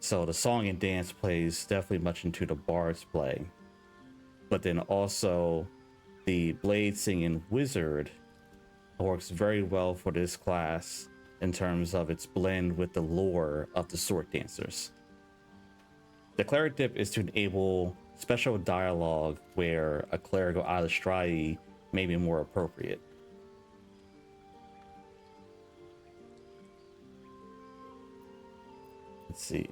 S1: So the song and dance plays definitely much into the bard's play. But then also the blade singing wizard works very well for this class in terms of its blend with the lore of the sword dancers. The cleric dip is to enable special dialogue where a cleric of Eilistraee may be more appropriate. Let's see.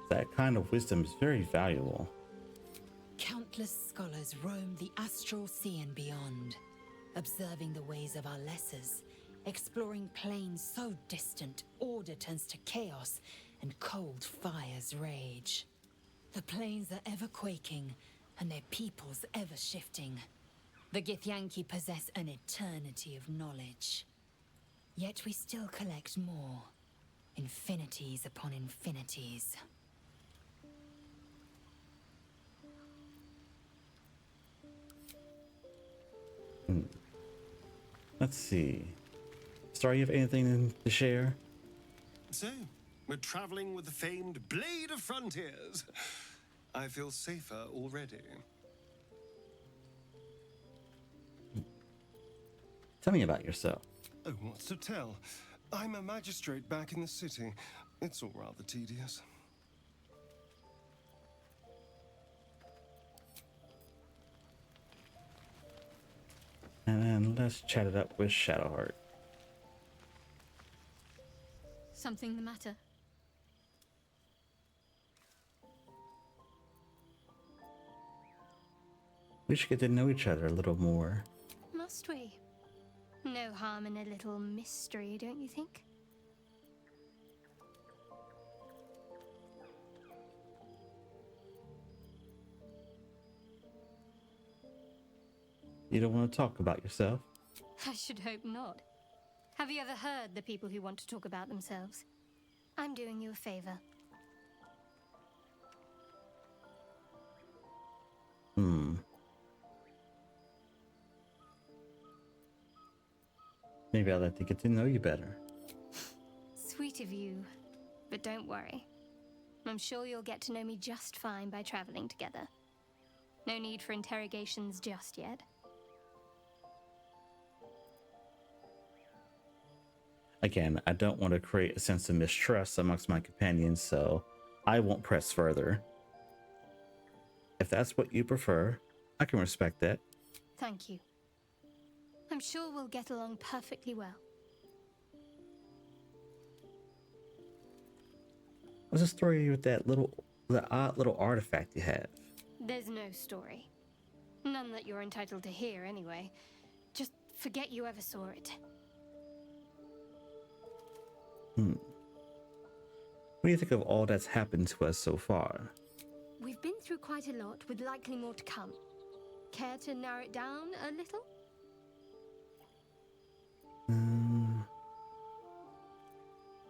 S1: That kind of wisdom is very valuable.
S5: Countless scholars roam the astral sea and beyond, observing the ways of our lessers, exploring planes so distant, order turns to chaos and cold fires rage. The planes are ever quaking, and their peoples ever shifting. The Githyanki possess an eternity of knowledge. Yet we still collect more, infinities upon infinities.
S1: Let's see. Star, you have anything to share?
S14: So, we're traveling with the famed Blade of Frontiers. I feel safer already.
S1: Tell me about yourself.
S14: Oh, what's to tell? I'm a magistrate back in the city. It's all rather tedious.
S1: And let's chat it up with Shadowheart.
S7: Something the matter?
S1: We should get to know each other a little more.
S7: Must we? No harm in a little mystery, don't you think?
S1: You don't want to talk about yourself?
S7: I should hope not. Have you ever heard the people who want to talk about themselves? I'm doing you a favor.
S1: Maybe I'd like to get to know you better.
S7: Sweet of you, but don't worry. I'm sure you'll get to know me just fine by traveling together. No need for interrogations just yet.
S1: Again, I don't want to create a sense of mistrust amongst my companions, so I won't press further. If that's what you prefer, I can respect that.
S7: Thank you. I'm sure we'll get along perfectly well.
S1: What's the story with that odd little artifact you have?
S7: There's no story. None that you're entitled to hear, anyway. Just forget you ever saw it.
S1: What do you think of all that's happened to us so far?
S7: We've been through quite a lot, with likely more to come. Care to narrow it down a little?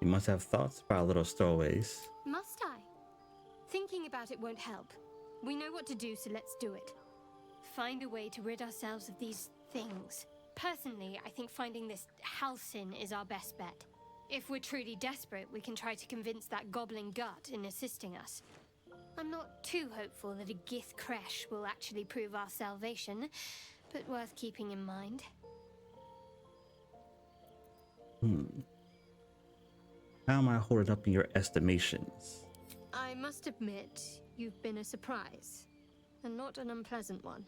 S1: You must have thoughts about little stowaways.
S7: Must I? Thinking about it won't help. We know what to do, so let's do it. Find a way to rid ourselves of these things. Personally, I think finding this Halcyon is our best bet. If we're truly desperate, we can try to convince that goblin gut in assisting us. I'm not too hopeful that a Gith crash will actually prove our salvation, but worth keeping in mind.
S1: How am I holding up in your estimations?
S7: I must admit, you've been a surprise, and not an unpleasant one.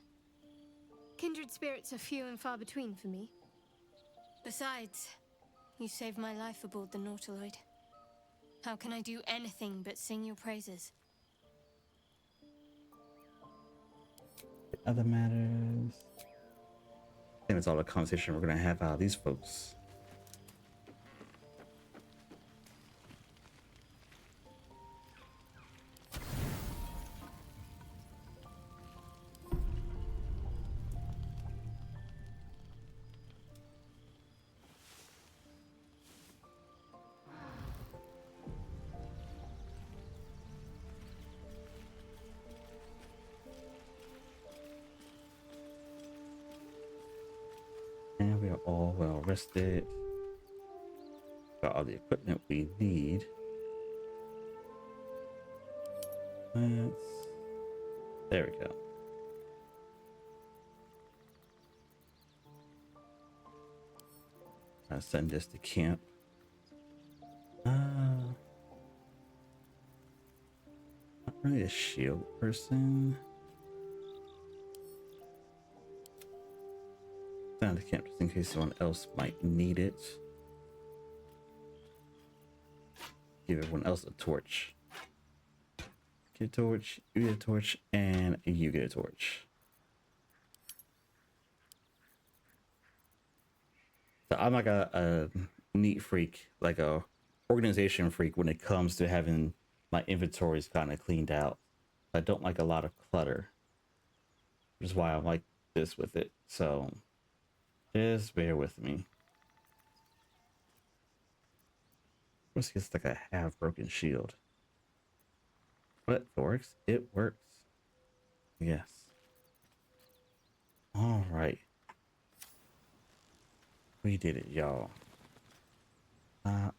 S7: Kindred spirits are few and far between for me. Besides, you saved my life aboard the Nautiloid. How can I do anything but sing your praises?
S1: other matters. I think that's all the conversation we're gonna have out of these folks. And we are all well rested. Got all the equipment we need. There we go. I'll send this to camp. Not really a shield person. Send it to camp just in case someone else might need it. Give everyone else a torch. Get a torch, you get a torch, and you get a torch. So I'm like a neat freak, like a organization freak when it comes to having my inventories kind of cleaned out. I don't like a lot of clutter, which is why I'm like this with it. So just bear with me. Let's get like a half broken shield. But it works. It works. Yes. All right. We did it, y'all.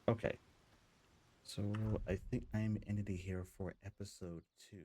S1: Okay. So I think I'm ending it here for episode 2.